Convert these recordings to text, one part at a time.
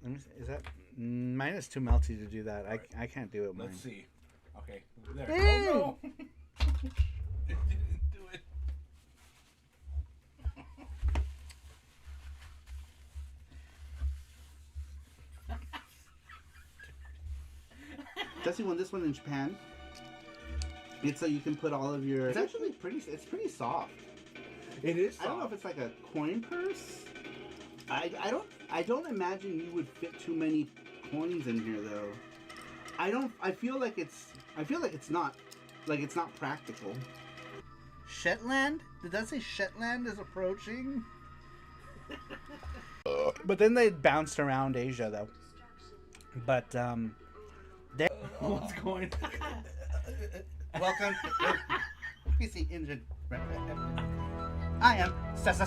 Let me see, is that mine is too melty to do that. I can't do it. Mine. Let's see. Okay, there. Hey! Oh no! It didn't do it. Jesse won this one in Japan. It's so you can put all of your. It's actually pretty. It's pretty soft. It is soft. I don't know if it's like a coin purse. I don't imagine you would fit too many coins in here though. I feel like it's not practical. Shetland? Did that say Shetland is approaching? But then they bounced around Asia though. But what's going on? Welcome to PC Engine. I am Saru.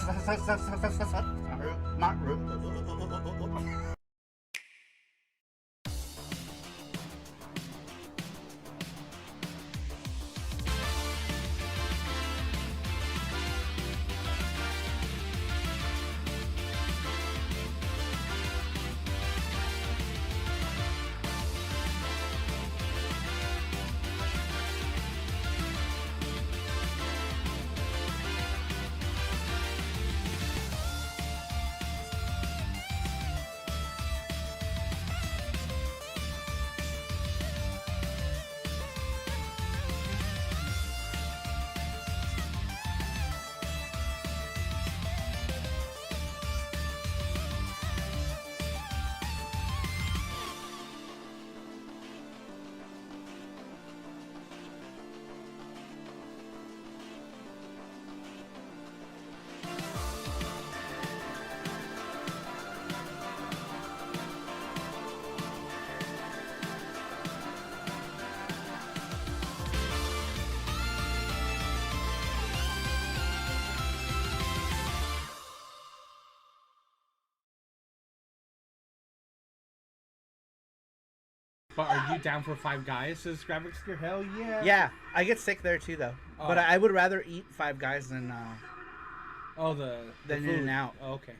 But are you down for Five Guys as graphics gear? Hell yeah. Yeah, I get sick there too though. Oh. But I would rather eat Five Guys than the than food. In-N-Out. Oh, okay.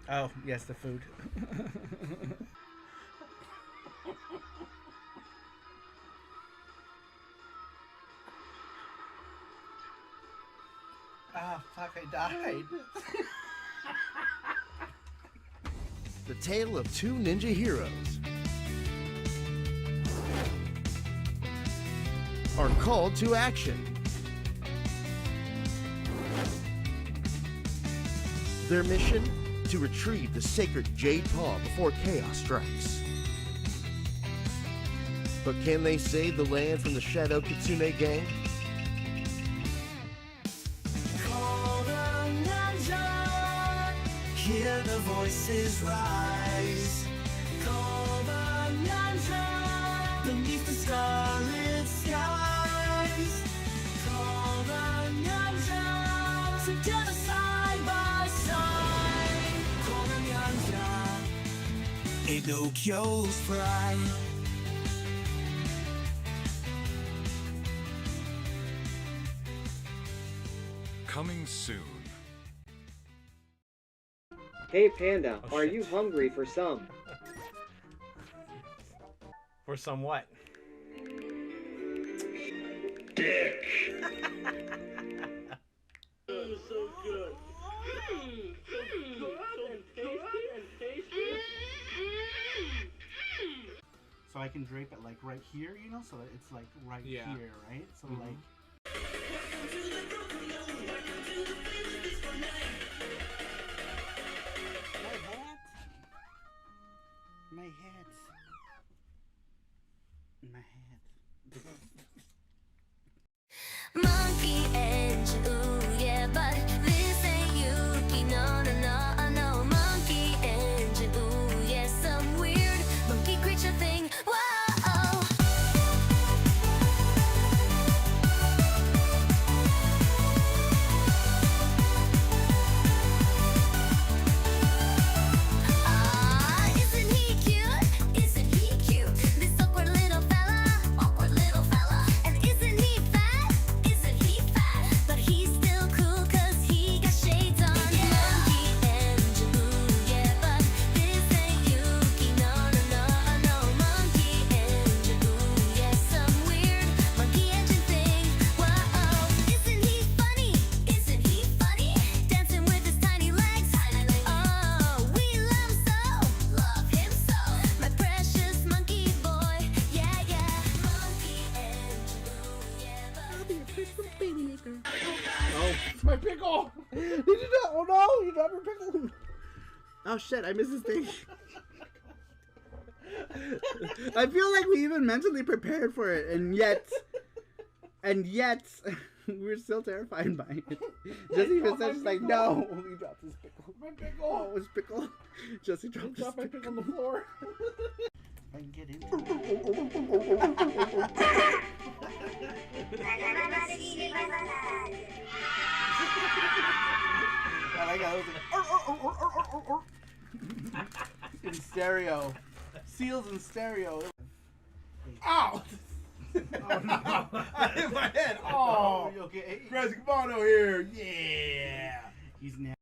Oh yes, the food. Ah, fuck! I died. The tale of two ninja heroes are called to action. Their mission? To retrieve the sacred Jade Paw before chaos strikes. But can they save the land from the Shadow Kitsune gang? Call the ninja, hear the voices rise. Call the ninja, beneath the starlit skies. Call the ninja, together side by side. Call the ninja, Pinocchio's pride. Coming soon. Hey Panda, Oh, are shit. you hungry for some? For some what? So good. So I can drape it like right here, you know, so that it's like right Yeah. here, right? So like. My hat. My hat. Monkey engine, ooh yeah, but this ain't Yuki, no, no, no, no. Monkey engine, ooh yeah, some weird monkey creature thing. Whoa. Ah, isn't he cute? Isn't he cute? This awkward little fella, awkward little fella. Oh, My pickle! did you not? Oh no, you dropped your pickle. Oh shit, I missed this thing. I feel like we even mentally prepared for it, and yet, we're still terrified by it. Jesse even said, like, no, he dropped his pickle. My pickle! Oh, his pickle. Jesse dropped his Drop my pickle. pickle on the floor. I can get into I like how it was like, in stereo. Seals in stereo. Ow! Oh no. I hit my head. Oh, you okay? Crazy Komodo here. Yeah. He's now.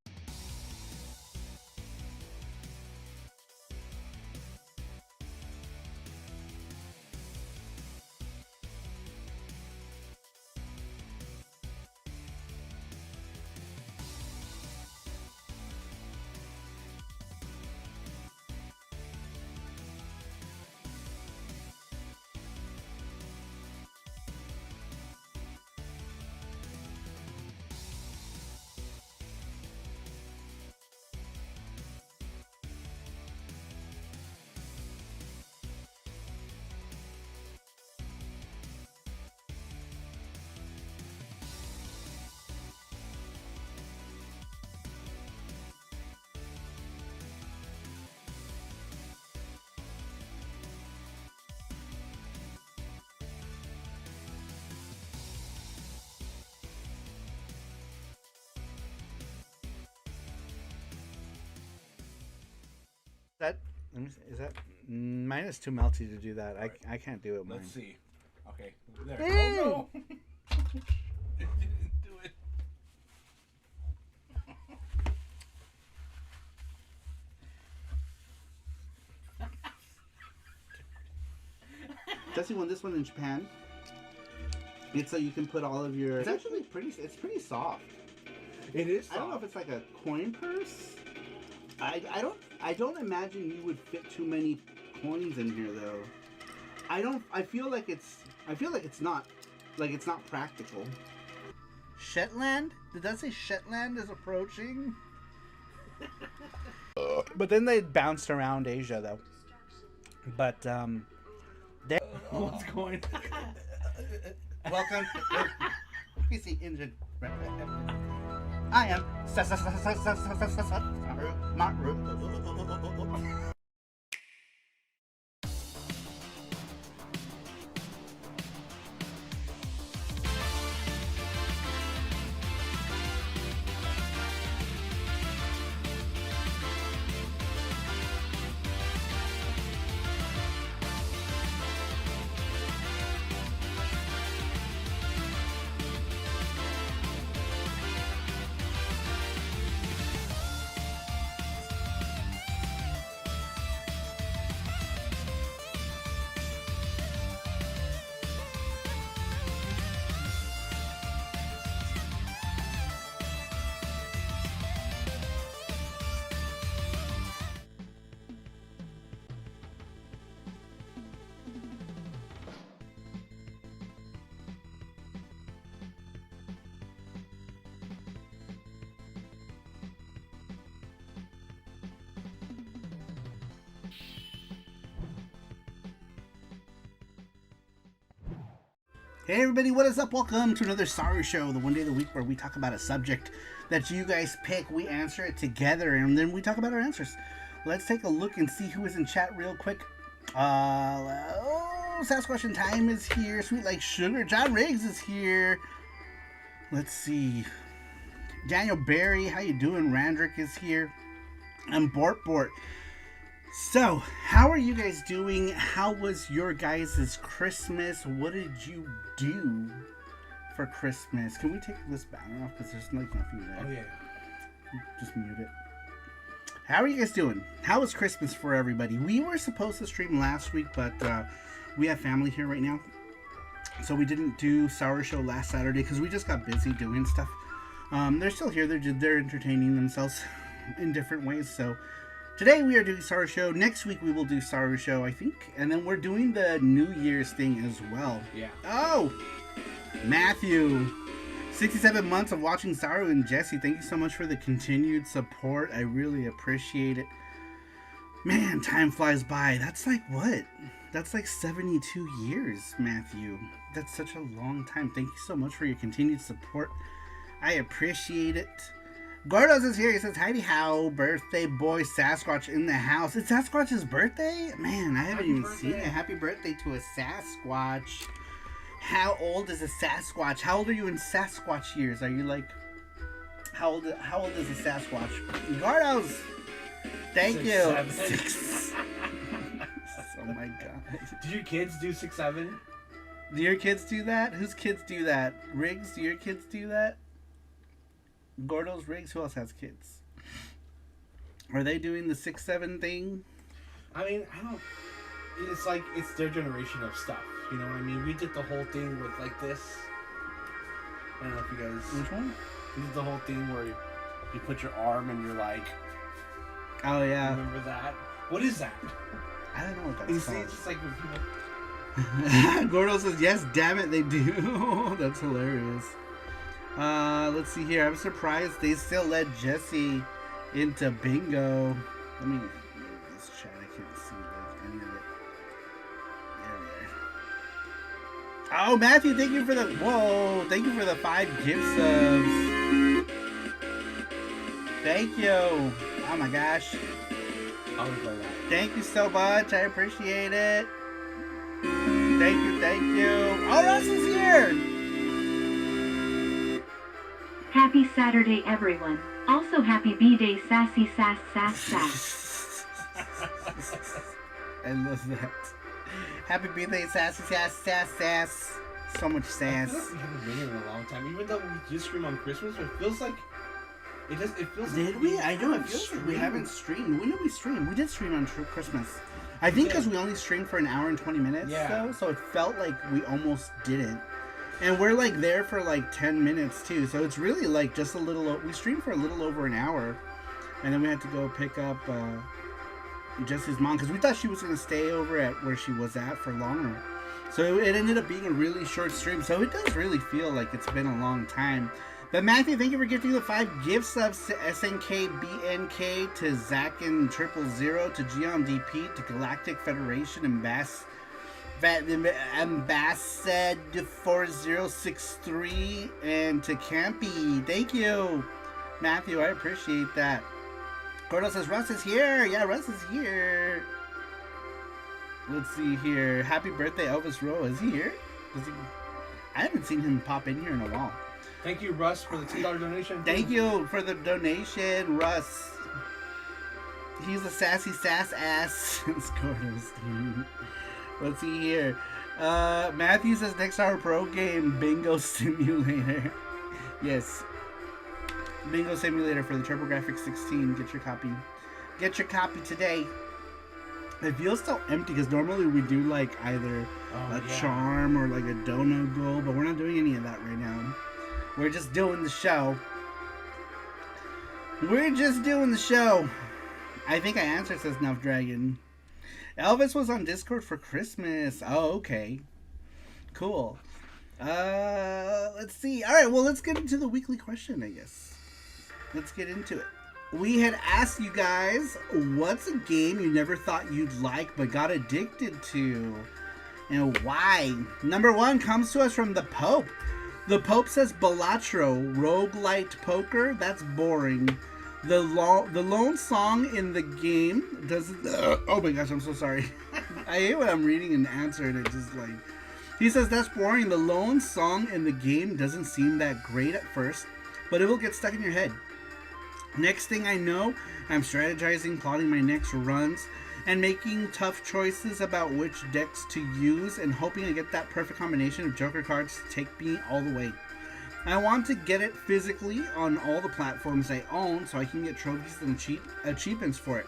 That is that mine is too melty to do that. I can't do it. Mine. Let's see. Okay, there. Dang! Oh no! It didn't do it. Jesse won this one in Japan. It's so you can put all of your. It's actually pretty. It's pretty soft. It is. I don't know if it's like a coin purse. I don't imagine you would fit too many coins in here though. I feel like it's not practical. Shetland? Did that say Shetland is approaching? But then they bounced around Asia though. But What's going on? welcome. PC engine. I am Saru. Hey everybody, what is up? Welcome to another Saru Show, the one day of the week where we talk about a subject that you guys pick, we answer it together, and then we talk about our answers. Let's take a look and see who is in chat real quick. Sasquatch in Time is here, Sweet Like Sugar, John Riggs is here. Let's see. Daniel Barry, how you doing? Randrick is here. And Bort Bort. So, how are you guys doing? How was your guys' Christmas? What did you do for Christmas? Can we take this banner off? Because there's like nothing there. Oh yeah. Just mute it. How are you guys doing? How was Christmas for everybody? We were supposed to stream last week, but we have family here right now. So we didn't do SaruShow last Saturday because we just got busy doing stuff. They're still here. They're entertaining themselves in different ways. So today we are doing SaruShow. Next week we will do SaruShow, I think. And then we're doing the New Year's thing as well. Yeah. Oh! Matthew, 67 months of watching Saru and Jesse. Thank you so much for the continued support. I really appreciate it. Man, time flies by. That's like what? That's like 72 years, Matthew. That's such a long time. Thank you so much for your continued support. I appreciate it. Gordos is here. He says, Heidi How, birthday boy Sasquatch in the house. It's Sasquatch's birthday? Man, I haven't even seen it. Happy birthday to a Sasquatch. How old is a Sasquatch? How old are you in Sasquatch years? Are you like, how old is a Sasquatch? Gordos, thank you. 6. Oh my god. Do your kids do 6'7"? Do your kids do that? Whose kids do that? Riggs, do your kids do that? Gordo's, Riggs, who else has kids? Are they doing the 6'7" thing? I mean, I don't. It's like it's their generation of stuff. You know what I mean? We did the whole thing with like this. I don't know if you guys. Which one? We did the whole thing where you put your arm and you're like. Oh yeah. Remember that? What is that? I don't know what that's You called. see, it's just like when people. Gordo says, yes, damn it, they do. That's hilarious. Let's see here. I'm surprised they still let Jesse into bingo. Let me move this chat. I can't see like any of it. There. Oh, Matthew, thank you for the thank you for the 5 gift subs. Thank you. Oh my gosh. I'll play that. Thank you so much. I appreciate it. Thank you. Oh, Russ is here. Happy Saturday, everyone. Also, happy B-Day, sassy sass sass sass. I love that. Happy birthday, sassy sass sass sass. So much I sass. feel like we haven't been here in a long time. Even though we just stream on Christmas, it feels like it feels. Did like we? I know it feels like we haven't streamed. When did we stream? We did stream on Christmas. I think because we only streamed for an hour and 20 minutes, though, so it felt like we almost didn't. And we're like there for like 10 minutes too, so it's really like just a little. We streamed for a little over an hour, and then we had to go pick up Jesse's mom because we thought she was gonna stay over at where she was at for longer. So it ended up being a really short stream. So it does really feel like it's been a long time. But Matthew, thank you for gifting the 5 gift subs to SNK, BNK, to Zach and 000, to Gion DP, to Galactic Federation, Ambassador 4063, and to Campy. Thank you, Matthew. I appreciate that. Gordo says Russ is here. Yeah, Russ is here. Let's see here. Happy birthday, Elvis Rowe. Is he here? I haven't seen him pop in here in a while. Thank you, Russ, for the $10 donation. Thank you for the donation, Russ. He's a sassy sass ass. It's Gordo's dude. Let's see here. Matthew says next hour pro game, Bingo Simulator. Yes. Bingo Simulator for the TurboGrafx 16. Get your copy. Get your copy today. It feels so empty because normally we do like either a charm or like a dono goal, but we're not doing any of that right now. We're just doing the show. We're just doing the show. I think I answered, says Nuff Dragon. Elvis was on Discord for Christmas. Oh, okay. Cool. Let's see. Alright, well, let's get into the weekly question, I guess. Let's get into it. We had asked you guys, what's a game you never thought you'd like but got addicted to? And why? Number 1 comes to us from the Pope. The Pope says Balatro, roguelite poker, that's boring. The lone song in the game doesn't... oh my gosh, I'm so sorry. I hate when I'm reading an answer and it just like... He says that's boring. The lone song in the game doesn't seem that great at first, but it will get stuck in your head. Next thing I know, I'm strategizing, plotting my next runs, and making tough choices about which decks to use and hoping I get that perfect combination of Joker cards to take me all the way. I want to get it physically on all the platforms I own so I can get trophies and achievements for it.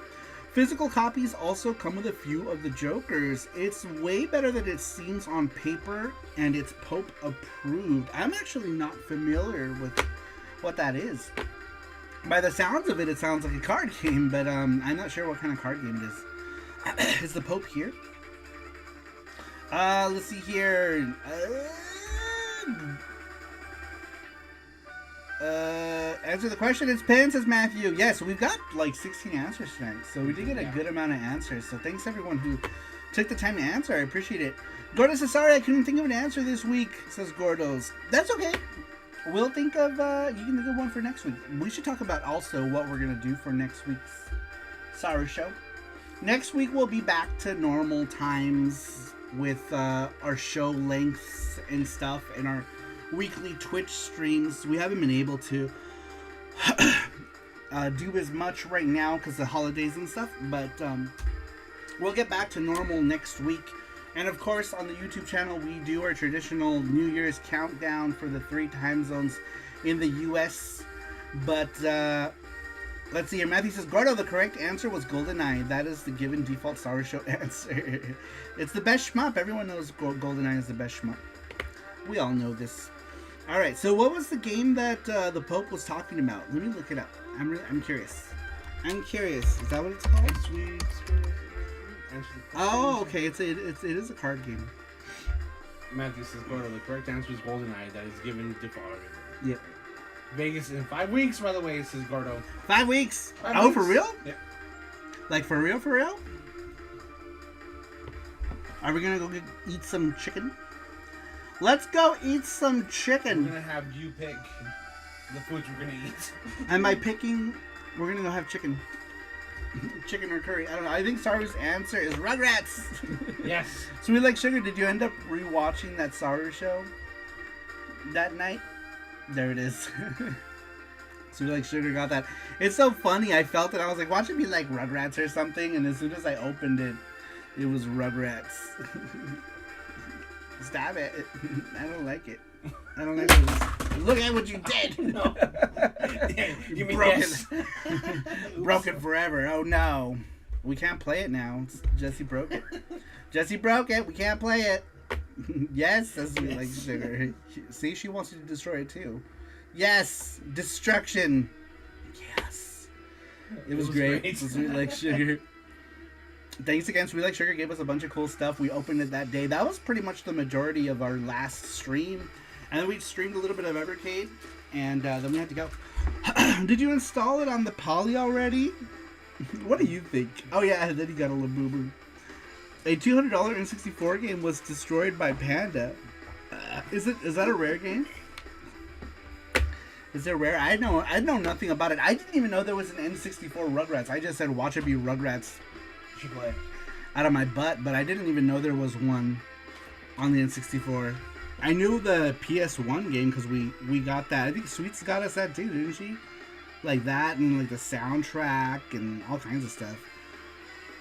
Physical copies also come with a few of the Jokers. It's way better than it seems on paper, and it's Pope approved. I'm actually not familiar with what that is. By the sounds of it, it sounds like a card game, but I'm not sure what kind of card game it is. Is the Pope here? Let's see here. Answer the question. It's Pin, says Matthew. Yes, we've got like 16 answers tonight, so we did get a good amount of answers. So thanks everyone who took the time to answer. I appreciate it. Gordo says, sorry, I couldn't think of an answer this week, says Gordo's. That's okay. We'll think of, you can think of one for next week. We should talk about also what we're going to do for next week's Saru show. Next week we'll be back to normal times with our show lengths and stuff and our weekly Twitch streams. We haven't been able to do as much right now because of the holidays and stuff, but we'll get back to normal next week. And of course, on the YouTube channel, we do our traditional New Year's countdown for the 3 time zones in the US. But let's see here. Matthew says, Gordo, the correct answer was GoldenEye. That is the given default SaruShow answer. It's the best shmup. Everyone knows GoldenEye is the best shmup. We all know this. All right. So what was the game that the Pope was talking about? Let me look it up. I'm curious. I'm curious. Is that what it's called? Sweet. Oh, okay. It is a card game. Matthew says, Gordo, the correct answer is GoldenEye. That is given default. Yep. Vegas in 5 weeks, by the way, says Gordo. 5 weeks? 5 Oh, weeks. for real? Yeah. Like, for real, for real? Are we gonna go eat some chicken? Let's go eat some We're chicken. gonna have you pick the foods we're gonna eat. And by picking, we're gonna go have chicken. Chicken or curry. I don't know. I think Saru's answer is Rugrats. Yes. Sweet Like Sugar, did you end up rewatching that Saru show that night? There it is. Sweet Like Sugar got that. It's so funny. I felt it. I was like, watch it be like Rugrats or something. And as soon as I opened it, it was Rugrats. Stop it. I don't like it. I don't like it. Look at what you did. No. You mean broken. yes. Broken forever. Oh no. We can't play it now. Jesse broke it. Jesse broke it. We can't play it. Yes, that's Sweet Like Sugar. See, she wants you to destroy it too. Yes, destruction. Yes. It was great. It was Sweet Like Sugar. Thanks again, Sweet Like Sugar gave us a bunch of cool stuff. We opened it that day. That was pretty much the majority of our last stream. And then we streamed a little bit of Evercade. And then we had to go. Did you install it on the Poly already? What do you think? Oh yeah, then he got a Labubu. A $200 N64 game was destroyed by Panda. Is that a rare game? Is it rare? I know nothing about it. I didn't even know there was an N64 Rugrats. I just said watch it be Rugrats. You should play. Out of my butt, but I didn't even know there was one on the N64. I knew the PS1 game because we got that. I think Sweets got us that too, didn't she? Like that and like the soundtrack and all kinds of stuff.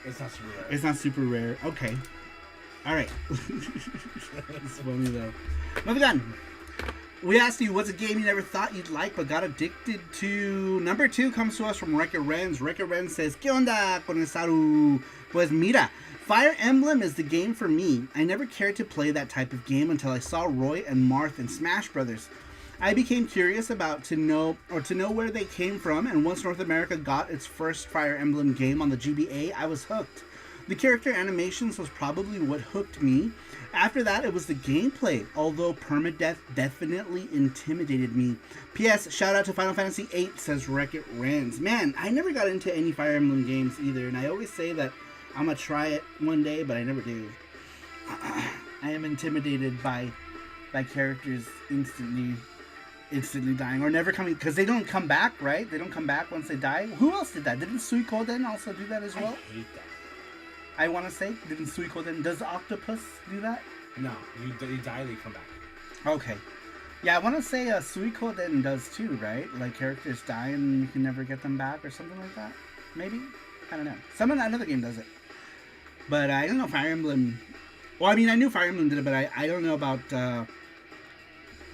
It's not super rare. It's not super rare. Okay. Alright. It's funny though. Moving on. We asked you, what's a game you never thought you'd like but got addicted to? Number 2 comes to us from Wreck-It Renz. Wreck-It Renz says, ¿Qué onda con el Saru? Pues mira, Fire Emblem is the game for me. I never cared to play that type of game until I saw Roy and Marth in Smash Brothers. I became curious to know where they came from, and once North America got its first Fire Emblem game on the GBA, I was hooked. The character animations was probably what hooked me. After that, it was the gameplay, although permadeath definitely intimidated me. P.S. Shout out to Final Fantasy VIII, says Wreck-It Renz. Man, I never got into any Fire Emblem games either, and I always say that I'm gonna try it one day, but I never do. I am intimidated by characters instantly dying or never coming, because they don't come back, right? They don't come back once they die. Who else did that? Didn't Suikoden also do that as well? I hate that. I want to say, didn't Suikoden, does Octopus do that? No, you die, they come back. Okay. Yeah, I want to say Suikoden does too, right? Like characters die and you can never get them back or something like that. Maybe? I don't know. Another game does it. But I don't know Fire Emblem. Well, I mean, I knew Fire Emblem did it, but I don't know about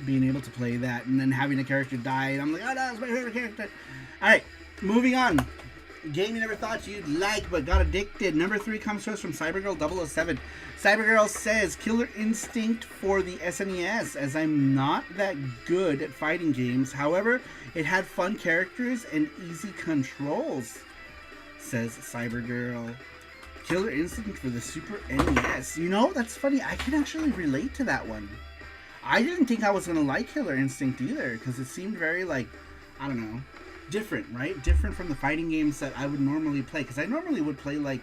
being able to play that and then having a character die. And I'm like, oh, that's my favorite character. Alright, moving on. Game you never thought you'd like but got addicted. Number 3 comes to us from Cybergirl007. Cybergirl says, Killer Instinct for the SNES, as I'm not that good at fighting games. However, it had fun characters and easy controls, says Cybergirl. Killer Instinct for the Super NES. You know, that's funny. I can actually relate to that one. I didn't think I was gonna like Killer Instinct either, because it seemed very like, I don't know, different, right? Different from the fighting games that I would normally play, because I normally would play like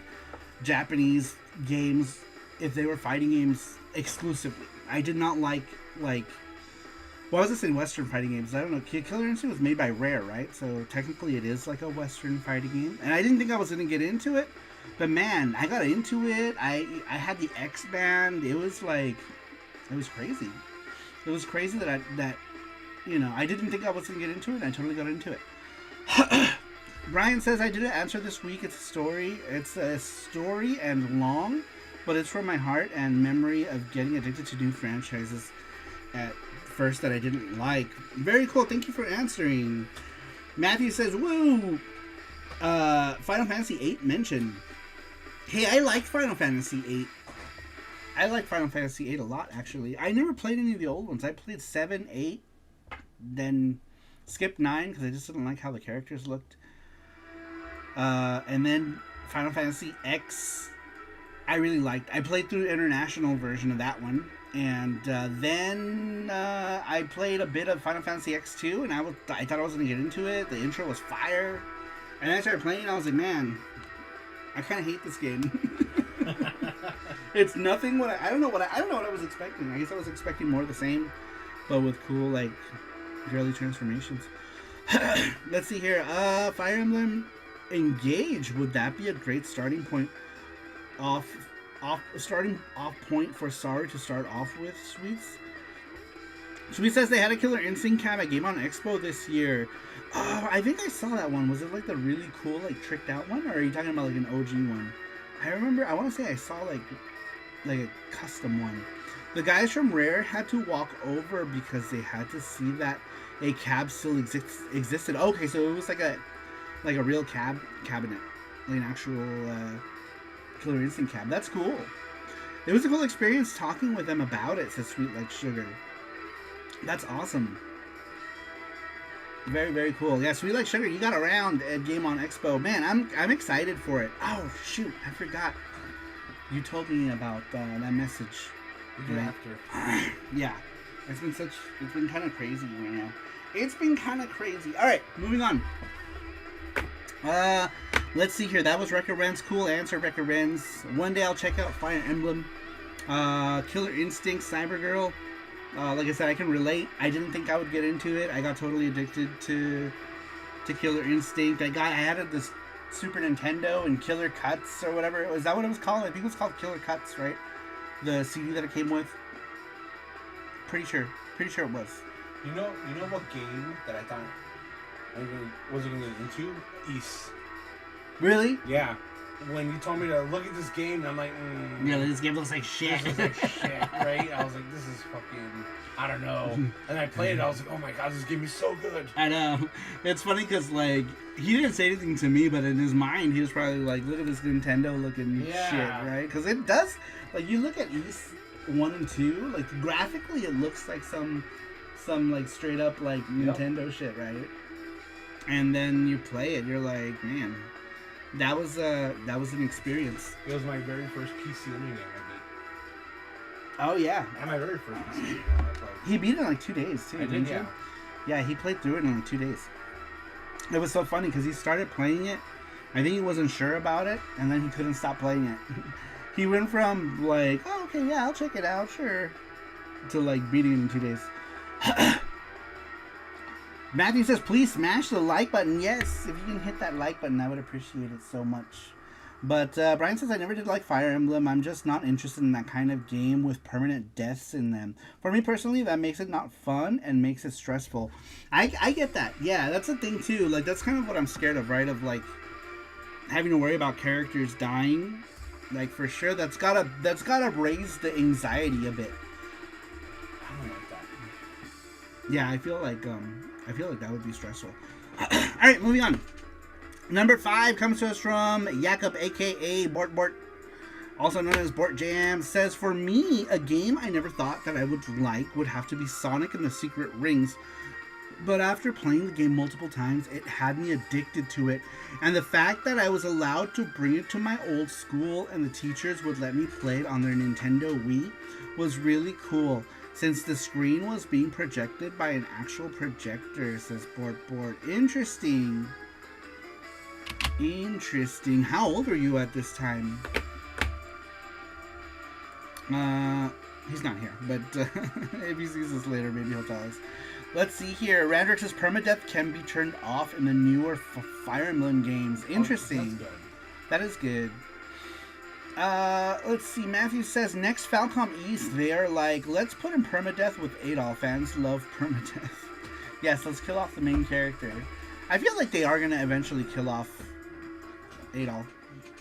Japanese games if they were fighting games exclusively. I did not like well, I was just saying Western fighting games. I don't know. Killer Instinct was made by Rare, right? So technically it is like a Western fighting game. And I didn't think I was going to get into it. But man, I got into it. I had the X band. It was like, it was crazy. It was crazy that I didn't think I was going to get into it. And I totally got into it. Brian says, I didn't answer this week. It's a story. It's a story and long. But it's from my heart and memory of getting addicted to new franchises at first that I didn't like. Very cool. Thank you for answering. Matthew says, woo! Final Fantasy VIII mentioned. Hey, I liked Final Fantasy VIII. I like Final Fantasy VIII a lot, actually. I never played any of the old ones. I played 7, 8, then skipped 9 because I just didn't like how the characters looked. And then Final Fantasy X, I really liked. I played through the international version of that one. And then I played a bit of Final Fantasy X2, and I thought I was going to get into it. The intro was fire. And then I started playing, and I was like, man, I kind of hate this game. It's nothing what I don't know what I was expecting. I guess I was expecting more of the same, but with cool, like, girly transformations. Let's see here. Fire Emblem Engage. Would that be a great starting point starting off point for Saru to start off with, Sweets? Sweet says they had a Killer Instinct cam at Game On Expo this year. Oh, I think I saw that one. Was it like the really cool, like, tricked out one? Or are you talking about like an OG one? I want to say I saw like a custom one. The guys from Rare had to walk over because they had to see that a cab still existed. Okay, so it was like a real cabinet. Like an actual Killer Instinct cab. That's cool. It was a cool experience talking with them about it, says Sweet Like Sugar. That's awesome. Very, very cool. Yeah, Sweet Like Sugar, you got around at Game On Expo. Man, I'm excited for it. Oh, shoot, I forgot. You told me about that message. Right? After. Yeah. It's been kind of crazy right now. It's been kind of crazy. Alright, moving on. Let's see here. That was Record Rents. Cool answer, Record Rents. One day I'll check out Fire Emblem. Killer Instinct, Cyber Girl. Like I said, I can relate. I didn't think I would get into it. I got totally addicted to Killer Instinct. I had this Super Nintendo and Killer Cuts or whatever. Is that what it was called? I think it was called Killer Cuts, right? The CD that it came with. Pretty sure it was. You know what game that I thought I wasn't going to get into? East. Really? Yeah. When you told me to look at this game, I'm like, yeah, this game looks like shit. This looks like shit, right? I was like, this is fucking, I don't know. And I played it, I was like, oh my god, this game is so good. I know. It's funny because, like, he didn't say anything to me, but in his mind, he was probably like, look at this Nintendo looking shit, right? Because it does, like, you look at East 1 and 2, like, graphically, it looks like some like, straight up, like, Nintendo shit, right? And then you play it, you're like, man. That was an experience. It was my very first PC game I beat. Oh yeah. And my very first PC game I played. He beat it in like 2 days too. I did, yeah. Yeah, he played through it in like 2 days. It was so funny because he started playing it. I think he wasn't sure about it, and then he couldn't stop playing it. He went from like, oh, okay, yeah, I'll check it out, sure, to like beating it in 2 days. Matthew says, please smash the like button. Yes, if you can hit that like button, I would appreciate it so much. But Brian says, I never did like Fire Emblem. I'm just not interested in that kind of game with permanent deaths in them. For me personally, that makes it not fun and makes it stressful. I get that. Yeah, that's a thing too. Like, that's kind of what I'm scared of, right? Of like having to worry about characters dying. Like, for sure, that's gotta raise the anxiety a bit. I don't like that. Yeah, I feel like that would be stressful. Alright, moving on. Number 5 comes to us from Jakob, aka Bort Bort, also known as Bort Jam, says, for me, a game I never thought that I would like would have to be Sonic and the Secret Rings. But after playing the game multiple times, it had me addicted to it. And the fact that I was allowed to bring it to my old school and the teachers would let me play it on their Nintendo Wii was really cool. since the screen was being projected by an actual projector, says Board. Interesting. Interesting. How old were you at this time? He's not here, but if he sees this later, maybe he'll tell us. Let's see here. Randrix says permadeath can be turned off in the newer Fire Emblem games. Interesting. That is good. Let's see. Matthew says next Falcom East, they are like, let's put in permadeath with Adolf. Fans love permadeath. Yes, let's kill off the main character. I feel like they are gonna eventually kill off Adolf.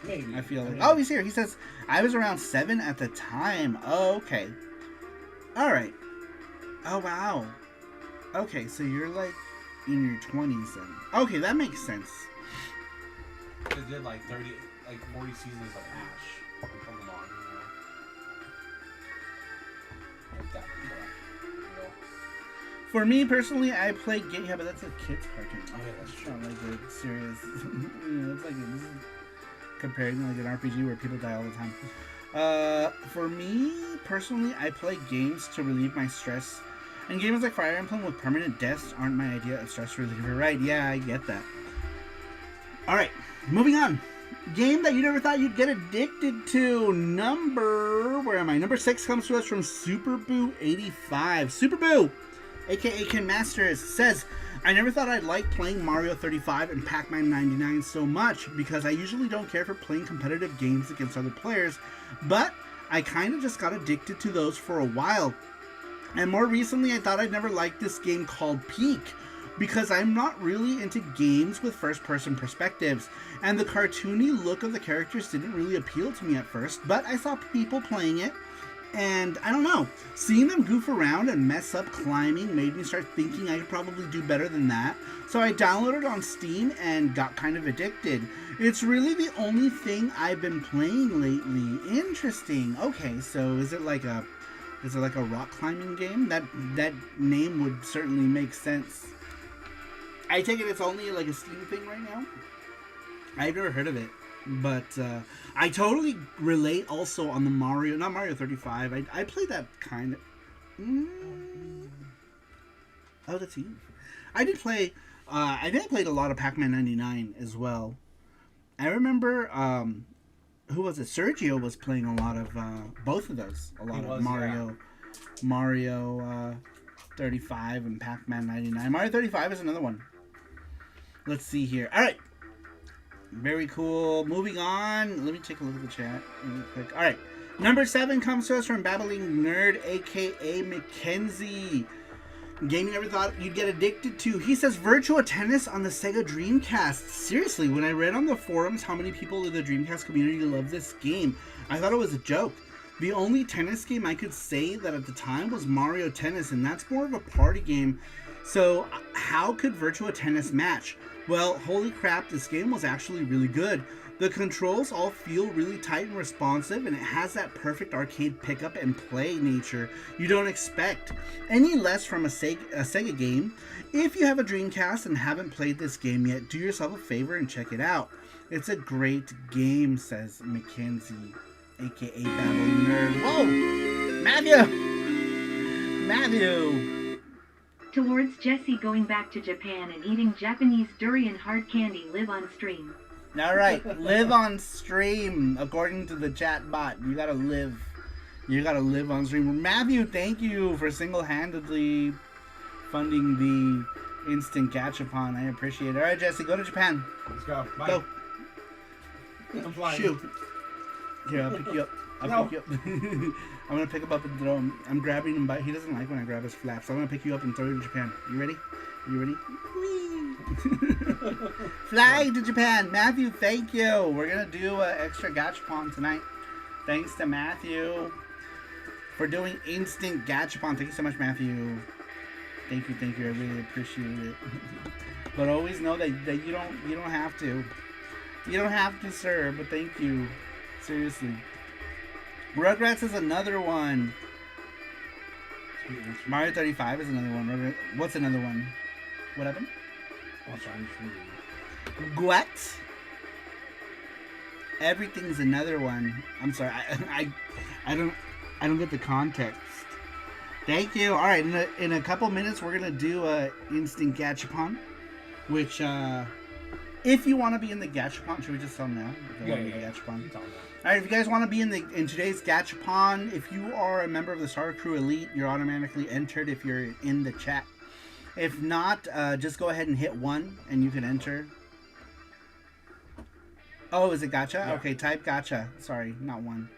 Maybe. I feel like. Oh, he's here. He says I was around 7 at the time. Oh, okay. All right. Oh wow. Okay, so you're like in your 20s then. Okay, that makes sense. They did like 40 seasons of Ash. Pokemon, you know. Like that, you know. For me personally, I play game. Yeah, but that's a kid's cartoon. Oh yeah, that's true. Not like a serious. You know, it's like this is comparing like an RPG where people die all the time. For me personally, I play games to relieve my stress. And games like Fire Emblem with permanent deaths aren't my idea of stress reliever. Right, yeah, I get that. Alright, moving on. Game that you never thought you'd get addicted to. Where am I? Number 6 comes to us from SuperBoo85. SuperBoo, aka Ken Masters, says, I never thought I'd like playing Mario 35 and Pac-Man 99 so much because I usually don't care for playing competitive games against other players, but I kind of just got addicted to those for a while. And more recently, I thought I'd never liked this game called Peak because I'm not really into games with first-person perspectives, and the cartoony look of the characters didn't really appeal to me at first, but I saw people playing it, and I don't know, seeing them goof around and mess up climbing made me start thinking I could probably do better than that, so I downloaded it on Steam and got kind of addicted. It's really the only thing I've been playing lately. Interesting. Okay, so is it like a rock climbing game? That name would certainly make sense. I take it it's only like a Steam thing right now. I've never heard of it, but I totally relate also on the not Mario 35. I played that kind of. Oh, that's you. I did play. I played a lot of Pac-Man 99 as well. I remember. Who was it? Sergio was playing a lot of both of those. A lot of Mario 35 and Pac-Man 99. Mario 35 is another one. Let's see here. All right. Very cool. Moving on. Let me take a look at the chat really quick. All right. Number 7 comes to us from Babbling Nerd, a.k.a. Mackenzie. Game you never thought you'd get addicted to. He says Virtua Tennis on the Sega Dreamcast. Seriously, when I read on the forums how many people in the Dreamcast community love this game, I thought it was a joke. The only tennis game I could say that at the time was Mario Tennis, and that's more of a party game. So how could Virtua Tennis match? Well, holy crap, this game was actually really good. The controls all feel really tight and responsive, and it has that perfect arcade pickup and play nature you don't expect any less from a Sega game. If you have a Dreamcast and haven't played this game yet, do yourself a favor and check it out. It's a great game, says Mackenzie, aka Battle Nerd. Whoa! Matthew! Towards Jesse going back to Japan and eating Japanese durian hard candy. Live on stream. Alright, live on stream. According to the chat bot, you gotta live. You gotta live on stream. Matthew, thank you for single-handedly funding the instant gachapon. I appreciate it. Alright, Jesse, go to Japan. Let's go. Bye. Go. I'm flying. Shoot. Here, I'll pick you up. Pick you up. I'm gonna pick him up and throw him. I'm grabbing him by. He doesn't like when I grab his flaps, so I'm gonna pick you up and throw you to Japan. You ready? You ready? Fly to Japan. Matthew, thank you. We're gonna do an extra gachapon tonight. Thanks to Matthew for doing instant gachapon. Thank you so much, Matthew. Thank you. I really appreciate it. But always know that you don't have to. You don't have to, sir. But thank you. Seriously. Rugrats is another one. Mario 35 is another one. What's another one? What happened? What? Everything's another one. I'm sorry. I don't get the context. Thank you. All right, in a couple minutes, we're gonna do a instant gachapon, which if you want to be in the gachapon, should we just tell them now? If you wanna be in the gachapon? You tell them that. All right, if you guys want to be in today's gachapon, if you are a member of the Saru Crew Elite, you're automatically entered if you're in the chat. If not, just go ahead and hit 1 and you can enter. Oh, is it gacha? Yeah. Okay, type gacha. Sorry, not 1.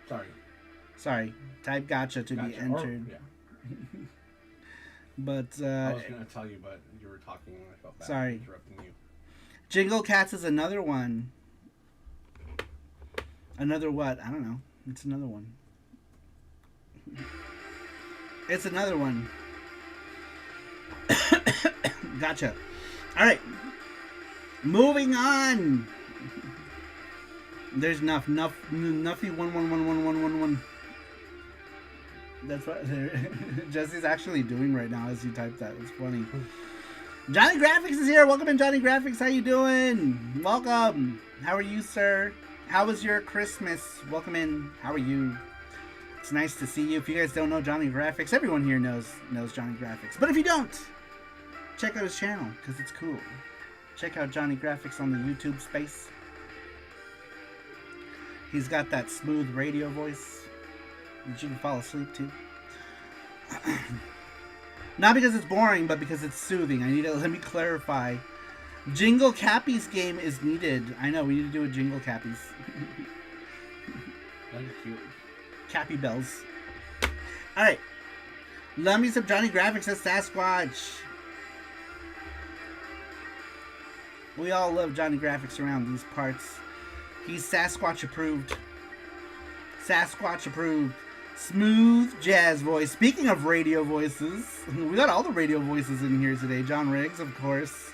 Sorry, type gacha to be entered. But I was gonna tell you, but you were talking and I felt bad sorry. interrupting you. Jingle Cats is another one. Another what? I don't know. It's another one. It's another one. Gotcha. All right. Moving on. There's Nuffy 1111111. That's what Jesse's actually doing right now as you type that. It's funny. Johnny Graphics is here. Welcome in, Johnny Graphics. How you doing? Welcome. How are you, sir? How was your Christmas? Welcome in. How are you? It's nice to see you. If you guys don't know Johnny Graphics, everyone here knows Johnny Graphics. But if you don't, check out his channel because it's cool. Check out Johnny Graphics on the YouTube space. He's got that smooth radio voice that you can fall asleep to. Not because it's boring, but because it's soothing. Let me clarify. Jingle Cappies game is needed. I know, we need to do a Jingle Cappies. That'd be cute. Cappy bells. Alright. Love me some Johnny Graphics as Sasquatch. We all love Johnny Graphics around these parts. He's Sasquatch approved. Sasquatch approved. Smooth jazz voice. Speaking of radio voices, we got all the radio voices in here today. John Riggs, of course.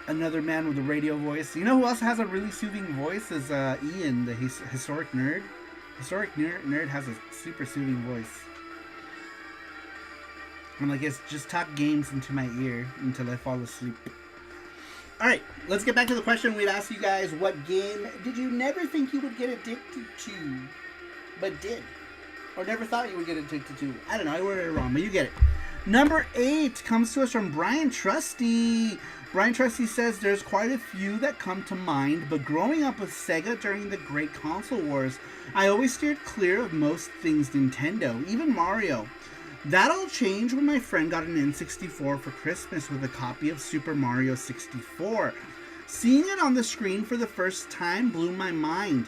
Another man with a radio voice. You know who else has a really soothing voice? Is Ian, the historic nerd. Historic nerd has a super soothing voice. I'm like, it's just talk games into my ear until I fall asleep. Alright, let's get back to the question we'd asked you guys. What game did you never think you would get addicted to, but did? Or never thought you would get addicted to? I don't know, I worded it wrong, but you get it. Number 8 comes to us from Brian Trusty. Brian Trusty says, there's quite a few that come to mind, but growing up with Sega during the Great Console Wars, I always steered clear of most things Nintendo, even Mario. That all changed when my friend got an N64 for Christmas with a copy of Super Mario 64. Seeing it on the screen for the first time blew my mind.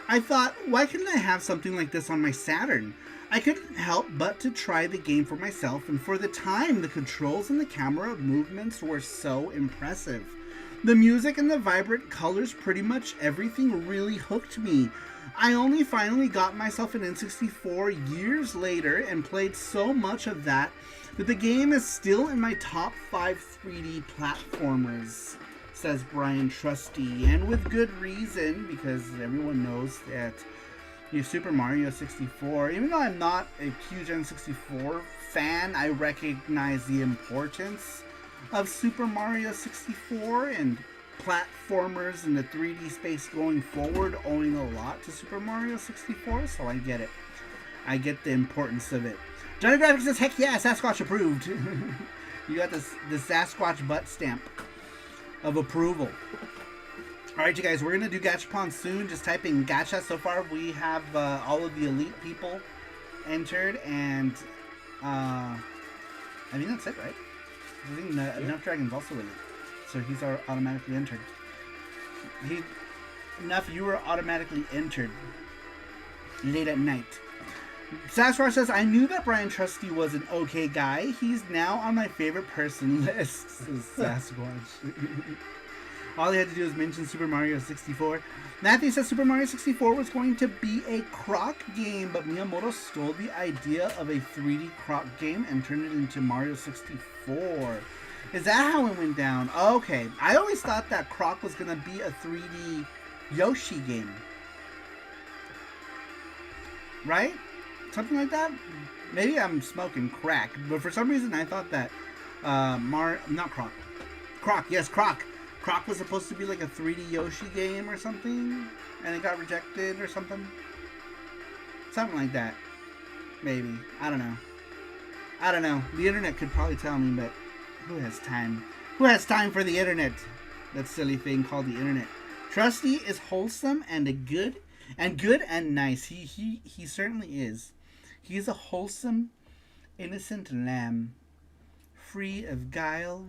I thought, why couldn't I have something like this on my Saturn? I couldn't help but to try the game for myself, and for the time, the controls and the camera movements were so impressive. The music and the vibrant colors, pretty much everything really hooked me. I only finally got myself an N64 years later and played so much of that the game is still in my top 5 3D platformers, says Brian Trusty, and with good reason, because everyone knows that Super Mario 64, even though I'm not a huge N64 fan, I recognize the importance of Super Mario 64 and platformers in the 3D space going forward, owing a lot to Super Mario 64, so I get it. I get the importance of it. Johnny Graphics says, heck yeah, Sasquatch approved. You got the Sasquatch butt stamp of approval. Alright, you guys, we're going to do Gachapon soon. Just type in Gacha. So far, we have all of the elite people entered, and I think that's it, right? I think Enough Dragon's also elite. So he's automatically entered. Enough, you were automatically entered late at night. Sasquatch says, I knew that Brian Trusty was an okay guy. He's now on my favorite person list, says Sasquatch. All he had to do was mention Super Mario 64. Matthew says Super Mario 64 was going to be a croc game, but Miyamoto stole the idea of a 3D croc game and turned it into Mario 64. Is that how it went down? Okay. I always thought that croc was going to be a 3D Yoshi game. Right? Something like that? Maybe I'm smoking crack, but for some reason I thought that not Croc. Croc, yes, Croc. Croc was supposed to be like a 3D Yoshi game or something, and it got rejected or something. Something like that. Maybe. I don't know. I don't know. The internet could probably tell me, but who has time? Who has time for the internet? That silly thing called the internet. Trusty is wholesome and good and nice. He certainly is. He's a wholesome, innocent lamb, free of guile.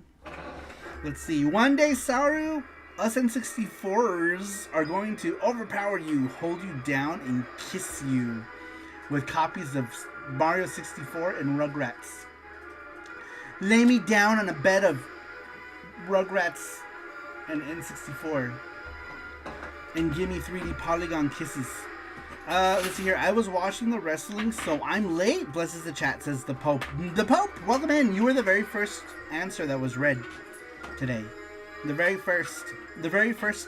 Let's see. One day, Saru, us N64ers are going to overpower you, hold you down, and kiss you with copies of Mario 64 and Rugrats. Lay me down on a bed of Rugrats and N64 and give me 3D polygon kisses. Let's see here. I was watching the wrestling, so I'm late. Blesses the chat, says the Pope. The Pope, welcome in. You were the very first answer that was read today. The very first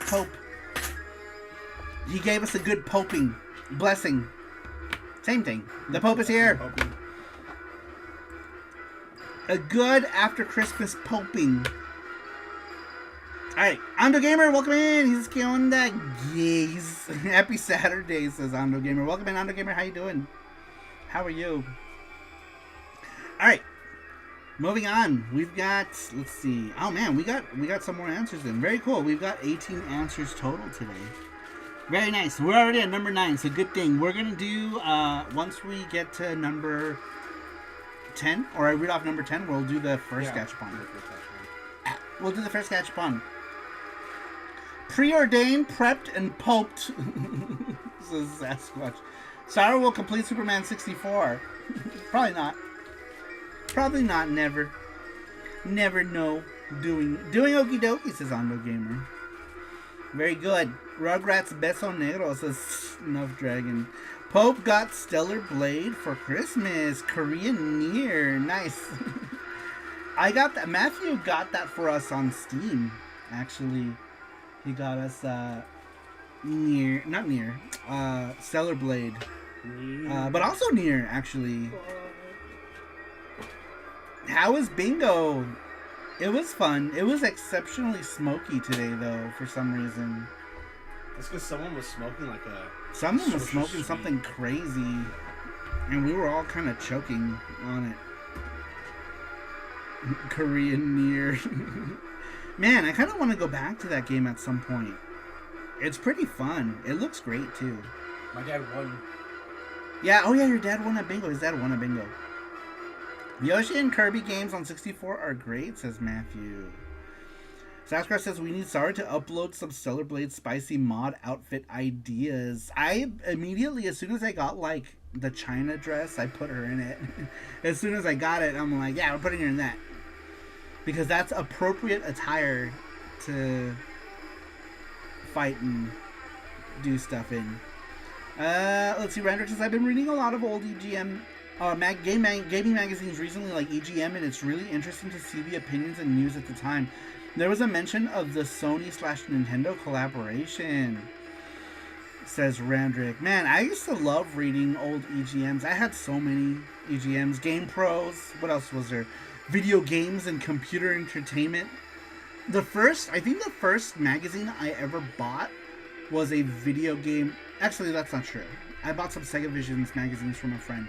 Pope. He gave us a good poping. Blessing. Same thing. The Pope is here. A good after Christmas poping. Alright, Ando Gamer, welcome in. He's killing that gaze. Happy Saturday, says Ando Gamer. Welcome in, Ando Gamer. How you doing? How are you? Alright. Moving on. We've got, let's see. Oh man, we got some more answers in. Very cool. We've got 18 answers total today. Very nice. We're already at number 9, so good thing. We're gonna do once we get to number 10, or I read off number 10, we'll do the first gachapon. We'll do the first gachapon. Preordained, prepped, and poped. This is Sasquatch. Saru will complete Superman 64. Probably not. Probably not. Never. Never know. Doing okie dokie, says Ando Gamer. Very good. Rugrats Beso Negro, says Snuff Dragon. Pope got Stellar Blade for Christmas. Korean Near. Nice. I got that. Matthew got that for us on Steam. Actually, he got us Stellar Blade, but also Near. Actually, how was bingo? It was fun. It was exceptionally smoky today, though, for some reason. That's because someone was smoking like a. Someone was smoking something crazy, and we were all kind of choking on it. Korean Near. Man, I kind of want to go back to that game at some point. It's pretty fun. It looks great too. My dad won. Yeah, oh yeah, your dad won at bingo. His dad won at bingo. Yoshi and Kirby games on 64 are great, says Matthew. Sasquatch says we need Saru to upload some Stellar Blade spicy mod outfit ideas. I immediately, as soon as I got like the China dress, I put her in it. As soon as I got it, I'm like, yeah, we're putting her in that. Because that's appropriate attire to fight and do stuff in. Let's see, Randrick says, I've been reading a lot of old EGM, gaming magazines recently, like EGM, and it's really interesting to see the opinions and news at the time. There was a mention of the Sony/Nintendo collaboration, says Randrick. Man, I used to love reading old EGMs. I had so many EGMs. Game Pros. What else was there? Video Games and Computer Entertainment. I think the first magazine I ever bought was a video game. Actually, that's not true. I bought some Sega Visions magazines from a friend.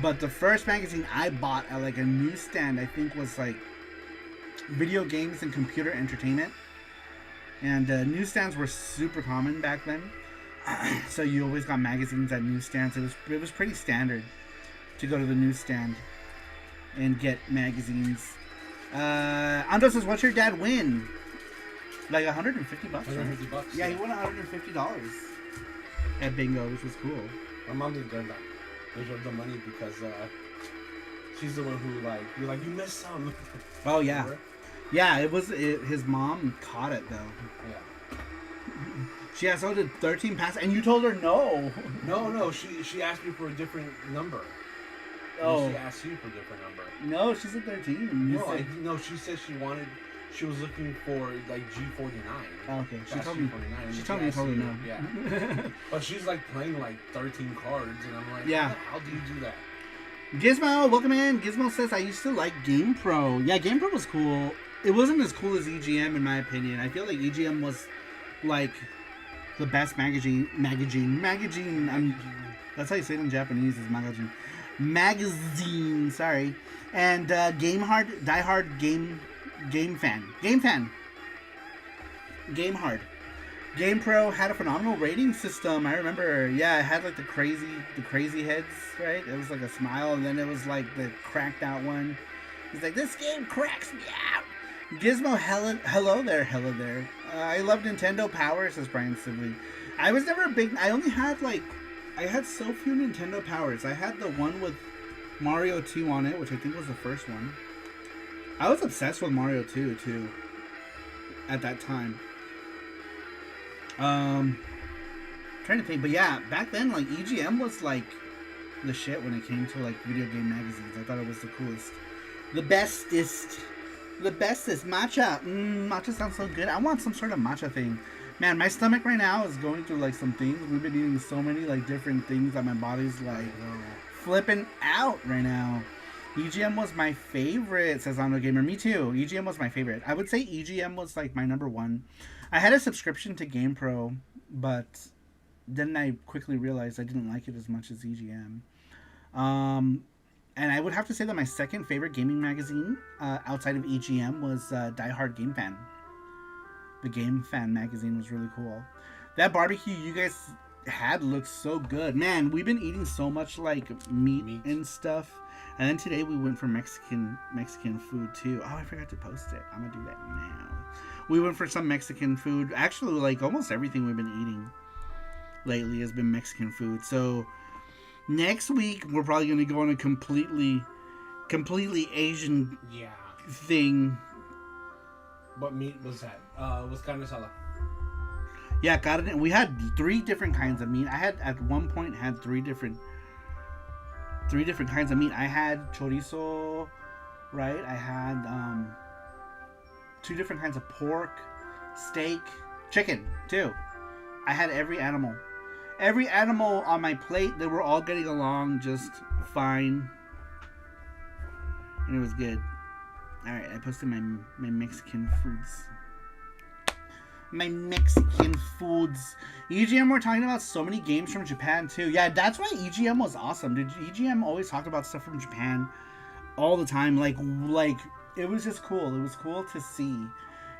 But the first magazine I bought at like a newsstand, I think, was like Video Games and Computer Entertainment. And newsstands were super common back then. So you always got magazines at newsstands. It was pretty standard to go to the newsstand and get magazines. Ando says, what's your dad win? Like $150 bucks. $150 bucks. Yeah, he won $150 at bingo, which was cool. My mom didn't get that. They gave the money because she's the one who you're like, you missed some. Oh yeah. Remember? Yeah, his mom caught it though. Yeah. She asked, oh, did 13 pass? And you told her no. No, she asked me for a different number. Oh. She asked you for a different number. No, she said 13. No, she said she was looking for like G49. Oh, okay. She That's told me. G49. She told me you told her no. Yeah. But she's like playing like 13 cards, and I'm like, yeah. How do you do that? Gizmo, welcome in. Gizmo says, I used to like Game Pro. Yeah, Game Pro was cool. It wasn't as cool as EGM in my opinion. I feel like EGM was like the best magazine. That's how you say it in Japanese, is magazine. Magazine, sorry. And diehard game fan. Game Hard. GamePro had a phenomenal rating system. I remember, yeah, it had like the crazy heads, right? It was like a smile, and then it was like the cracked out one. He's like, this game cracks me out. Gizmo, hello there. I love Nintendo Power, says Brian Sibley. I was never a big, I had so few Nintendo Powers. I had the one with Mario 2 on it, which I think was the first one. I was obsessed with Mario 2 too at that time. Trying to think, but yeah, back then, like, EGM was like the shit when it came to like video game magazines. I thought it was the coolest, the bestest. Matcha. Matcha sounds so good. I want some sort of matcha thing. Man, my stomach right now is going through like some things. We've been eating so many like different things that my body's like flipping out right now. EGM was my favorite, says Ono Gamer. Me too. EGM was my favorite. I would say EGM was like my number one. I had a subscription to GamePro, but then I quickly realized I didn't like it as much as EGM. And I would have to say that my second favorite gaming magazine outside of EGM was Die Hard Game Fan. The Game Fan magazine was really cool. That barbecue you guys had looked so good. Man, we've been eating so much like meat and stuff. And then today we went for Mexican food too. Oh, I forgot to post it. I'm gonna do that now. We went for some Mexican food. Actually, like almost everything we've been eating lately has been Mexican food. So next week we're probably gonna go on a completely Asian thing. What meat was that? Was carne asada. Yeah, carne. We had 3 different kinds of meat. I had at one point had 3 different kinds of meat. I had chorizo, right? I had 2 different kinds of pork, steak, chicken too. I had every animal on my plate. They were all getting along just fine, and it was good. All right, I posted my Mexican foods. My Mexican foods. EGM, we're talking about so many games from Japan too. Yeah, that's why EGM was awesome, dude. EGM always talked about stuff from Japan all the time. Like it was just cool. It was cool to see.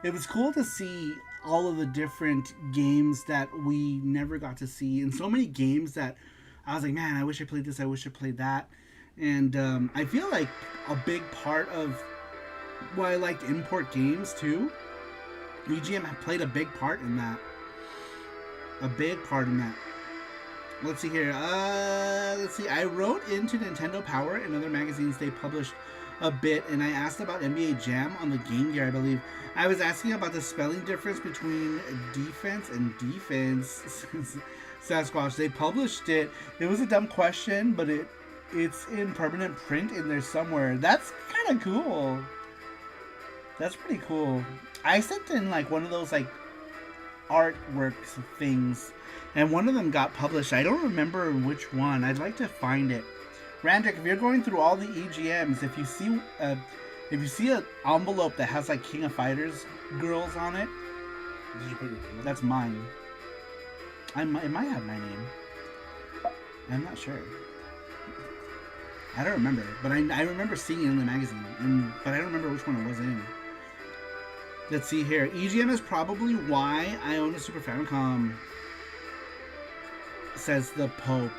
It was cool to see all of the different games that we never got to see, and so many games that I was like, man, I wish I played this. I wish I played that. And I feel like a big part of why I liked import games too. EGM played a big part in that. Let's see here. I wrote into Nintendo Power and other magazines they published a bit, and I asked about NBA Jam on the Game Gear, I believe. I was asking about the spelling difference between defense and defense. Sasquatch, they published it. It was a dumb question, but it's in permanent print in there somewhere. That's kind of cool. That's pretty cool. I sent in like one of those like artworks things, and one of them got published. I don't remember which one. I'd like to find it. Randrick, if you're going through all the EGMs, if you see an envelope that has like King of Fighters girls on it, did you put your name? That's mine. It might have my name. I'm not sure. I don't remember, but I remember seeing it in the magazine, but I don't remember which one it was in. Let's see here. EGM is probably why I own a Super Famicom, says the Pope.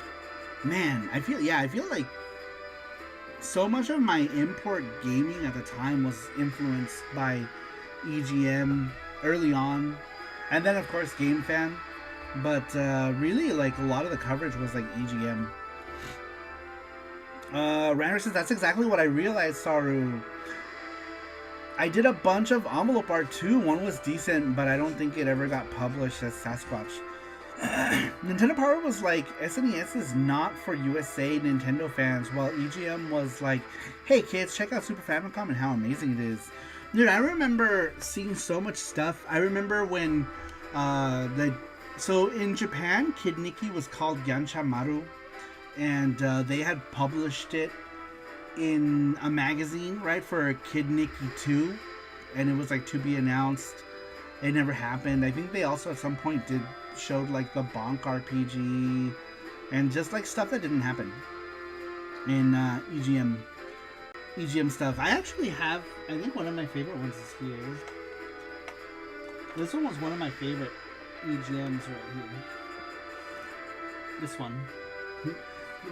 Man, I feel like so much of my import gaming at the time was influenced by EGM early on, and then of course Game Fan, but really like a lot of the coverage was like EGM. Ranner says that's exactly what I realized, Saru. I did a bunch of envelope art too. One was decent, but I don't think it ever got published as Sasquatch. Nintendo Power was like, SNES is not for USA Nintendo fans, while EGM was like, hey kids, check out Super Famicom and how amazing it is. Dude, I remember seeing so much stuff. I remember when so in Japan, Kid Niki was called Yancha Maru, and they had published it in a magazine, right, for Kid Niki 2, and it was like to be announced. It never happened. I think they also at some point showed like the Bonk RPG And just like stuff that didn't happen in EGM stuff. I actually have, I think one of my favorite ones is here. This one was one of my favorite EGMs right here. This one.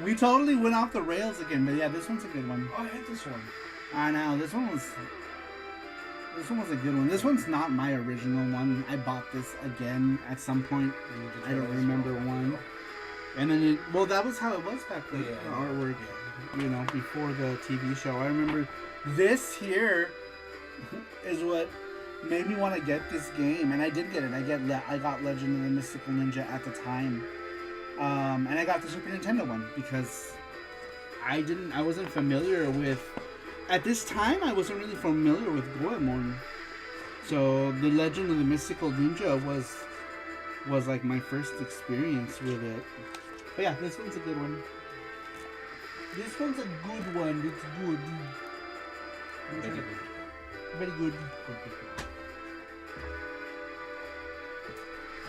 We totally went off the rails again, but yeah, this one's a good one. Oh, I had this one. I know, this one was a good one. This one's not my original one. I bought this again at some point. I don't remember when. And then that was how it was back then. Yeah, the artwork, you know, before the TV show. I remember this here is what made me want to get this game, and I did get it. I got Legend of the Mystical Ninja at the time, and I got the Super Nintendo one because I wasn't familiar with. At this time, I wasn't really familiar with Goemon, so the Legend of the Mystical Ninja was like my first experience with it. But yeah, this one's a good one. This one's a good one. It's good. Very good. Very good.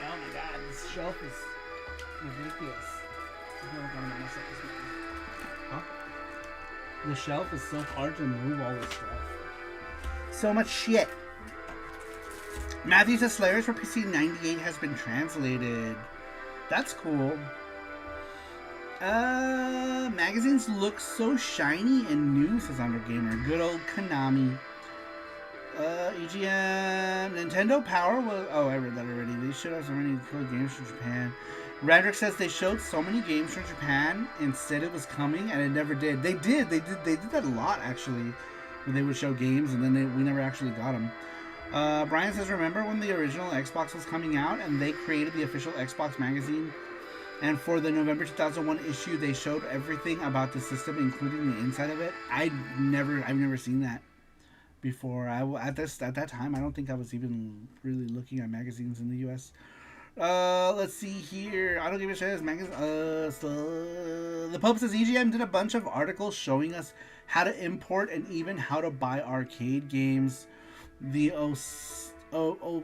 Oh my god, this shelf is ridiculous. I feel like I'm gonna mess up this one. Huh? The shelf is so hard to move all this stuff. So much shit. Matthew says Slayers for PC 98 has been translated. That's cool. Magazines look so shiny and new, says Undergamer. Good old Konami. EGM. Nintendo Power was... Oh, I read that already. They showed us so many cool games from Japan. Radrick says they showed so many games from Japan and said it was coming, and it never did. They did that a lot, actually. When they would show games, and then we never actually got them. Brian says, remember when the original Xbox was coming out, and they created the official Xbox magazine? And for the November 2001 issue, they showed everything about the system, including the inside of it. I've never seen that before. At that time, I don't think I was even really looking at magazines in the U.S. Let's see here. I don't give a shit. The Pope says EGM did a bunch of articles showing us how to import and even how to buy arcade games. The Ocarina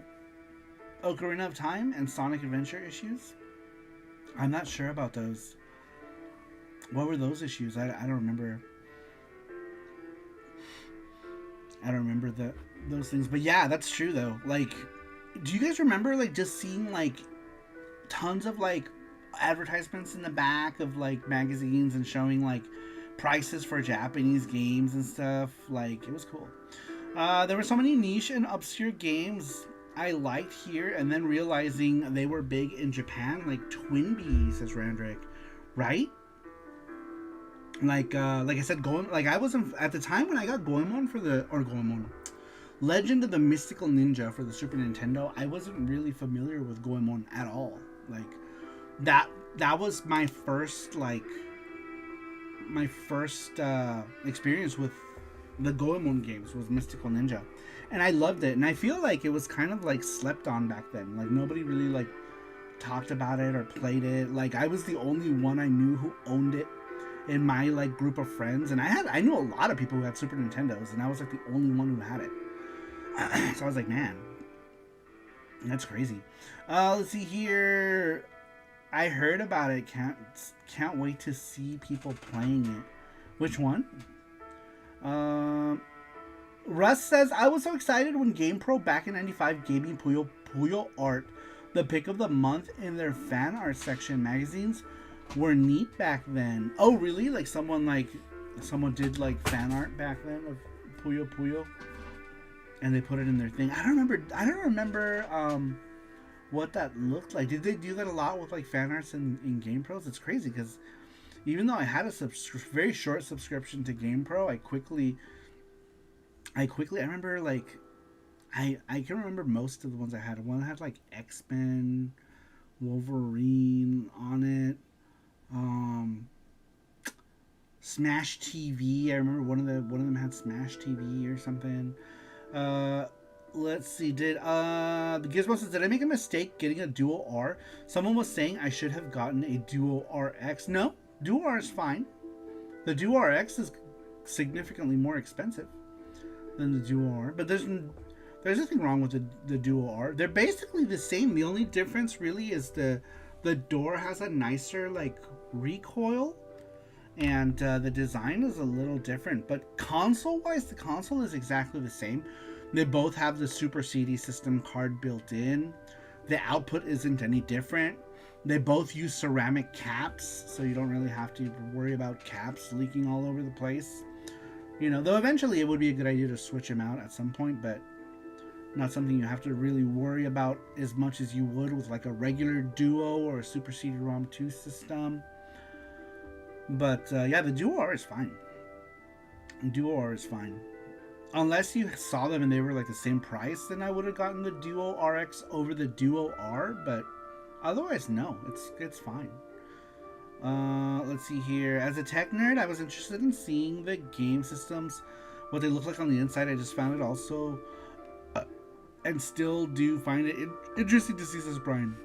of Time and Sonic Adventure issues. I'm not sure about those. What were those issues? I don't remember. I don't remember those things. But yeah, that's true though. Like, do you guys remember like just seeing like tons of like advertisements in the back of like magazines and showing like prices for Japanese games and stuff? Like, it was cool. There were so many niche and obscure games I liked here, and then realizing they were big in Japan, like Twinbee, says Randrick, right? Like I said, I wasn't at the time when I got Goemon Legend of the Mystical Ninja for the Super Nintendo. I wasn't really familiar with Goemon at all. Like that was my first experience with the Goemon games was Mystical Ninja, and I loved it. And I feel like it was kind of like slept on back then. Like nobody really like talked about it or played it. Like I was the only one I knew who owned it in my like group of friends, and I knew a lot of people who had Super Nintendos, and I was like the only one who had it. So I was like, man, that's crazy. Let's see here. I heard about it. Can't wait to see people playing it. Which one? Russ says, I was so excited when GamePro back in 95 gave me Puyo art. The pick of the month in their fan art section. Magazines were neat back then. Oh, really? Like someone did like fan art back then of Puyo. And they put it in their thing. I don't remember what that looked like. Did they do that a lot with like fan arts in GamePros? It's crazy because even though I had a very short subscription to GamePro, I remember like I can remember most of the ones I had. One had like X-Men, Wolverine on it, Smash TV. I remember one of them had Smash TV or something. Let's see. Did the Gizmo says, did I make a mistake getting a Duo R? Someone was saying I should have gotten a Duo RX. No, Duo R is fine. The Duo RX is significantly more expensive than the Duo R, but there's nothing wrong with the Duo R. They're basically the same. The only difference really is the the door has a nicer like recoil, and the design is a little different. But console-wise, the console is exactly the same. They both have the Super CD system card built in. The output isn't any different. They both use ceramic caps, so you don't really have to worry about caps leaking all over the place. You know, though eventually it would be a good idea to switch them out at some point, but not something you have to really worry about as much as you would with like a regular Duo or a Super CD-ROM 2 system. But yeah, the Duo R is fine. Duo R is fine. Unless you saw them and they were like the same price, then I would have gotten the Duo RX over the Duo R, but otherwise, no, it's fine. Let's see here. As a tech nerd, I was interested in seeing the game systems, what they look like on the inside. I just found it also, and still do find it interesting to see, says Brian.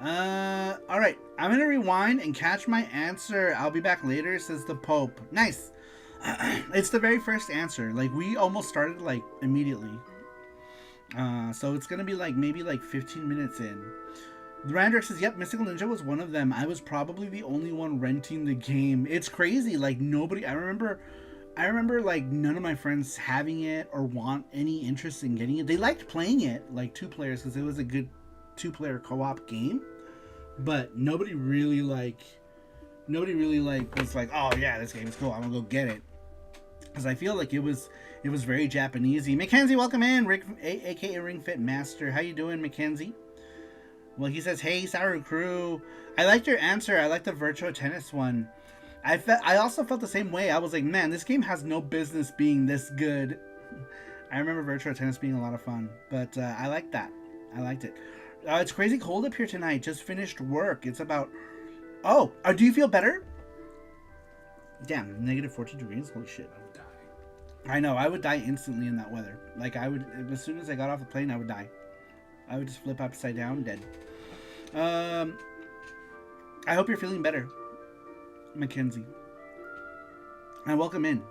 Alright, I'm gonna rewind and catch my answer. I'll be back later, says the Pope. Nice. It's the very first answer. Like, we almost started like immediately. So it's gonna be like maybe like 15 minutes in. Randrick says, yep, Mystical Ninja was one of them. I was probably the only one renting the game. It's crazy. Like, nobody, I remember like none of my friends having it or want any interest in getting it. They liked playing it, like 2 players, because it was a good 2-player co-op game. But nobody really was like, oh yeah, this game is cool, I'm gonna go get it. Because I feel like it was very Japanesey. Mackenzie, welcome in. Rick, aka Ring Fit Master. How you doing, Mackenzie? Well, he says, hey, Saru crew. I liked your answer. I like the Virtua Tennis one. I also felt the same way. I was like, man, this game has no business being this good. I remember Virtua Tennis being a lot of fun. But I liked that. I liked it. It's crazy cold up here tonight. Just finished work. It's about... Oh, do you feel better? Damn, negative 14 degrees? Holy shit. I would die. I know, I would die instantly in that weather. Like, I would, as soon as I got off the plane, I would die. I would just flip upside down, dead. I hope you're feeling better, Mackenzie. And welcome in.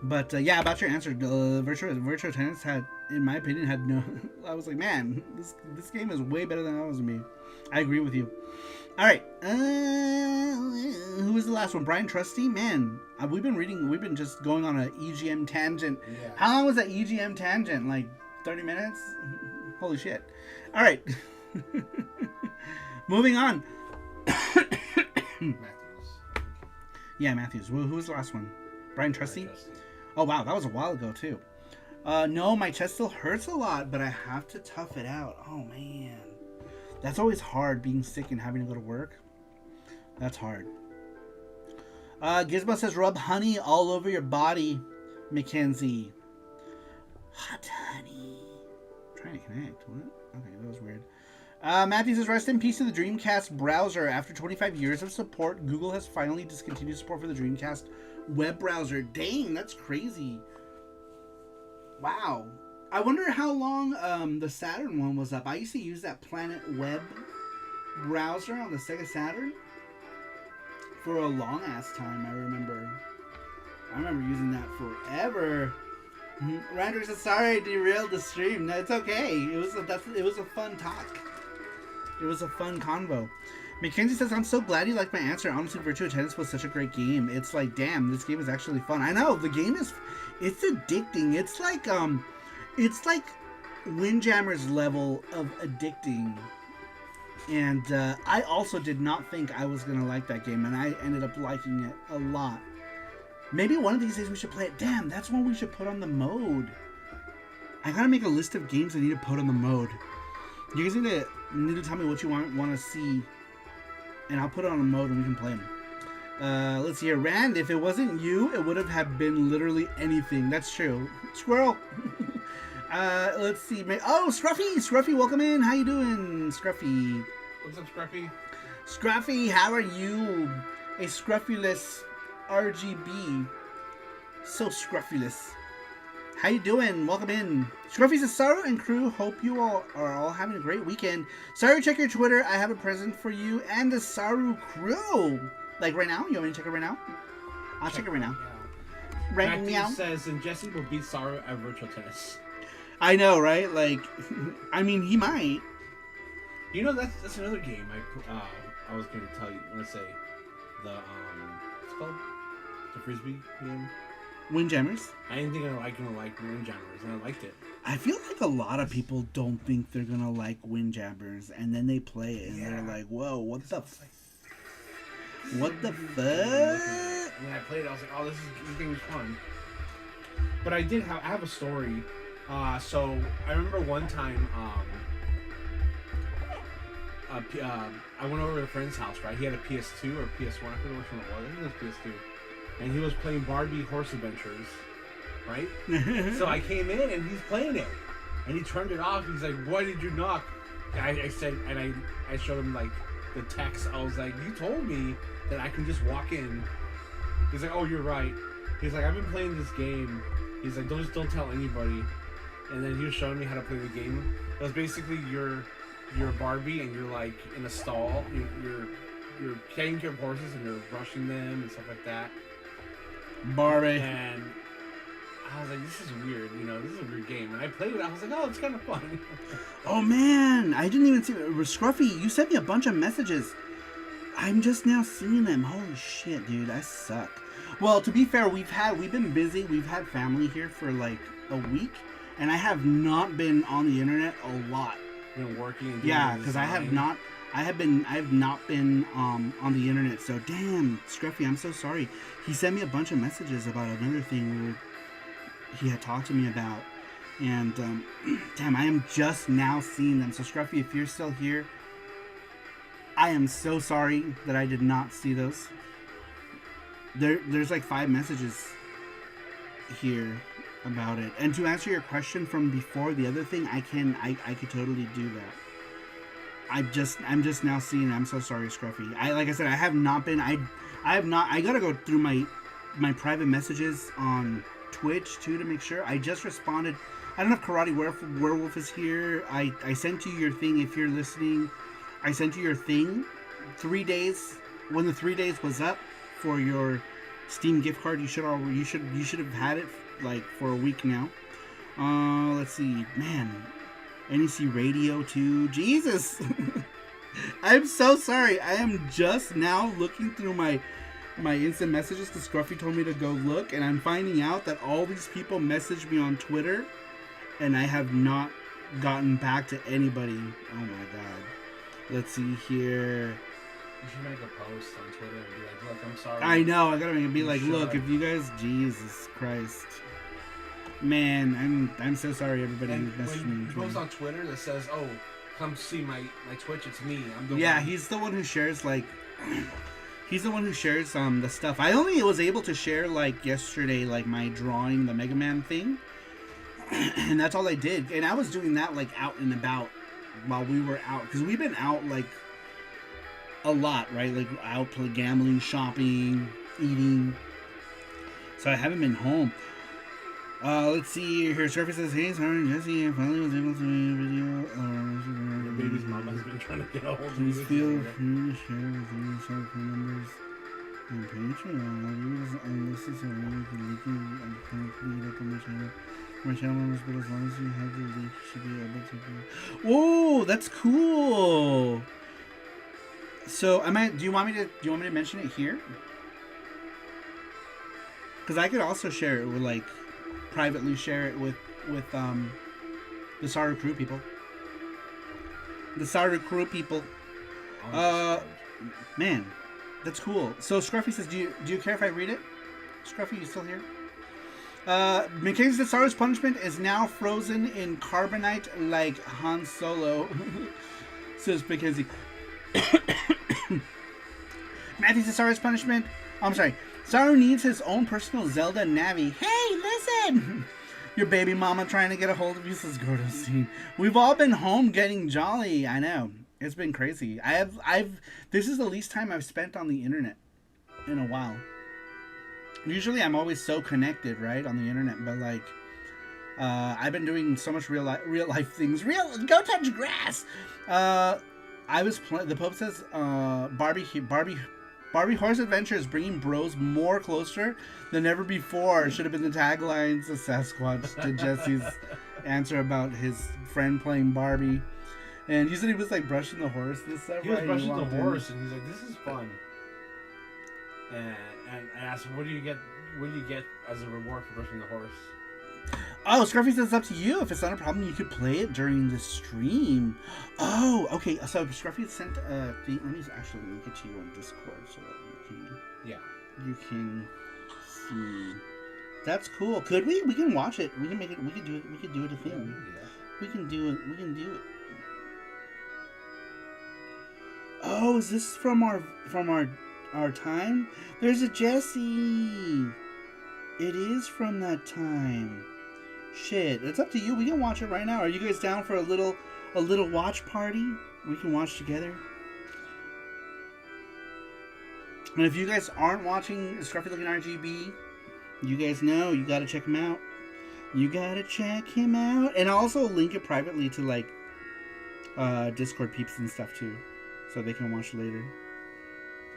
But, yeah, about your answer, Virtua Tennis had, in my opinion, had no... I was like, man, this game is way better than I was me. I agree with you. Alright, who was the last one? Brian Trusty? Man, we've been just going on an EGM tangent. Yeah. How long was that EGM tangent? Like 30 minutes? Holy shit. Alright. Moving on. Matthews. Yeah, Matthews. Who was the last one? Brian Trusty? Oh wow, that was a while ago too. No, my chest still hurts a lot, but I have to tough it out. Oh man. That's always hard, being sick and having to go to work. That's hard. Gizmo says, rub honey all over your body, Mackenzie. Hot honey. I'm trying to connect. What? Okay, that was weird. Matthew says, rest in peace to the Dreamcast browser. After 25 years of support, Google has finally discontinued support for the Dreamcast web browser. Dang, that's crazy. Wow. I wonder how long the Saturn one was up. I used to use that Planet Web browser on the Sega Saturn for a long ass time. I remember using that forever. Randrick says, sorry I derailed the stream. No, it's okay. It was a fun talk. It was a fun convo. Mackenzie says, I'm so glad you liked my answer. Honestly, Virtua Tennis was such a great game. It's like, damn, this game is actually fun. I know, the game is, it's addicting. It's like Windjammer's level of addicting. And I also did not think I was going to like that game, and I ended up liking it a lot. Maybe one of these days we should play it. Damn, that's one we should put on the mode. I gotta make a list of games I need to put on the mode. You guys need to tell me what you want to see, and I'll put it on the mode and we can play them. Let's see here. Rand, if it wasn't you, it would have been literally anything. That's true. Squirrel. Let's see. Oh, Scruffy! Scruffy, welcome in. How you doing, Scruffy? What's up, Scruffy? Scruffy, how are you? A scruffuless RGB. So scruffuless. How you doing? Welcome in. Scruffy says, Saru and crew, hope you all are all having a great weekend. Saru, check your Twitter. I have a present for you and the Saru crew. Like right now? You want me to check it right now? I'll check it right now. Yeah. Right now. says, and Jesse will beat Saru at Virtual Tennis. I know, right? Like, I mean, he might. You know, that's another game I was going to tell you. Let's say the what's it called? The frisbee game. Windjammers. I didn't think I was gonna like Windjammers, and I liked it. I feel like a lot of people don't think they're gonna like Windjammers, and then they play it, and they're like, "Whoa, what the fuck?" When I played it, I was like, "Oh, this game is fun." But I have a story. So I remember one time, I went over to a friend's house. Right, he had a PS2 or PS1. I forget which one it was. I think it was PS2. And he was playing Barbie Horse Adventures, right? So I came in and he's playing it, and he turned it off. He's like, "Why did you knock?" I said, and I showed him like the text. I was like, "You told me that I can just walk in." He's like, "Oh, you're right." He's like, "I've been playing this game." He's like, "Don't tell anybody." And then he was showing me how to play the game. It was basically you're Barbie and you're like in a stall. You're taking care of horses and you're brushing them and stuff like that. Barbie. And I was like, this is weird, this is a weird game. And I played it, I was like, oh, it's kind of fun. Oh man, I didn't even see it. Scruffy, you sent me a bunch of messages. I'm just now seeing them. Holy shit, dude, I suck. Well, to be fair, we've been busy. We've had family here for like a week, and I have not been on the internet a lot. Been working. Yeah, because I have not been on the internet. So damn, Scruffy, I'm so sorry. He sent me a bunch of messages about another thing he had talked to me about, and damn, I am just now seeing them. So Scruffy, if you're still here, I am so sorry that I did not see those. There's like 5 messages here about it. And to answer your question from before, the other thing, I could totally do that. I'm just now seeing it. I'm so sorry, Scruffy. Like I said, I have not been. I gotta go through my private messages on Twitch too to make sure. I just responded. I don't know if Karate Werewolf is here. I sent you your thing if you're listening. I sent you your thing 3 days when the 3 days was up for your Steam gift card. You should have had it like for a week now. Let's see, man. NEC Radio too. Jesus. I'm so sorry. I am just now looking through my instant messages because Scruffy told me to go look, and I'm finding out that all these people messaged me on Twitter, and I have not gotten back to anybody. Oh my god. Let's see here. You should make a post on Twitter and be like, look, I'm sorry. I know, I gotta be like, look, if you guys, Jesus Christ. Man, I'm so sorry everybody who messaged me. He posts on Twitter that says, oh, come see my Twitch, it's me. I'm the one. He's the one who shares he's the one who shares the stuff. I only was able to share like yesterday, like my drawing the Mega Man thing. And that's all I did. And I was doing that like out and about while we were out, because we've been out like a lot, right? Like out gambling, shopping, eating. So I haven't been home. Let's see here. Surface says, hey, sorry, Jesse, I finally was able to make a video. Your baby's mom has been trying to get a hold of Please you. feel free to share with me some phone numbers on Patreon. And this is a link and complete up on my channel. My channel numbers, but as long as you have the link, you should be able to do. Whoa, that's cool. So, do you want me to mention it here? Because I could also share it with like privately share it with the Saru crew people. The Saru crew people. Man, that's cool. So Scruffy says, do you care if I read it? Scruffy, you still here? Mackenzie says Saru's punishment is now frozen in carbonite like Han Solo. Says Mackenzie. Matthew says Saru's punishment. Oh, I'm sorry. Saru needs his own personal Zelda Navi. Hey, listen! Your baby mama trying to get a hold of you, says Gordo Scene. We've all been home getting jolly. I know. It's been crazy. This is the least time I've spent on the internet in a while. Usually I'm always so connected, right, on the internet, but like, I've been doing so much real life things. Go touch grass! The Pope says, Barbie Horse Adventure is bringing bros more closer than ever before. Should have been the taglines of Sasquatch to Jesse's answer about his friend playing Barbie. And you said he was like brushing the horse and stuff. He was right? brushing the walked in. horse, and he's like, "This is fun." And I asked him, "What do you get? What do you get as a reward for brushing the horse?" Oh, Scruffy says it's up to you. If it's not a problem, you could play it during the stream. Oh, okay. So Scruffy sent a thing. Let me actually link it to you on Discord so that you can see. That's cool. Could we? We can watch it. We can make it. We can do it. We can do it a thing. Yeah. We can do it. We can do it. Oh, is this from our time? There's a Jesse. It is from that time. Shit, it's up to you. We can watch it right now. Are you guys down for a little watch party? We can watch together. And if you guys aren't watching Scruffy Looking RGB, you guys know you gotta check him out. You gotta check him out, and I'll also link it privately to like Discord peeps and stuff too, so they can watch later.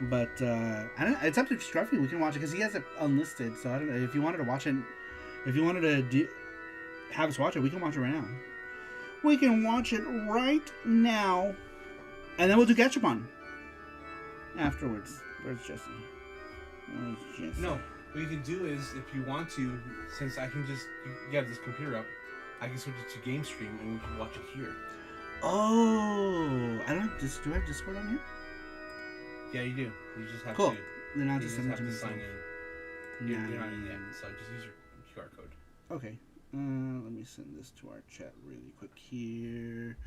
But I don't. It's up to Scruffy. We can watch it because he has it unlisted. So I don't know if you wanted to watch it. If you wanted to have us watch it, we can watch it right now. We can watch it right now, and then we'll do catch up on afterwards. Where's Jesse? Where's Jesse? No, what you can do is, if you want to, since I can just get this computer up, I can switch it to game stream and we can watch it here. Oh, I don't have do I have Discord on here? Yeah, you do. You just have Cool. to. Then I'll You just just send it have to to me. sign in. You're not in yet, so just use your QR code. Okay. Let me send this to our chat really quick here.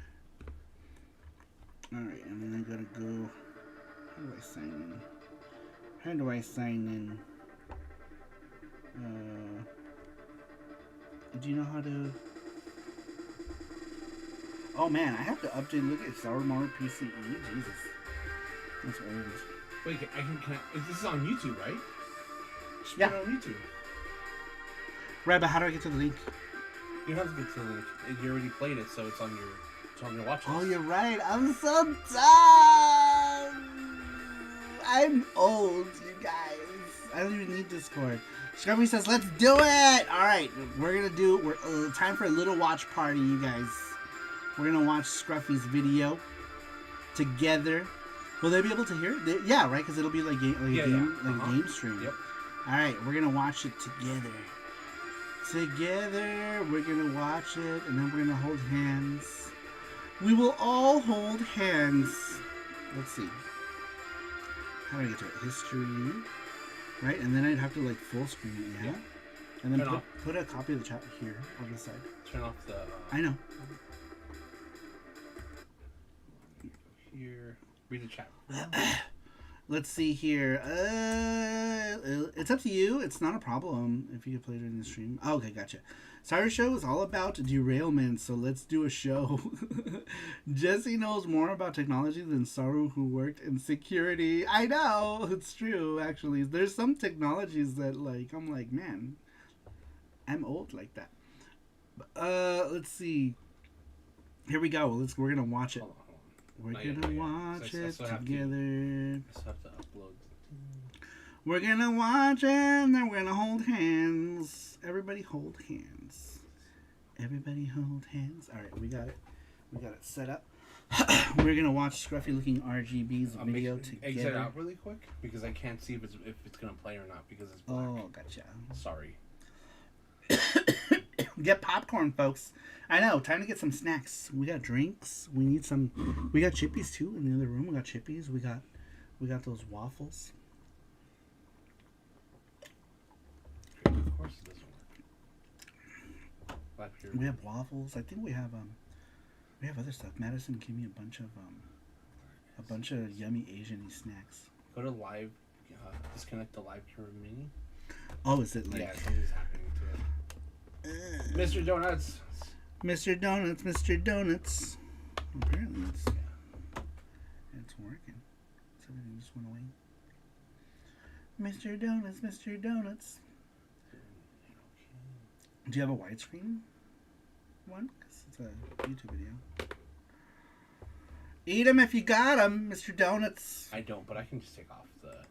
Alright, and then I gotta go. How do I sign in? How do I sign in? Do you know how to... Oh man, I have to update. Look at Saru PCE. Jesus. That's old. Wait, this is on YouTube, right? Just Yeah. put it on YouTube. Right, but how do I get to the link? You don't have to get to the link. You already played it, so it's on your watch list. Oh, you're right. I'm so dumb. I'm old, you guys. I don't even need Discord. Scruffy says, let's do it. All right, we're time for a little watch party, you guys. We're gonna watch Scruffy's video together. Will they be able to hear it? Yeah, right, because it'll be like a game stream. Yep. All right, we're gonna watch it together. Together, we're gonna watch it, and then we're gonna hold hands. We will all hold hands. Let's see. How do I get to it? History, right? And then I'd have to like full screen it, yeah? And then put a copy of the chat here on the side. Turn off the. I know. Here, read the chat. Let's see here. It's up to you. It's not a problem if you could play it in the stream. Oh, okay, gotcha. SaruShow is all about derailment, so let's do a show. Jesse knows more about technology than Saru, who worked in security. I know, it's true, actually. There's some technologies that, like, I'm like, man, I'm old like that. Let's see. Here we go. We're gonna watch it. We're gonna watch it together. I just have to upload. We're gonna watch it, and then we're gonna hold hands. Everybody hold hands. Everybody hold hands. All right, we got it. We got it set up. We're gonna watch Scruffy Looking RGB's video together. Exit out really quick because I can't see if it's gonna play or not because it's black. Oh, gotcha. Sorry. Get popcorn, folks. I know. Time to get some snacks. We got drinks. We need some. We got chippies too in the other room. We got chippies. We got those waffles. Of course it doesn't work. We have waffles. I think we have other stuff. Madison gave me a bunch of yummy Asian-y snacks. Go to live. Disconnect the live camera mini. Oh, is it like? Yeah, something's happening to it. Mr. Donuts. Mr. Donuts, Mr. Donuts. Apparently it's working. Something just went away. Mr. Donuts, Mr. Donuts. Do you have a widescreen one? Because it's a YouTube video. Eat them if you got them, Mr. Donuts. I don't, but I can just take off the...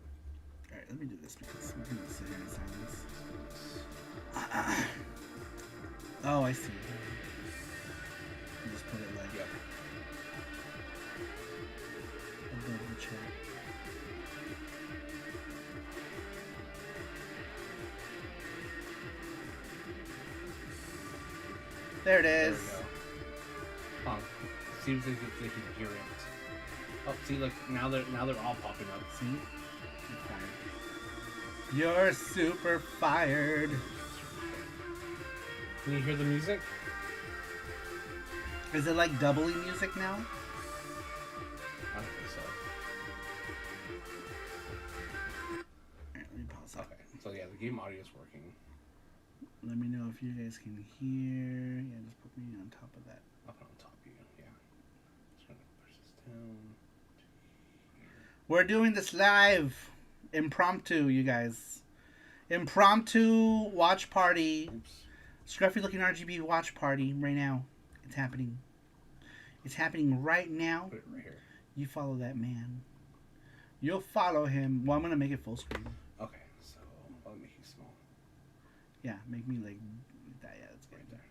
Alright, let me do this because we're going to sit here in silence. Oh, I see. You just put it like... Yep. There it There is. we go. Seems like they can hear it. Oh, see, look, now they're all popping up. See? You're super fired. Can you hear the music? Is it like doubly music now? I don't think so. Alright, let me pause that. Okay, so yeah, the game audio is working. Let me know if you guys can hear. Yeah, just put me on top of that. I'll put it on top of you, yeah. Just gonna push this down. We're doing this live. Impromptu, you guys. Impromptu watch party. Oops. Scruffy looking RGB watch party right now. It's happening. It's happening right now. Put it right here. You follow that man. You'll follow him. Well, I'm going to make it full screen. Okay, so I'll make you small. Yeah, make me like that. Yeah, that's good. Right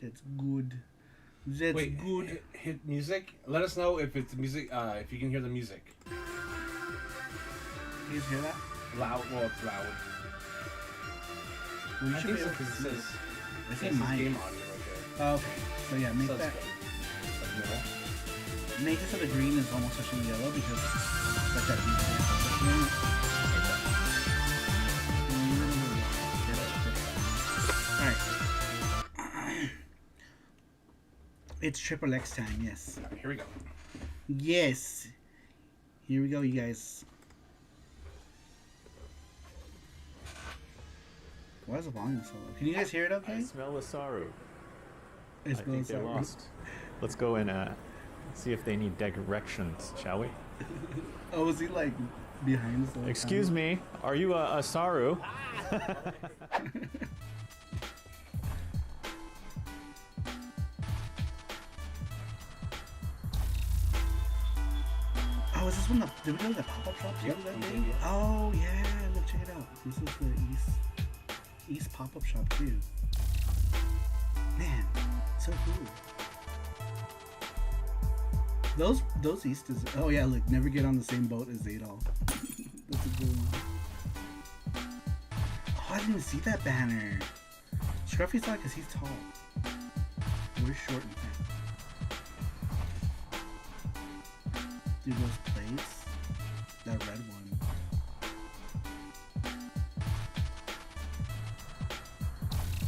there. That's good. That's Wait, good. hit music. Let us know if it's music. If you can hear the music. You guys hear that? Loud. Well, it's loud. Well, you I should think be so able to because see it it. says, I it say says mine. game audio right Oh, okay. So yeah, make there. So that. that's good. Like middle. Make it so the green is almost touching yellow because that's that deep. Alright. It's triple X time, yes. Alright, here we go. Yes. Here we go, you guys. Why is the volume so low? Can you guys hear it okay? I smell a Saru. It I think smells they're so- lost. Let's go and see if they need directions, shall we? Oh, is he like behind us? Excuse me, are you a Saru? Oh, is this one did we go to the pop-up shop too? Yep, that we day? did, yeah. Oh yeah, look, check it out. This is the East pop-up shop too. Man, so cool. Those East is oh yeah, look, never get on the same boat as Adol. That's a good one. Oh, I didn't even see that banner. Scruffy's like, cause he's tall. We're short and fat. Dude, those plates. That red one.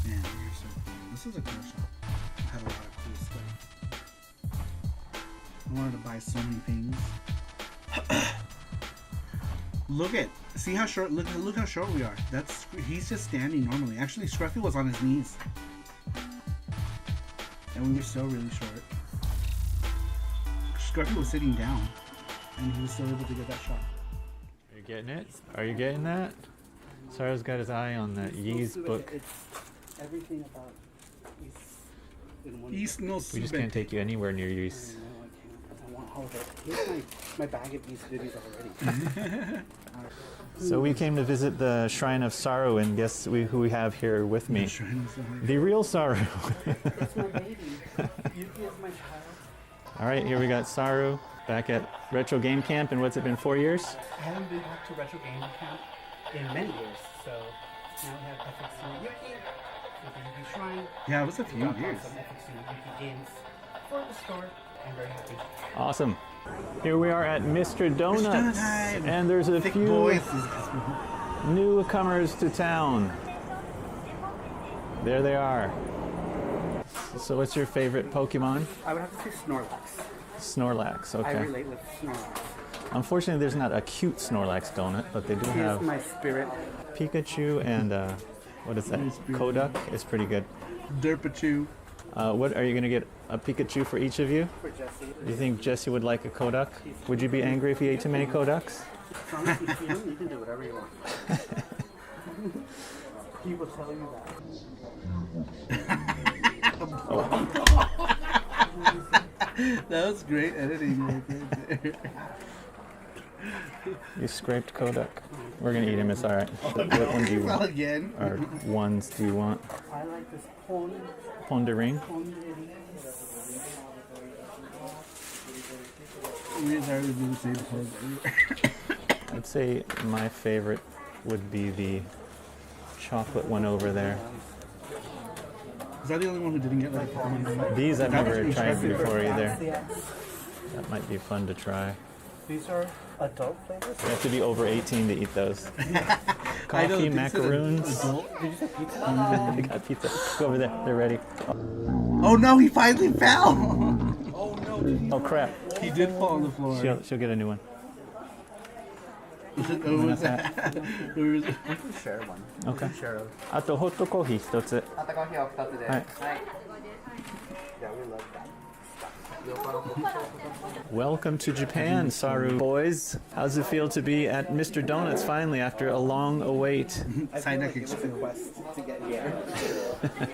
Man, you're so cool. This is a cool shop. It had a lot of cool stuff. I wanted to buy so many things. See how short, look how short we are. He's just standing normally. Actually, Scruffy was on his knees. And we were still really short. Scruffy was sitting down. And he was still able to get that shot. Are you getting it? Are you getting that? Saru's got his eye on that Yee's book. It's everything about East in one. We just can't take you anywhere near Yee's. I can't. I want all of it. Here's my bag of East goodies already. So we came to visit the Shrine of Saru, and guess who we have here with me? The real Saru. It's my baby. Yuki is my child. All right, here we got Saru back at Retro Game Camp, and what's it been, 4 years? I haven't been back to Retro Game Camp in many years, so now we have FXU Yuki with the Yuki Shrine. Yeah, it was a few years. Some FXU Yuki games for the store. I'm very happy. Awesome. Here we are at Mr. Donuts, time. and there's a Thick few voices. newcomers to town. There they are. So what's your favorite Pokemon? I would have to say Snorlax. Snorlax, okay. I relate with Snorlax. Unfortunately, there's not a cute Snorlax donut, but they do He have is my spirit. Pikachu and, what is that? Kodak is pretty good. Derpachu. What are you going to get? A Pikachu for each of you? For Jesse. Do you think Jesse would like a Kodak? Would you be angry if he ate too many Kodaks? You can do whatever you want. He was telling me that. That was great editing right there. You scraped Kodak. We're going to eat him, it's alright. What one do you want? Again. Or ones do you want? I like this pond. Pondering? I'd say my favorite would be the chocolate one over there. Was I the only one who didn't get like Pokemon? These I've That was never pretty tried expensive. before either. That might be fun to try. These are adult flavors? You have to be over 18 to eat those. I know, Coffee, these are macaroons. adult- Did you say pizza? They got pizza. Go over there. They're ready. Oh no, he finally fell! Oh no. Oh crap. He did fall on the floor. She'll get a new one. Who was that? Who was it? Share one. Okay. Share. あとホットコーヒー一つ。あったコーヒーを2つで。はい。Yeah, we love that. Welcome to Japan, Saru boys. How's it feel to be at Mr. Donuts finally after a long await? Side deck It was a quest to get here.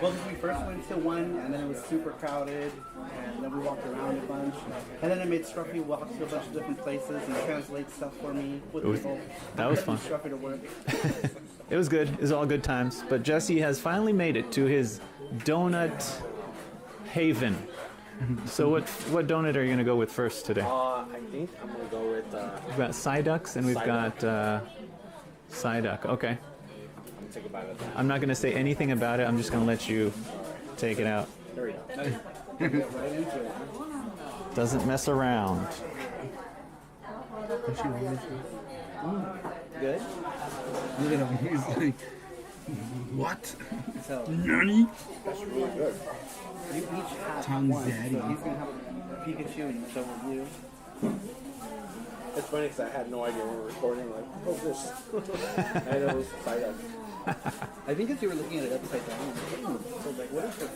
Well, we first went to one, and then it was super crowded, and then we walked around a bunch, and then I made Scruffy walk to a bunch of different places and translate stuff for me with people. That was fun. Scruffy to work. It was good. It was all good times. But Jesse has finally made it to his donut haven. So what donut are you gonna go with first today? I think I'm gonna go with. We've got Psyducks and we've got Psyduck. Okay. I'm gonna take a bite of that. I'm not gonna say anything about it. I'm just gonna let you take it out. There we go. Doesn't mess around. Good. Look at him. He's like, what? So, Nani? that's really good. You each have Tongue one, daddy. so he's gonna have a Pikachu and so will you. It's funny because I had no idea when we were recording. Like, what's this? I know it was Psyduck. I think as you were looking at it upside down, so I was like, what is this?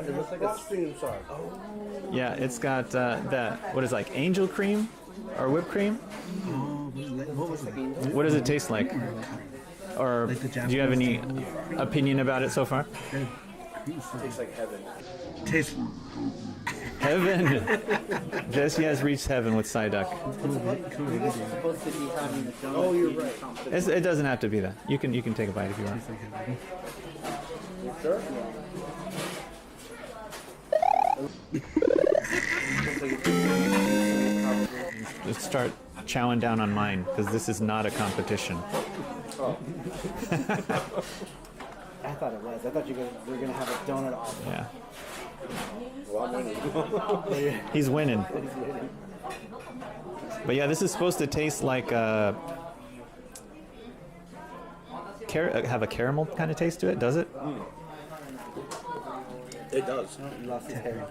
It looks like a stream song. Yeah, it's got that. What is it, like angel cream or whipped cream? Oh, what was that? What does it taste like? Or Like the do you have any Japanese opinion about it so far? Tastes like heaven. Tastes Heaven. Jesse has reached heaven with Psyduck. You're supposed to be having a donut. Oh, you're right. It doesn't have to be that. You can take a bite if you want. You sure? Just start chowing down on mine because this is not a competition. I thought it was. I thought you guys were gonna have a donut off. Yeah, Well, I'm winning. he's winning. But yeah, this is supposed to taste like have a caramel kind of taste to it. Does it? It does. You lost his hair.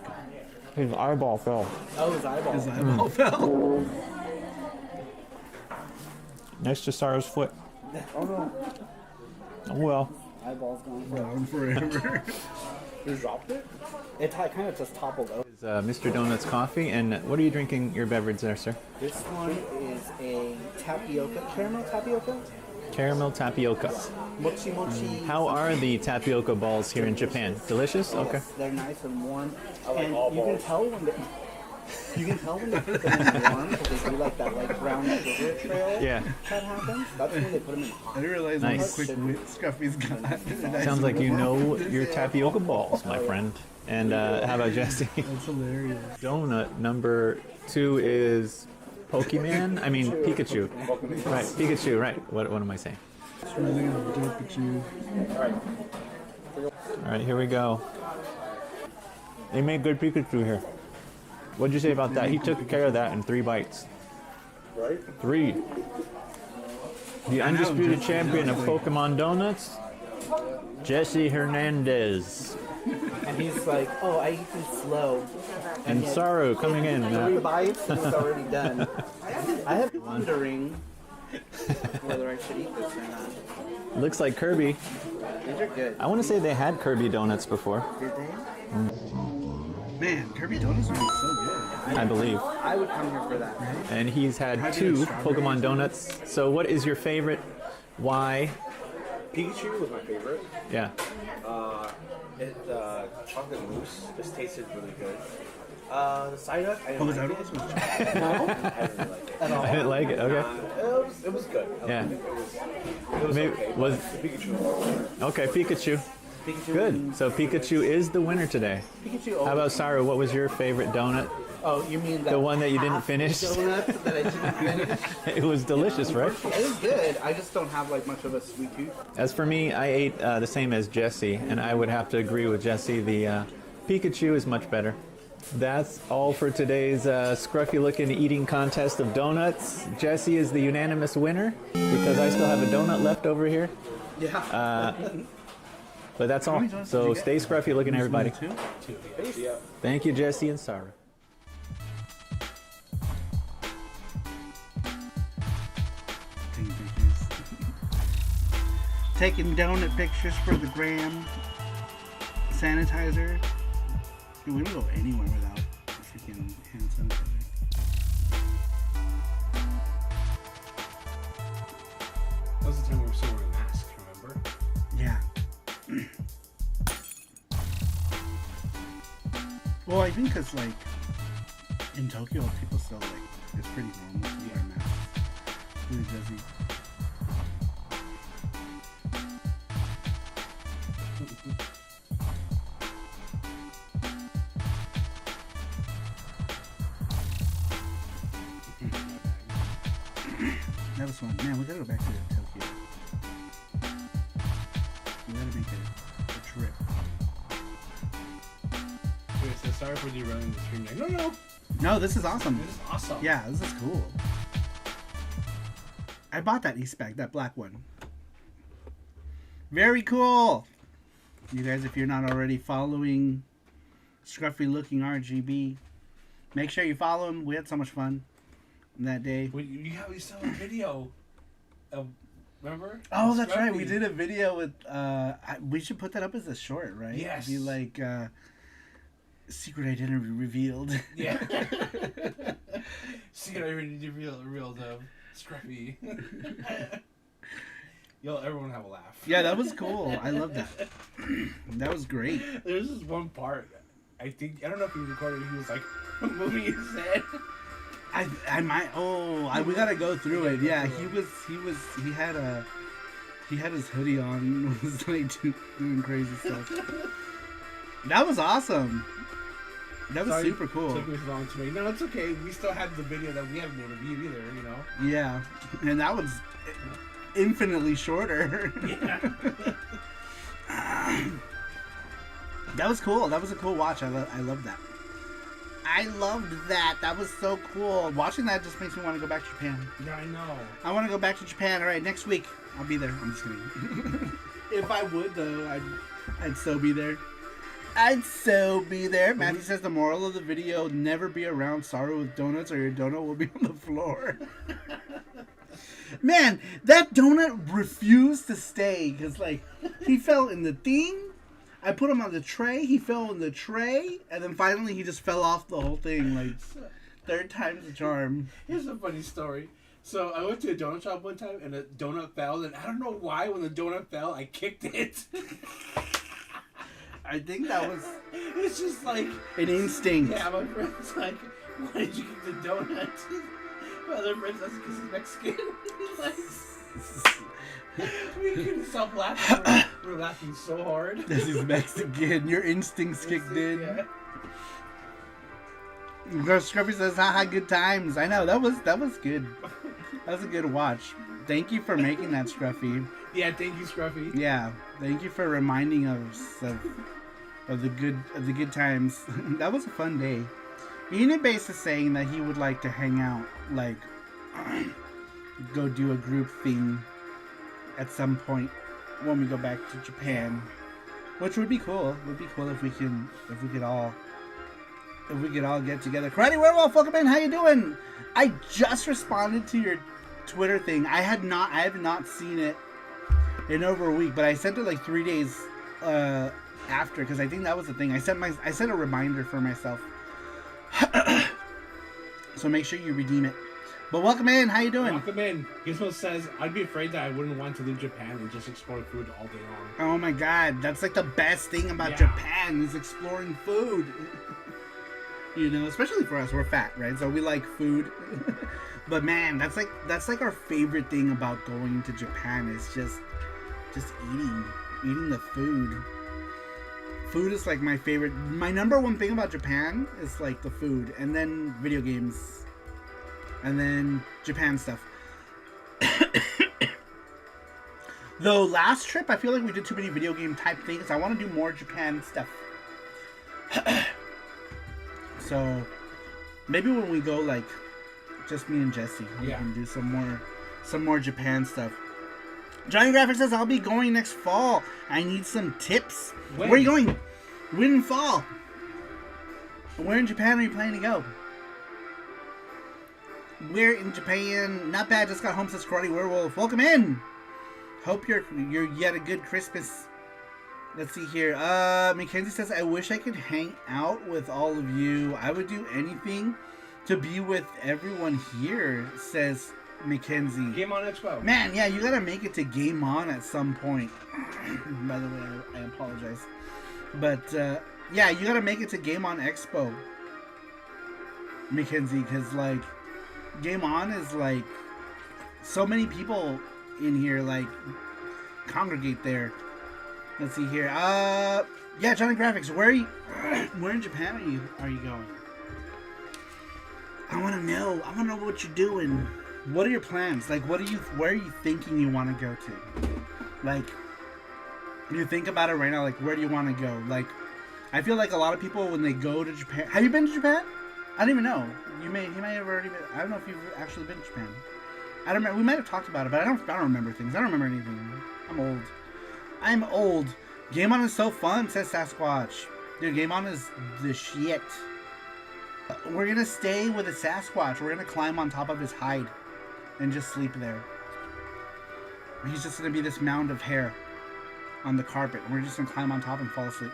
His eyeball fell. Oh, his eyeball. his eyeball fell. Next to Saru's foot. Oh no. Oh well. Eyeball's gone. Gone forever. You dropped it? It kind of just toppled over. It's Mr. Donut's coffee. And what are you drinking your beverage there, sir? This one is a tapioca, caramel tapioca? Caramel tapioca. Mochi mochi. How are the tapioca balls here in Japan? Delicious? Okay. They're nice and warm. like And all you can balls. tell when they put them in warm because they do like that like brown sugar trail Yeah. that happens. That's when they put them in hot. I didn't realize Nice. how quick wit Scruffy's got. Sounds like you know your tapioca balls, my friend. And how about Jesse? That's hilarious. Donut number 2 is Pokemon. I mean Pikachu. Right, Pikachu. Right. What am I saying? All right, here we go. They made good Pikachu here. What'd you say about that? He took care of that in 3 bites. Right? 3. The undisputed champion of Pokemon Donuts, Jesse Hernandez. And he's like, oh, I eat them slow. And Saru coming in. 3 bites and it's already done. I have been wondering whether I should eat this or not. Looks like Kirby. These are good. I want to say they had Kirby donuts before, Did they? Man, Kirby Donuts are so good. I believe. I would come here for that. And he's had 2 Pokemon donuts. So what is your favorite? Why? Pikachu was my favorite. Yeah. Chocolate mousse just tasted really good. The Psyduck, I didn't Oh, was like that it. what I didn't like it. At all. I didn't like it. Okay. It was good. Yeah. It was Maybe- okay. was- but Pikachu. Okay, Pikachu. Pikachu Good. wins. So Pikachu is the winner today. Pikachu. How about Saru? What was your favorite donut? Oh, you mean The one that you didn't half finish? donut that I didn't finish? It was delicious, right? It was good. I just don't have like much of a sweet tooth. As for me, I ate the same as Jesse, and I would have to agree with Jesse. The Pikachu is much better. That's all for today's scruffy-looking eating contest of donuts. Jesse is the unanimous winner because I still have a donut left over here. Yeah. But that's all. So stay scruffy-looking, everybody. Two. Thank you, Jesse and Saru. Taking donut pictures for the gram. Sanitizer. Dude, we don't go anywhere without freaking hand sanitizer. That was the time we were still wearing masks, remember? Yeah. Well, I think because, like, in Tokyo, people still, like, it's pretty normal to wear masks. Really busy. That was fun. Man, we gotta go back to Tokyo. We gotta make a trip. Okay, so sorry for derailing the stream. No. No, this is awesome. This is awesome. Yeah, this is cool. I bought that E-Spec, that black one. Very cool. You guys, if you're not already following Scruffy Looking RGB, make sure you follow him. We had so much fun that day. We still have a video of, remember? Oh, that's right. Scruffy. We did a video with, we should put that up as a short, right? Yes. Be like, secret identity revealed. Yeah. Secret identity revealed of Scruffy. Yo, everyone have a laugh. Yeah, that was cool. I love that. That was great. There's this one part. I don't know if he recorded. He was like moving his head. I might. We gotta go through it. Yeah, he had his hoodie on and was like doing crazy stuff. That was awesome. That was super cool. Took me so long to make. No, it's okay. We still have the video that we haven't reviewed either. You know. Yeah, and that was infinitely shorter. Yeah. That was cool. That was a cool watch. I loved that. I loved that. That was so cool. Watching that just makes me want to go back to Japan. Yeah, I know. I want to go back to Japan. All right, next week I'll be there. I'm just kidding. If I would though, I'd so be there. I'd so be there. Matthew says the moral of the video: never be around Saru with donuts, or your donut will be on the floor. Man, that donut refused to stay because like he fell in the thing. I put him on the tray. He fell in the tray, and then finally he just fell off the whole thing. Like third time's the charm. Here's a funny story. So I went to a donut shop one time, and a donut fell, and I don't know why when the donut fell, I kicked it. I think that was. It's just like an instinct. Yeah, my friend's like, "Why did you kick the donut?" My other friend's like, "Because he's Mexican." We couldn't stop laughing. We were laughing so hard. This is Mexican. Your instincts kicked in. Yeah. Scruffy says, haha, good times. I know, that was good. That was a good watch. Thank you for making that, Scruffy. Yeah, thank you, Scruffy. Yeah, thank you for reminding us of the good times. That was a fun day. Unibase is saying that he would like to hang out, like go do a group thing at some point when we go back to Japan, which would be cool. It would be cool if we could all get together. Karate Werewolf, welcome in. How you doing? I just responded to your Twitter thing. I have not seen it in over a week, but I sent it like 3 days after because I think that was the thing. I sent a reminder for myself. So make sure you redeem it. But welcome in. How you doing? Welcome in. Gizmo says, I'd be afraid that I wouldn't want to leave Japan and just explore food all day long. Oh my god, that's like the best thing about Japan is exploring food. You know, especially for us, we're fat, right? So we like food. But man, that's like our favorite thing about going to Japan is just eating the food. Food is like my favorite. My number one thing about Japan is like the food, and then video games, and then Japan stuff. Though last trip, I feel like we did too many video game type things. I want to do more Japan stuff. So maybe when we go, like, just me and Jesse, we can do some more Japan stuff. Johnny Graphics says, I'll be going next fall. I need some tips. Where are you going? When and fall? Where in Japan are you planning to go? We're in Japan. Not bad. Just got home, says Karate Werewolf. Welcome in. Hope you had a good Christmas. Let's see here. Mackenzie says, I wish I could hang out with all of you. I would do anything to be with everyone here, says Mackenzie. Game On Expo. Man, yeah, you gotta make it to Game On at some point. By the way, I apologize. But, yeah, you gotta make it to Game On Expo, Mackenzie, because, like, Game On is, like, so many people in here, like, congregate there. Let's see here. Yeah, Johnny Graphics, where in Japan are you going? I want to know what you're doing. What are your plans? Like, where are you thinking you want to go to? Like, you think about it right now, like, where do you want to go? Like, I feel like a lot of people, when they go to Japan... Have you been to Japan? I don't even know. He may have already been... I don't know if you've actually been to Japan. I don't remember. We might have talked about it, but I don't remember things. I don't remember anything. I'm old. Game On is so fun, says Sasquatch. Dude, Game On is the shit. We're gonna stay with a Sasquatch. We're gonna climb on top of his hide and just sleep there. He's just gonna be this mound of hair on the carpet. We're just gonna climb on top and fall asleep.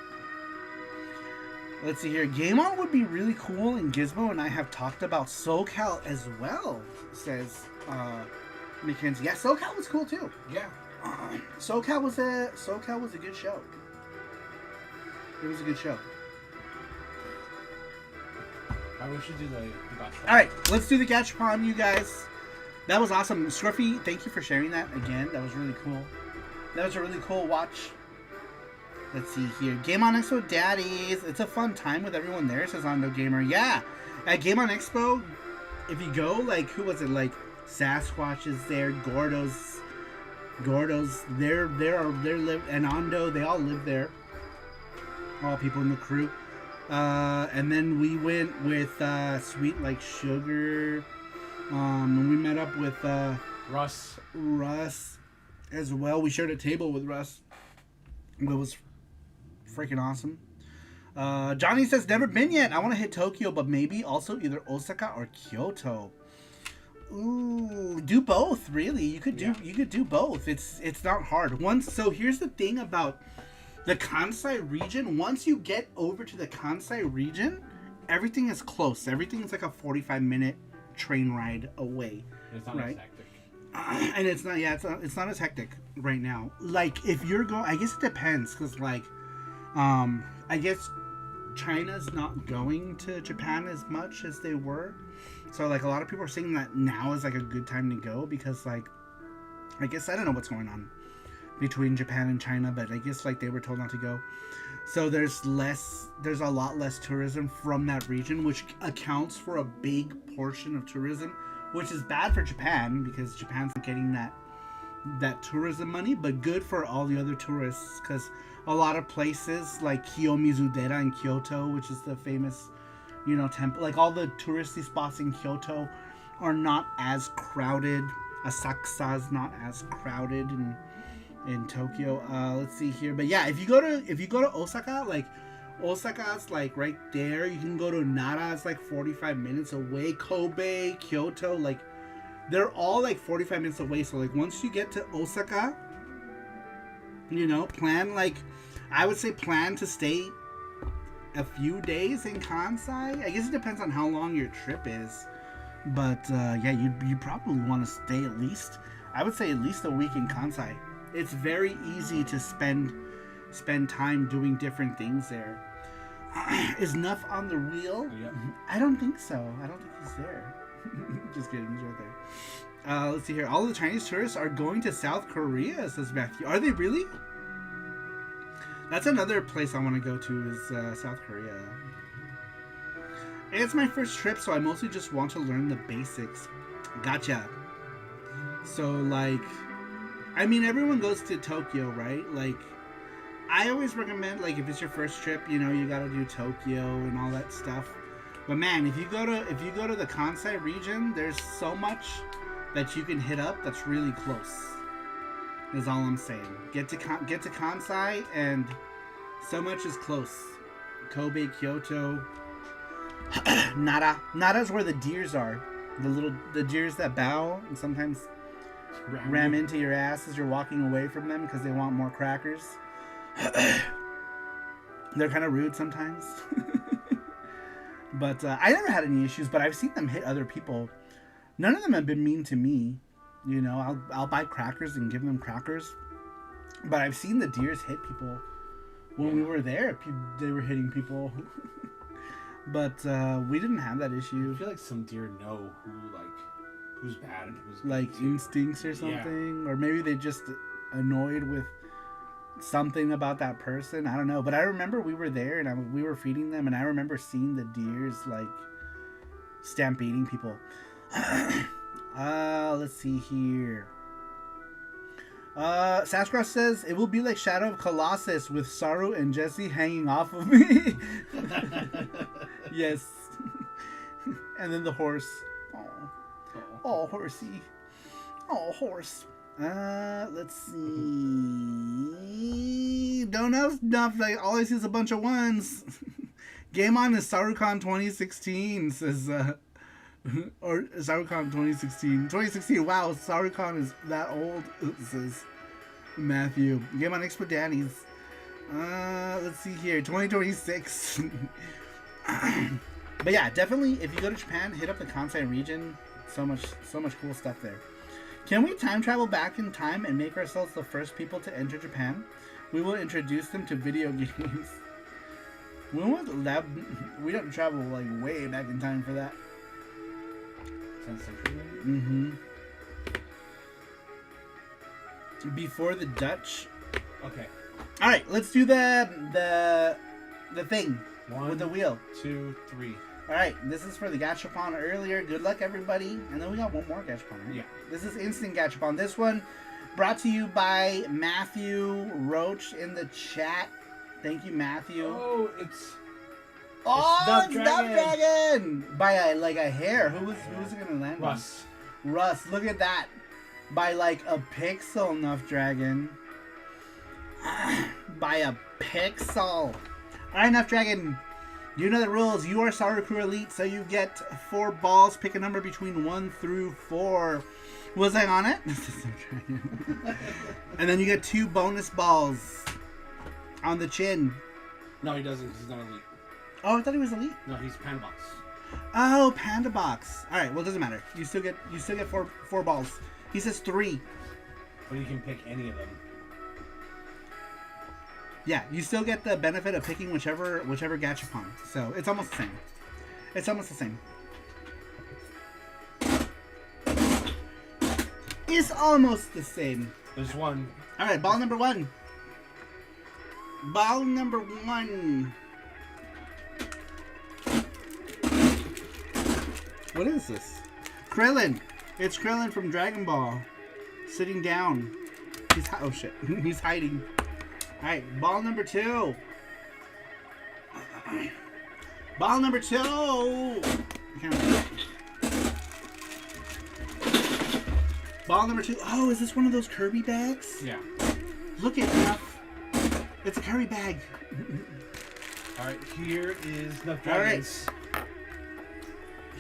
Let's see here. Game On would be really cool, and Gizmo and I have talked about SoCal as well, says Mackenzie. Yeah, SoCal was cool too. Yeah. SoCal was a good show. It was a good show. We should do the gachapon. Alright, let's do the gachapon, you guys. That was awesome. Scruffy, thank you for sharing that again. That was really cool. That was a really cool watch. Let's see here. Game On Expo Daddies. It's a fun time with everyone there, says Ondo Gamer. Yeah. At Game On Expo, if you go, like, who was it? Like, Sasquatch is there, Gordo's, they're live, and Ondo, they all live there. All people in the crew. And then we went with Sweet Like Sugar. And we met up with Russ as well. We shared a table with Russ. It was freaking awesome. Johnny says, never been yet. I want to hit Tokyo, but maybe also either Osaka or Kyoto. Ooh, do both, really. You could do both. It's not hard. So here's the thing about the Kansai region. Once you get over to the Kansai region, everything is close. Everything is like a 45-minute train ride away. It's not as hectic. And it's not. Yeah, it's not as hectic right now. Like, if you're going, I guess it depends, because like, I guess China's not going to Japan as much as they were. So like, a lot of people are saying that now is like a good time to go, because like, I guess I don't know what's going on between Japan and China, but I guess like they were told not to go. So there's a lot less tourism from that region, which accounts for a big portion of tourism, which is bad for Japan because Japan's not getting that tourism money, but good for all the other tourists, because a lot of places like Kiyomizu-dera in Kyoto, which is the famous, temple, like all the touristy spots in Kyoto are not as crowded. Asakusa's not as crowded in Tokyo. Let's see here, but yeah, if you go to Osaka, like Osaka's like right there. You can go to Nara, it's like 45 minutes away. Kobe, Kyoto, like they're all like 45 minutes away. So like once you get to Osaka, I would say plan to stay a few days in Kansai. I guess it depends on how long your trip is, but yeah, you probably want to stay at least, I would say at least a week in Kansai. It's very easy to spend time doing different things there. Is Nuff on the wheel? Yep. I don't think so. I don't think he's there. Just kidding, he's right there. Let's see here. All the Chinese tourists are going to South Korea, says Matthew. Are they really? That's another place I want to go to is South Korea. It's my first trip, so I mostly just want to learn the basics. Gotcha. So, like, I mean, everyone goes to Tokyo, right? Like, I always recommend, like, if it's your first trip, you know, you gotta do Tokyo and all that stuff. But man, if you go to the Kansai region, there's so much that you can hit up that's really close. Is all I'm saying. Get to Kansai, and so much is close. Kobe, Kyoto, Nara. Nara's where the deers are. The deers that bow and sometimes ram into your ass as you're walking away from them because they want more crackers. They're kind of rude sometimes. But I never had any issues, but I've seen them hit other people. None of them have been mean to me. You know, I'll buy crackers and give them crackers. But I've seen the deers hit people. When we were there, they were hitting people. But we didn't have that issue. I feel like some deer know who's bad and who's good. Like instincts or something. Yeah. Or maybe they just annoyed with something about that person. I don't know. But I remember we were there and we were feeding them. And I remember seeing the deers like stampeding people. Let's see here. Sasquatch says, it will be like Shadow of Colossus with Saru and Jesse hanging off of me. Yes. And then the horse. Oh, horsey. Oh, horse. Let's see. Don't know enough. Like, all I see is a bunch of ones. Game On is SaruCon 2016, says, or SaruCon 2016. 2016, wow, SaruCon is that old, says Matthew. Game On Expo Danny's. Let's see here, 2026. But yeah, definitely, if you go to Japan, hit up the Kansai region. So much cool stuff there. Can we time travel back in time and make ourselves the first people to enter Japan? We will introduce them to video games. We don't travel like way back in time for that. 10th century maybe? Mm-hmm. Before the Dutch. Okay. All right, let's do the thing. With the wheel. 2, 3. All right, this is for the gachapon earlier. Good luck, everybody. And then we got one more gachapon, right? Yeah. This is instant gachapon. This one brought to you by Matthew Roach in the chat. Thank you, Matthew. Oh, it's Stuffed Dragon by a hair. Who was it gonna land on? Russ. Look at that. By like a pixel, Nuff Dragon. By a pixel. Alright, Nuff Dragon. You know the rules. You are Saru Crew Elite, so you get 4 balls. Pick a number between 1 through 4. Was I on it? And then you get 2 bonus balls on the chin. No, he doesn't. He's not elite. Oh, I thought he was elite. No, he's Panda Box. Oh, Panda Box. All right. Well, it doesn't matter. You still get 4 balls. He says 3. But you can pick any of them. Yeah, you still get the benefit of picking whichever gachapon. So it's almost the same. It's almost the same. It's almost the same. There's one. All right, ball number 1. Ball number 1. What is this? Krillin. It's Krillin from Dragon Ball. Sitting down. Oh shit. He's hiding. Alright, ball number 2. Ball number 2. Ball number 2. Oh, is this one of those Kirby bags? Yeah. Look at that. It's a Kirby bag. Alright, here is the dragons. Alright.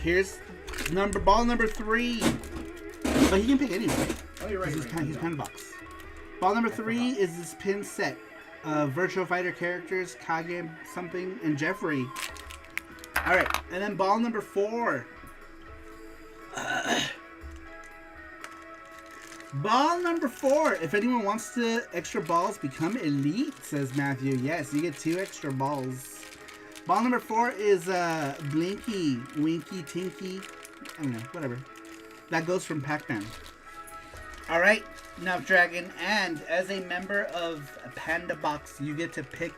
Here's ball number 3. But he can pick anyway. Oh, you're right. He's Panda Box. Ball number 3 is this pin set of Virtual Fighter characters, Kage something, and Jeffrey. Alright, and then ball number 4. Ball number 4. If anyone wants to extra balls, become elite, says Matthew. Yes, you get 2 extra balls. Ball number 4 is Blinky, Winky, Tinky. I don't know, whatever. That goes from Pac-Man. All right, now Dragon, and as a member of Panda Box, you get to pick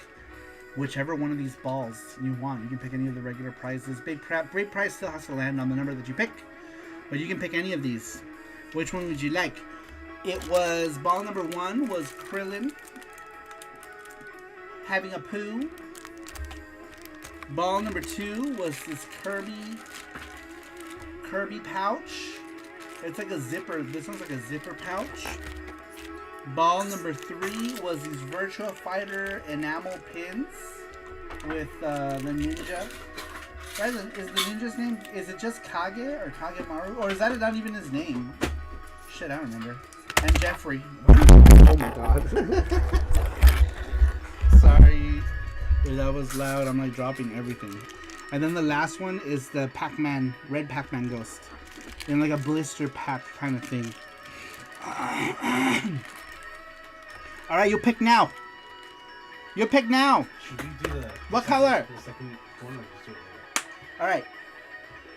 whichever one of these balls you want. You can pick any of the regular prizes. Big prize still has to land on the number that you pick, but you can pick any of these. Which one would you like? It was ball number 1 was Krillin having a poo. Ball number 2 was this Kirby pouch. It's like a zipper. This one's like a zipper pouch. Ball number 3 was these Virtua Fighter enamel pins with the ninja. Guys, is the ninja's name, is it just Kage or Kagemaru? Or is that not even his name? Shit, I don't remember. And Jeffrey. Oh my god. Sorry. That was loud. I'm like dropping everything. And then the last one is the Pac-Man, red Pac-Man ghost. In like a blister pack kind of thing. Alright, you pick now. You pick now. Should we do the What color? The second corner. Alright.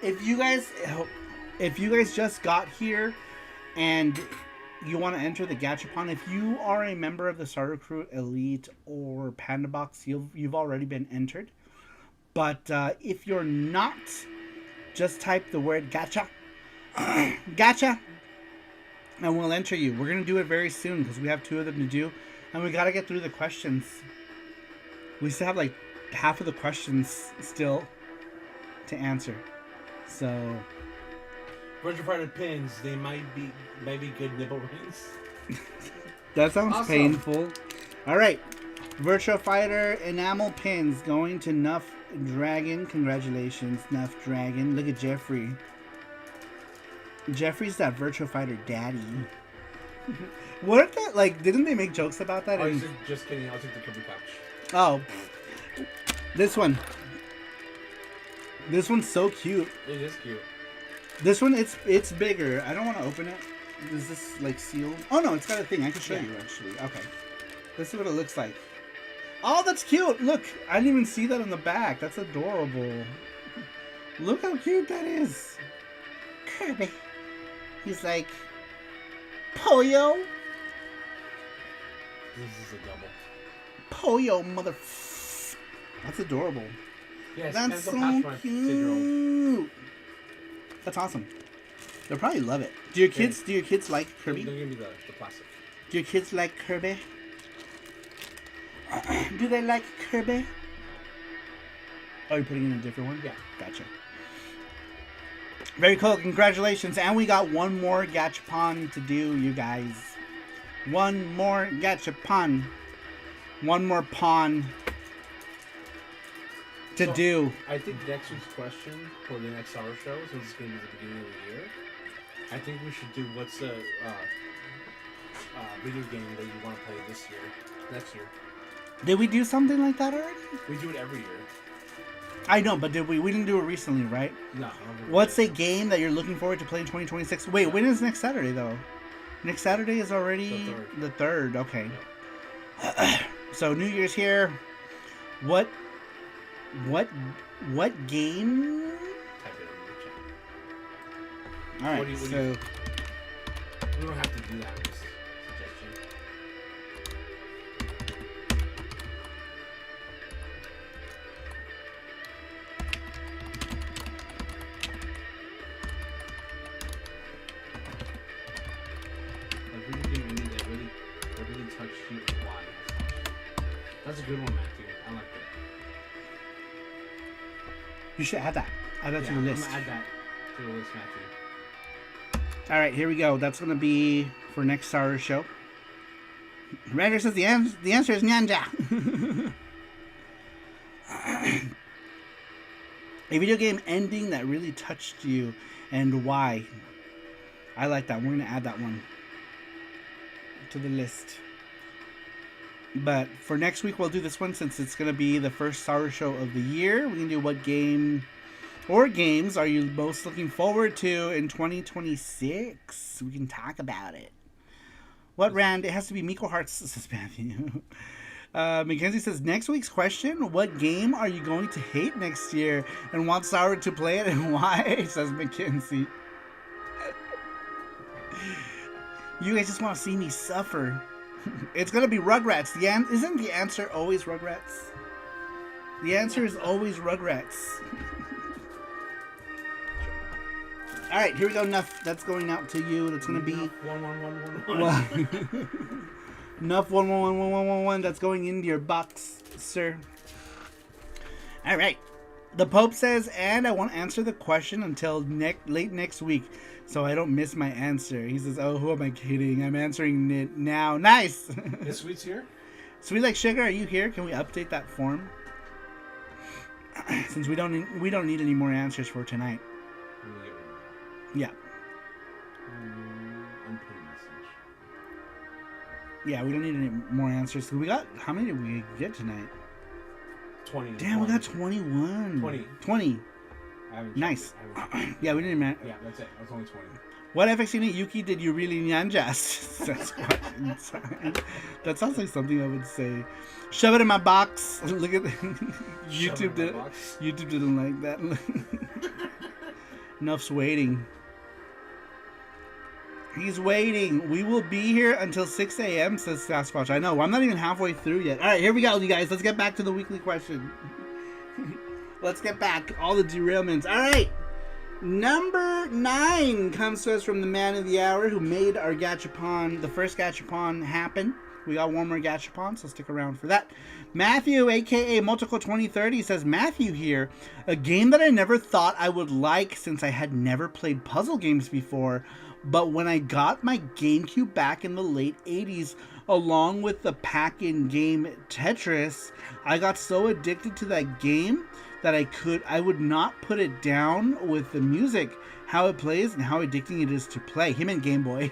If you guys just got here and you want to enter the Gachapon, if you are a member of the Saru Crew Elite or Panda Box, you've already been entered. But if you're not, just type the word gacha. Gacha. And we'll enter you. We're going to do it very soon because we have 2 of them to do. And we got to get through the questions. We still have like half of the questions still to answer. So... Virtual Fighter pins, they might be good nibble rings. That sounds Awesome. painful. Alright. Virtua Fighter enamel pins going to Nuff Dragon. Congratulations, Nuff Dragon. Look at Jeffrey. Jeffrey's that Virtua Fighter daddy. What that, like, didn't they make jokes about that? Oh, just kidding, I'll take the Kirby pouch. Oh. This one. This one's so cute. It is cute. This one, it's bigger. I don't want to open it. Is this like sealed? Oh no, it's got a thing. I can show you actually. Okay. This is what it looks like. Oh, that's cute. Look, I didn't even see that on the back. That's adorable. Look how cute that is. Kirby. He's like, Poyo. This is a double. Poyo, mother. That's adorable. Yes, that's so cute. That's awesome. They'll probably love it. Do your kids like Kirby? They'll give me the plastic. Do your kids like Kirby? Do they like Kirby? Oh, you're putting in a different one? Yeah. Gotcha. Very cool. Congratulations. And we got one more Gachapon to do, you guys. One more Gachapon. One more pawn to do. I think next week's question for the next SaruShow, since it's going to be the beginning of the year, I think we should do what's the video game that you want to play next year. Did we do something like that already? We do it every year. I know, but we didn't do it recently, right? No. What's a game that you're looking forward to play in 2026? Wait, when is next Saturday though? Next Saturday is already the 3rd. Okay. So New Year's here. What game? All right. So we don't have to do that. Just suggestion. Like video game ending that really touched you and why. That's a good one, Matthew. I like that. You should add that. Add that to the list. I'm gonna add that to the list, Matthew. All right, here we go. That's going to be for next Saru show. Rander says the answer is Nyanja. A video game ending that really touched you and why. I like that. We're going to add that one to the list. But for next week, we'll do this one since it's going to be the first Saru show of the year. We can do what game or games are you most looking forward to in 2026? We can talk about it. What Rand? It has to be Miko Hearts, says Matthew. Mackenzie says, next week's question, what game are you going to hate next year and want Saru to play it and why? Says Mackenzie. You guys just want to see me suffer. It's gonna be Rugrats. Isn't the answer always Rugrats? The answer is always Rugrats. All right, here we go. Enough. That's going out to you. That's gonna be 11111. Enough 111111. That's going into your box, sir. All right. The Pope says, and I won't answer the question until late next week, so I don't miss my answer. He says, oh, who am I kidding? I'm answering it now. Nice. Is Sweet's here? Sweet Like Sugar, are you here? Can we update that form? Since we don't need any more answers for tonight. Yeah. Unpaid message. Yeah, we don't need any more answers. We got, how many did we get tonight? 20. Damn, we got 21. 20. I haven't Nice. checked. Yeah, we didn't even. Yeah, that's it. That's only 20. What FX unit Yuki did you really nyanjas? That's quite inside. That sounds like something I would say. Shove it in my box. Look at YouTube did. YouTube didn't like that. Enough's waiting. He's waiting. We will be here until 6 a.m. says Sasquatch. I know. I'm not even halfway through yet. All right, here we go, you guys. Let's get back to the weekly question. Let's get back. All the derailments. All right. Number 9 comes to us from the man of the hour who made our Gachapon, the first Gachapon, happen. We got one more Gachapon, so stick around for that. Matthew, a.k.a. Multiple 2030, says, Matthew here. A game that I never thought I would like since I had never played puzzle games before. But when I got my GameCube back in the late 80s, along with the pack-in game Tetris, I got so addicted to that game that I would not put it down with the music, how it plays, and how addicting it is to play. Him and Game Boy.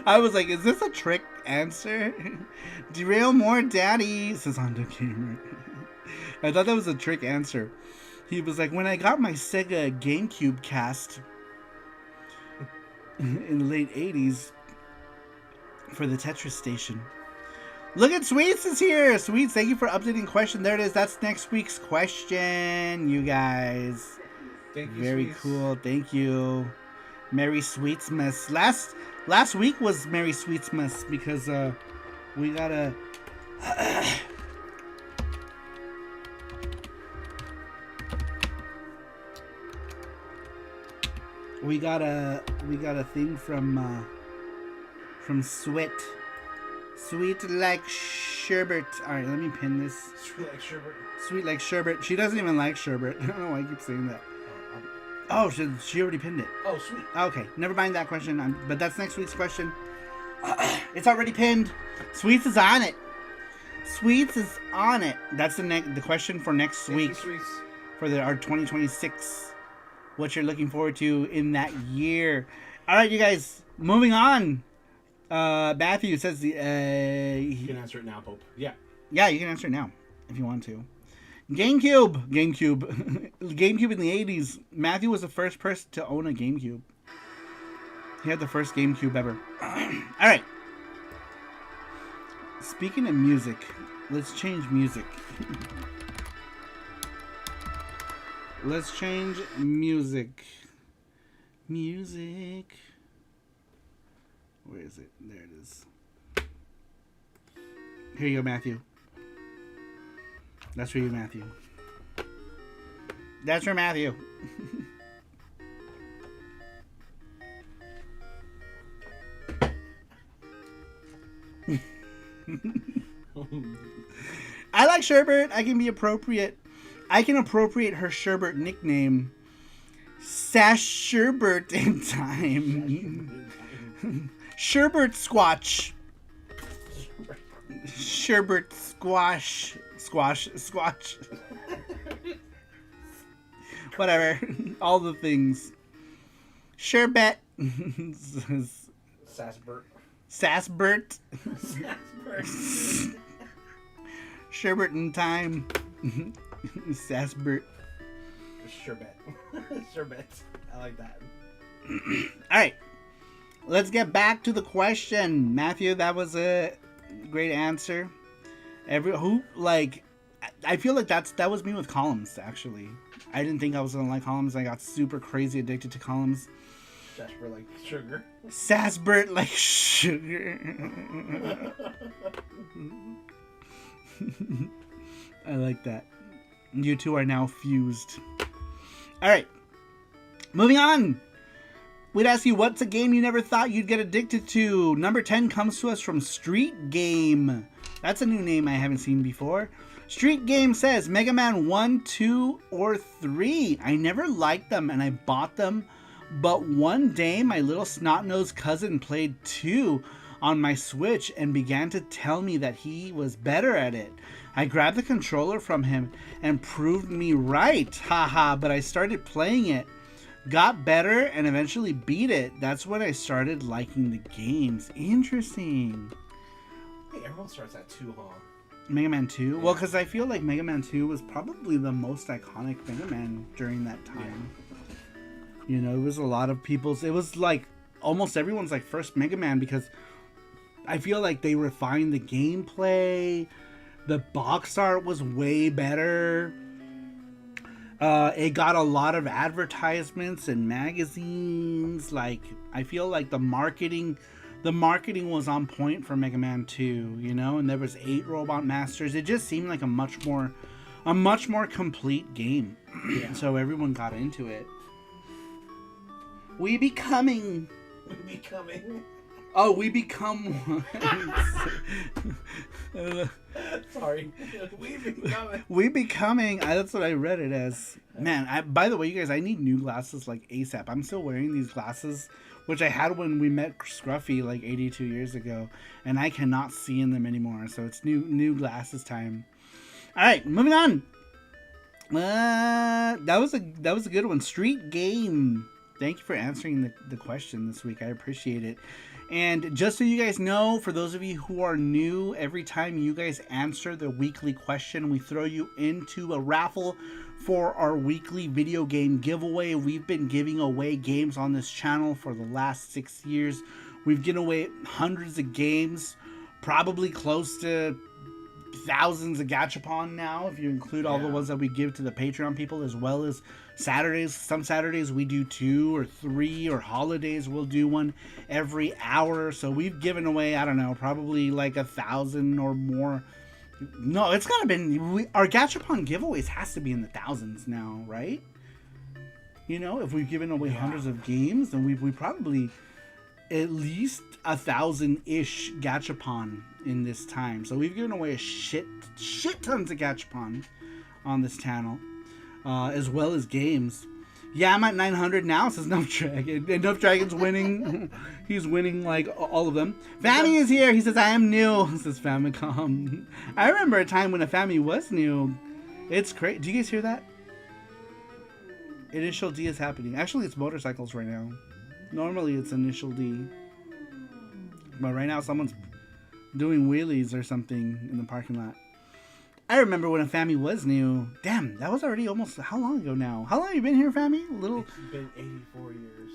I was like, is this a trick answer? Derail more, daddy, says Honda Gamer. I thought that was a trick answer. He was like, when I got my Sega GameCube cast in the late 80s for the Tetris station. Look at Sweets is here. Sweets, thank you for updating question. There it is. That's next week's question, you guys. Thank you, Very Sweets. cool. Thank you. Merry Sweetsmas. Last week was Merry Sweetsmas because we got a we got a thing from Sweet. Sweet like sherbet. Alright, let me pin this. Sweet like sherbet. Sweet like sherbet. She doesn't even like sherbet. I don't know why I keep saying that. Oh, she already pinned it. Oh, sweet. Okay, never mind that question. But that's next week's question. It's already pinned. Sweets is on it. Sweets is on it. That's the question for next week. Thank you, Sweets. For our 2026. What you're looking forward to in that year. All right, you guys. Moving on. Matthew says you can answer it now, Pope. Yeah. Yeah, you can answer it now if you want to. GameCube in the 80s. Matthew was the first person to own a GameCube. He had the first GameCube ever. All right. Speaking of music, let's change music. Let's change music. Music. Where is it? There it is. Here you go, Matthew. That's for you, Matthew. That's for Matthew. I like Sherbert. I can be appropriate. I can appropriate her Sherbert nickname. Sash Sherbert in time. Sherbert Squatch. Sherbert Squash. Squash. Whatever. All the things. Sherbet. Sassbert. Sassbert. Sherbert in time. Sassbert. Sherbet. Sherbet. I like that. Alright. Let's get back to the question. Matthew, that was a great answer. I feel like that was me with columns, actually. I didn't think I was gonna like columns. I got super crazy addicted to columns. Jasper like sugar. Sasbert like sugar. I like that. You two are now fused. Alright. Moving on. We'd ask you, what's a game you never thought you'd get addicted to? Number 10 comes to us from Street Game. That's a new name I haven't seen before. Street Game says Mega Man 1, 2, or 3. I never liked them and I bought them, but one day my little snot-nosed cousin played 2 on my Switch and began to tell me that he was better at it. I grabbed the controller from him and proved me right. Haha, but I started playing it, got better, and eventually beat it. That's when I started liking the games. Interesting. Hey, everyone starts at 2, huh? Mega Man 2? Well, because I feel like Mega Man 2 was probably the most iconic Mega Man during that time. You know, it was a lot of people's... It was like almost everyone's like first Mega Man, because I feel like they refined the gameplay. The box art was way better. It got a lot of advertisements and magazines. Like, I feel like the marketing was on point for Mega Man 2, you know, and there was 8 Robot Masters. It just seemed like a much more complete game. Yeah. So everyone got into it. We becoming. Oh, we become one. Sorry. We becoming. That's what I read it as. Man, by the way, you guys, I need new glasses like ASAP. I'm still wearing these glasses, which I had when we met Scruffy like 82 years ago, and I cannot see in them anymore. So it's new glasses time. All right, moving on. That was a good one. Street Game. Thank you for answering the question this week. I appreciate it. And just so you guys know, for those of you who are new, every time you guys answer the weekly question, we throw you into a raffle for our weekly video game giveaway. We've been giving away games on this channel for the last 6 years. We've given away hundreds of games, probably close to thousands of gachapon now, if you include all the ones that we give to the Patreon people, as well as Saturdays. Some Saturdays we do 2 or 3, or holidays we'll do one every hour. So we've given away, I don't know, probably like 1,000 or more. No, it's gotta been, our gachapon giveaways has to be in the thousands now, right? You know, if we've given away hundreds of games, then we probably at least 1,000-ish gachapon in this time. So we've given away a shit tons of gachapon on this channel, as well as games. Yeah, I'm at 900 now, says Nuff Dragon. And Nuff Dragon's winning. He's winning like all of them. Fammy is here. He says, I am new, says Famicom. I remember a time when a Fammy was new. It's great. Do you guys hear that? Initial D is happening. Actually, it's motorcycles right now. Normally it's initial D. But right now someone's doing wheelies or something in the parking lot. I remember when a Fammy was new. Damn, that was already almost, how long ago now? How long have you been here, Fammy? A little. It's been 84 years.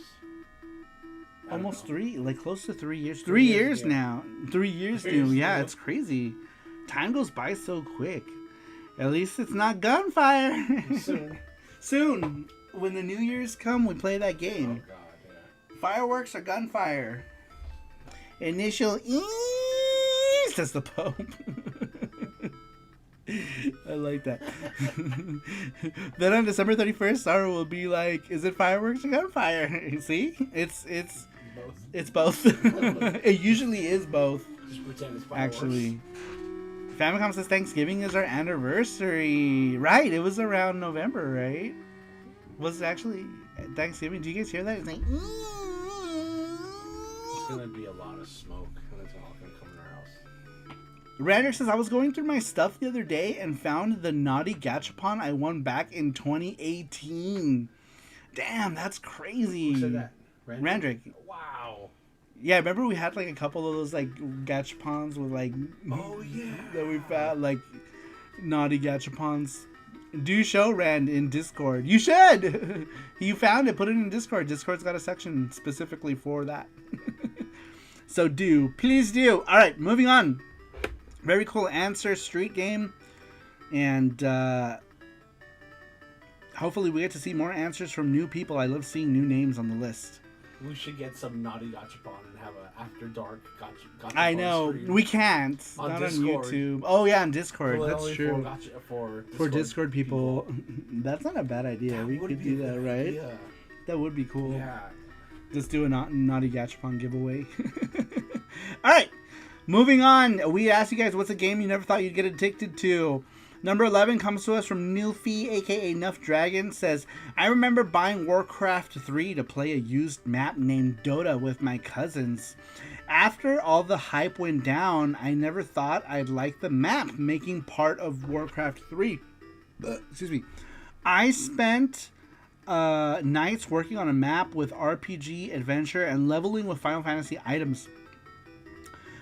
Almost 3, like close to 3 years. 3 years now. 3 years new. Yeah, it's crazy. Time goes by so quick. At least it's not gunfire. Soon. When the New Year's come, we play that game. Oh, God, yeah. Fireworks or gunfire? Initial E, says the Pope. I like that. Then on December 31st, Saru will be like, is it fireworks or gunfire? See? It's both. It's both. It usually is both. Just pretend it's fireworks. Actually. Famicom says Thanksgiving is our anniversary. Right, it was around November, right? Was it actually Thanksgiving? Do you guys hear that? It's like, it's gonna be a lot of smoke, and it's all gonna come in our house. Randick says, I was going through my stuff the other day and found the naughty gachapon I won back in 2018. Damn, that's crazy. Who said that? Randrick. Wow. Yeah, remember we had like a couple of those like gachapons with like, oh yeah, that we found, like naughty gachapons. Do show Rand in Discord. You should. You found it. Put it in Discord. Discord's got a section specifically for that. So please do. All right, moving on. Very cool answer. Street Game, and hopefully we get to see more answers from new people. I love seeing new names on the list. We should get some naughty gachapon and have a after dark gachapon. I know stream. we can't. On Not Discord. on YouTube. Oh yeah, on Discord. Well, That's only true. For Discord people, that's not a bad idea. That We would could be do a that, good right? idea. That would be cool. Yeah. Just do a naughty gachapon giveaway. All right, moving on. We asked you guys, what's a game you never thought you'd get addicted to? Number 11 comes to us from Nilfi, aka Nuff Dragon, says, I remember buying Warcraft 3 to play a used map named Dota with my cousins. After all the hype went down, I never thought I'd like the map making part of Warcraft 3. Excuse me. I spent nights working on a map with RPG, adventure, and leveling with Final Fantasy items.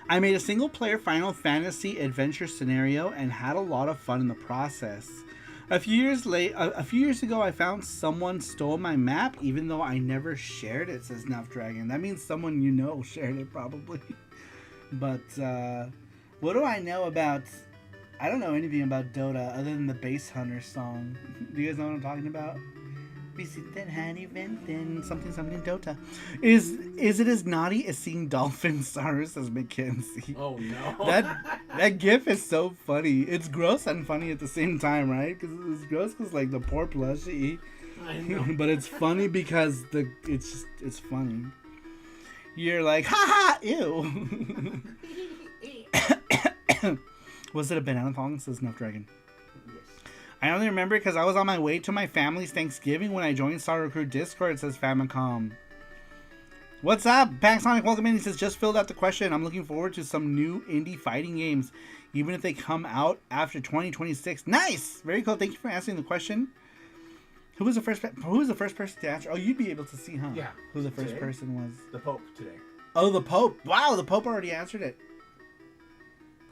I made a single-player Final Fantasy adventure scenario and had a lot of fun in the process. A few years ago, I found someone stole my map, even though I never shared it, says Nuff Dragon. That means someone you know shared it, probably. But, what do I know about... I don't know anything about Dota other than the Base Hunter song. Do you guys know what I'm talking about? Visit that honey Venton, something Dota. Is it as naughty as seeing dolphins, Saru, says Mackenzie? Oh no. That gif is so funny. It's gross and funny at the same time, right? Because it's gross because like the poor plushie. I know. But it's funny because it's funny. You're like, haha, ew. Was it a banana thong? Says Nuff Dragon. I only remember because I was on my way to my family's Thanksgiving when I joined Saru Crew Discord, says Famicom. What's up? Paxonic, welcome in. He says, just filled out the question. I'm looking forward to some new indie fighting games, even if they come out after 2026. Nice! Very cool. Thank you for answering the question. Who was the first person to answer? Oh, you'd be able to see, huh? Yeah. Who the first person was. The Pope today. Oh, the Pope. Wow, the Pope already answered it.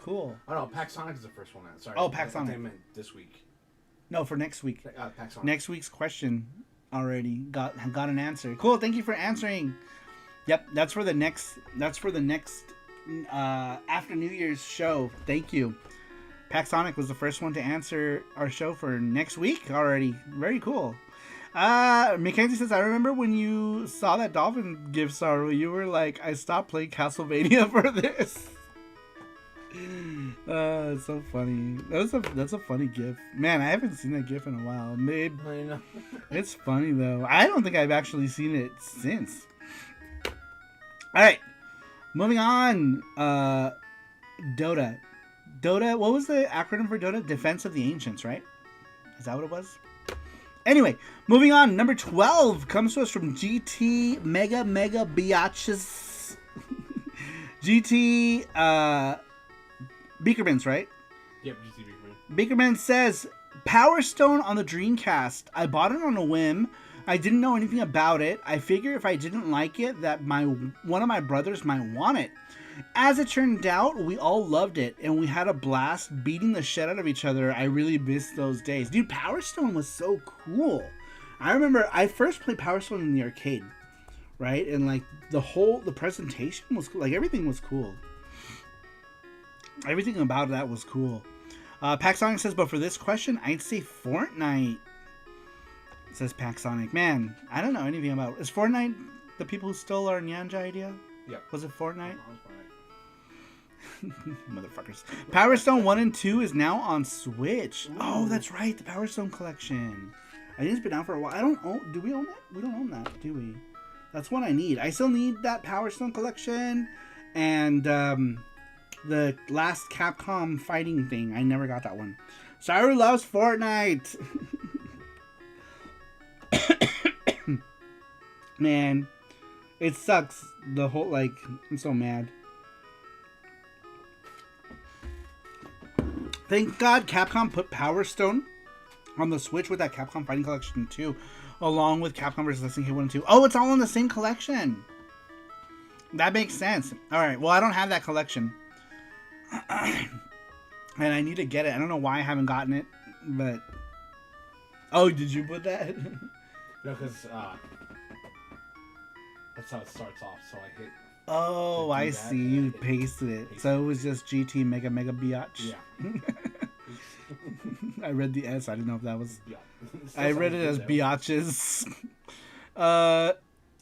Cool. Oh no, Paxonic is the first one. Sorry. Oh, Paxonic. I meant this week. No, for next week. Paxonic. Next week's question already got an answer. Cool, thank you for answering. Yep, that's for the next after New Year's show. Thank you. Paxonic was the first one to answer our show for next week already. Very cool. Mackenzie says, I remember when you saw that dolphin gif, Saru, you were like, I stopped playing Castlevania for this. It's so funny. That's a funny gif. Man, I haven't seen that gif in a while. I know. It's funny though. I don't think I've actually seen it since. Alright. Moving on. Dota. Dota, what was the acronym for Dota? Defense of the Ancients, right? Is that what it was? Anyway, moving on. Number 12 comes to us from GT Mega Biatches. GT Beakermans, right? Yep, GT Beakerman. Beakerman says, Power Stone on the Dreamcast. I bought it on a whim. I didn't know anything about it. I figured if I didn't like it, that one of my brothers might want it. As it turned out, we all loved it, and we had a blast beating the shit out of each other. I really miss those days. Dude, Power Stone was so cool. I remember I first played Power Stone in the arcade, right? And like the presentation was cool. Like everything was cool. Everything about that was cool. Paxonic says, but for this question, I'd say Fortnite. Says Paxonic. Man, I don't know anything about... Is Fortnite the people who stole our Nyanja idea? Yeah. Was it Fortnite? Motherfuckers. Power Stone 1 and 2 is now on Switch. Ooh. Oh, that's right. The Power Stone collection. I think it's been out for a while. I don't own... Do we own that? We don't own that, do we? That's what I need. I still need that Power Stone collection. And, the last Capcom fighting thing. I never got that one. Saru loves Fortnite. Man, it sucks. The whole, like, I'm so mad. Thank God Capcom put Power Stone on the Switch with that Capcom Fighting Collection 2, along with Capcom vs. SNK 1 and 2. Oh, it's all in the same collection. That makes sense. Alright, well, I don't have that collection. And I need to get it. I don't know why I haven't gotten it, but... Oh, did you put that? No, because, that's how it starts off, so I hit... Oh, I see. You pasted it. So it was just GT Mega Biatch. Yeah. I read the S. I didn't know if that was... Yeah. I read it as Biatches.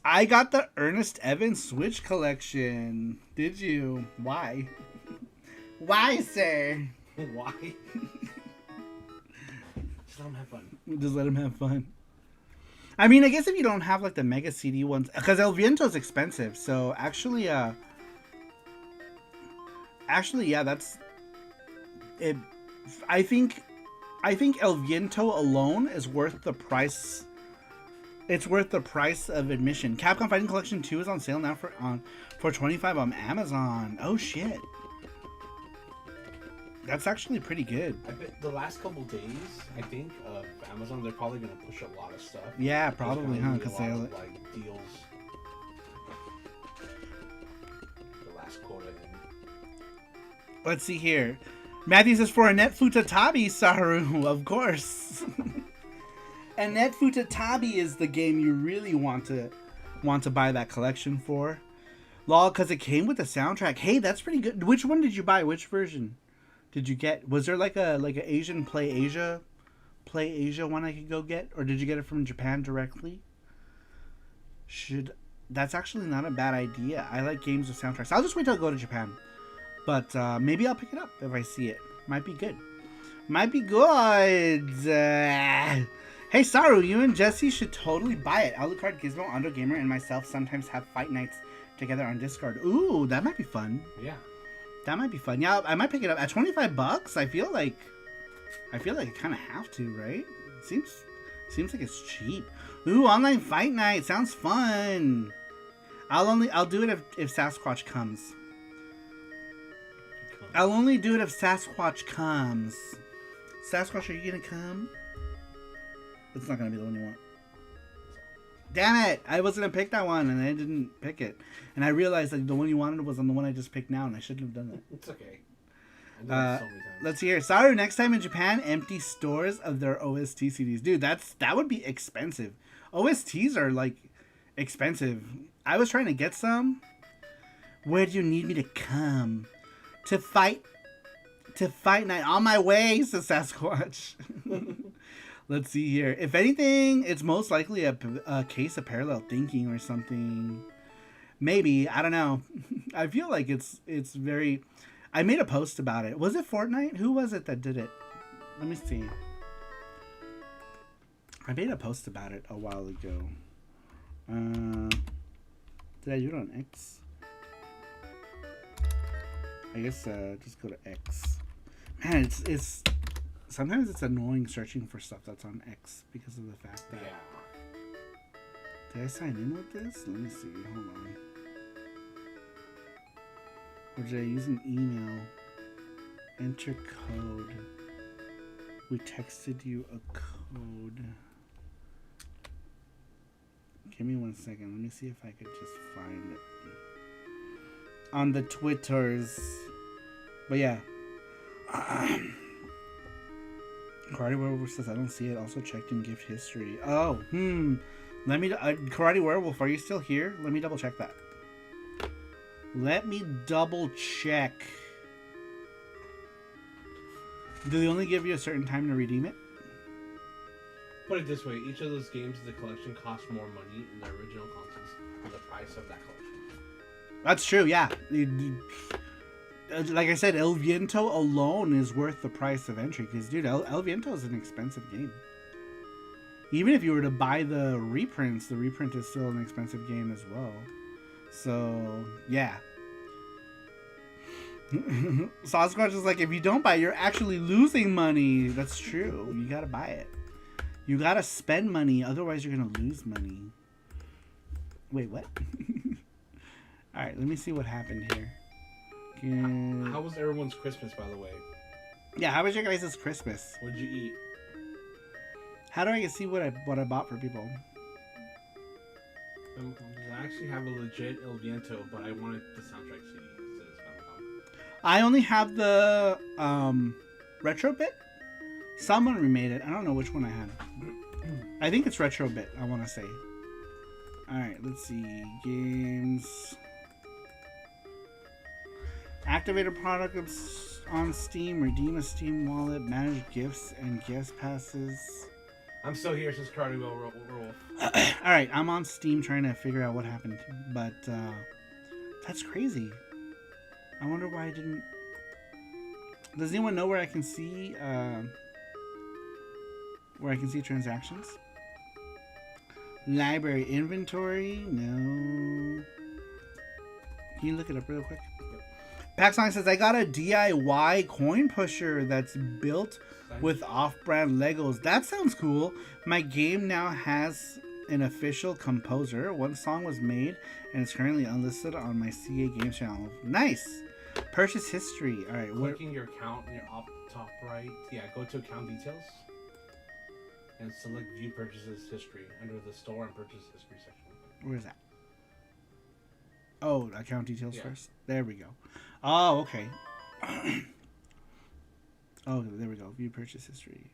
I got the Ernest Evans Switch collection. Did you? Why? Why, sir? Why? Just let him have fun. Just let him have fun. I mean, I guess if you don't have like the Mega CD ones, because El Viento's expensive. So actually, yeah, that's it. I think El Viento alone is worth the price. It's worth the price of admission. Capcom Fighting Collection 2 is on sale now for $25 on Amazon. Oh shit. That's actually pretty good. I bet the last couple days, I think, of Amazon, they're probably gonna push a lot of stuff. Yeah, probably, huh? Because they like deals. The last quota. Let's see here. Matthew says for Annette Futatabi, Saru, of course. Annette Futatabi is the game you really want to buy that collection for. Lol, because it came with the soundtrack. Hey, that's pretty good. Which one did you buy? Which version did you get? Was there like a Asian Play Asia one I could go get, or did you get it from Japan directly? That's actually not a bad idea. I like games with soundtracks. I'll just wait till I go to Japan, but maybe I'll pick it up if I see it. Might be good. Might be good. Hey Saru, you and Jesse should totally buy it. Alucard, Gizmo, Ando Gamer, and myself sometimes have fight nights together on Discord. Ooh, that might be fun. Yeah. That might be fun. Yeah, I might pick it up at $25. I feel like I kind of have to, right? Seems like it's cheap. Ooh, online fight night sounds fun. I'll do it if Sasquatch comes. I'll only do it if Sasquatch comes. Sasquatch, are you gonna come? It's not gonna be the one you want. Damn it! I was gonna pick that one and I didn't pick it. And I realized that the one you wanted was on the one I just picked now, and I shouldn't have done that. It's okay. I've done it so many times. Let's hear. Saru, next time in Japan, empty stores of their OST CDs. Dude, that would be expensive. OSTs are like expensive. I was trying to get some. Where do you need me to come? To fight night. On my way, says Sasquatch. Let's see here. If anything, it's most likely a case of parallel thinking or something. Maybe. I don't know. I feel like it's very... I made a post about it. Was it Fortnite? Who was it that did it? Let me see. I made a post about it a while ago. Did I do it on X? I guess just go to X. Man, it's sometimes it's annoying searching for stuff that's on X because of the fact that... Yeah. Did I sign in with this? Let me see. Hold on. Or did I use an email? Enter code. We texted you a code. Give me 1 second. Let me see if I could just find it. On the Twitters. But yeah. Karate Werewolf says I don't see it. Also checked in gift history. Oh, Let me Karate Werewolf, are you still here? Let me double check that. Let me double check. Do they only give you a certain time to redeem it? Put it this way, each of those games in the collection costs more money in the original consoles than the price of that collection. That's true, yeah. Like I said, El Viento alone is worth the price of entry. Because, dude, El Viento is an expensive game. Even if you were to buy the reprints, the reprint is still an expensive game as well. So, yeah. Sasquatch is like, if you don't buy it, you're actually losing money. That's true. You gotta buy it. You gotta spend money, otherwise you're gonna lose money. Wait, what? Alright, let me see what happened here. How was everyone's Christmas, by the way? Yeah, how was your guys' Christmas? What'd you eat? How do I see what I bought for people? I actually have a legit El Viento, but I wanted the soundtrack CD instead of Famicom. I only have the Retro Bit. Someone remade it. I don't know which one I had. I think it's Retro Bit, I want to say. Alright, let's see. Games. Activate a product on Steam. Redeem a Steam wallet. Manage gifts and guest passes. I'm still here since Karate will roll. All right, I'm on Steam trying to figure out what happened, but that's crazy. I wonder why I didn't. Does anyone know where I can see transactions? Library inventory? No. Can you look it up real quick? Paxong says, I got a DIY coin pusher that's built with off-brand Legos. That sounds cool. My game now has an official composer. One song was made and it's currently unlisted on my CA Games channel. Nice. Purchase history. All right. Clicking your account in your top right. Yeah, go to account details and select view purchases history under the store and purchase history section. Where is that? Oh, account details first. There we go. Oh, okay. Oh, there we go. View purchase history.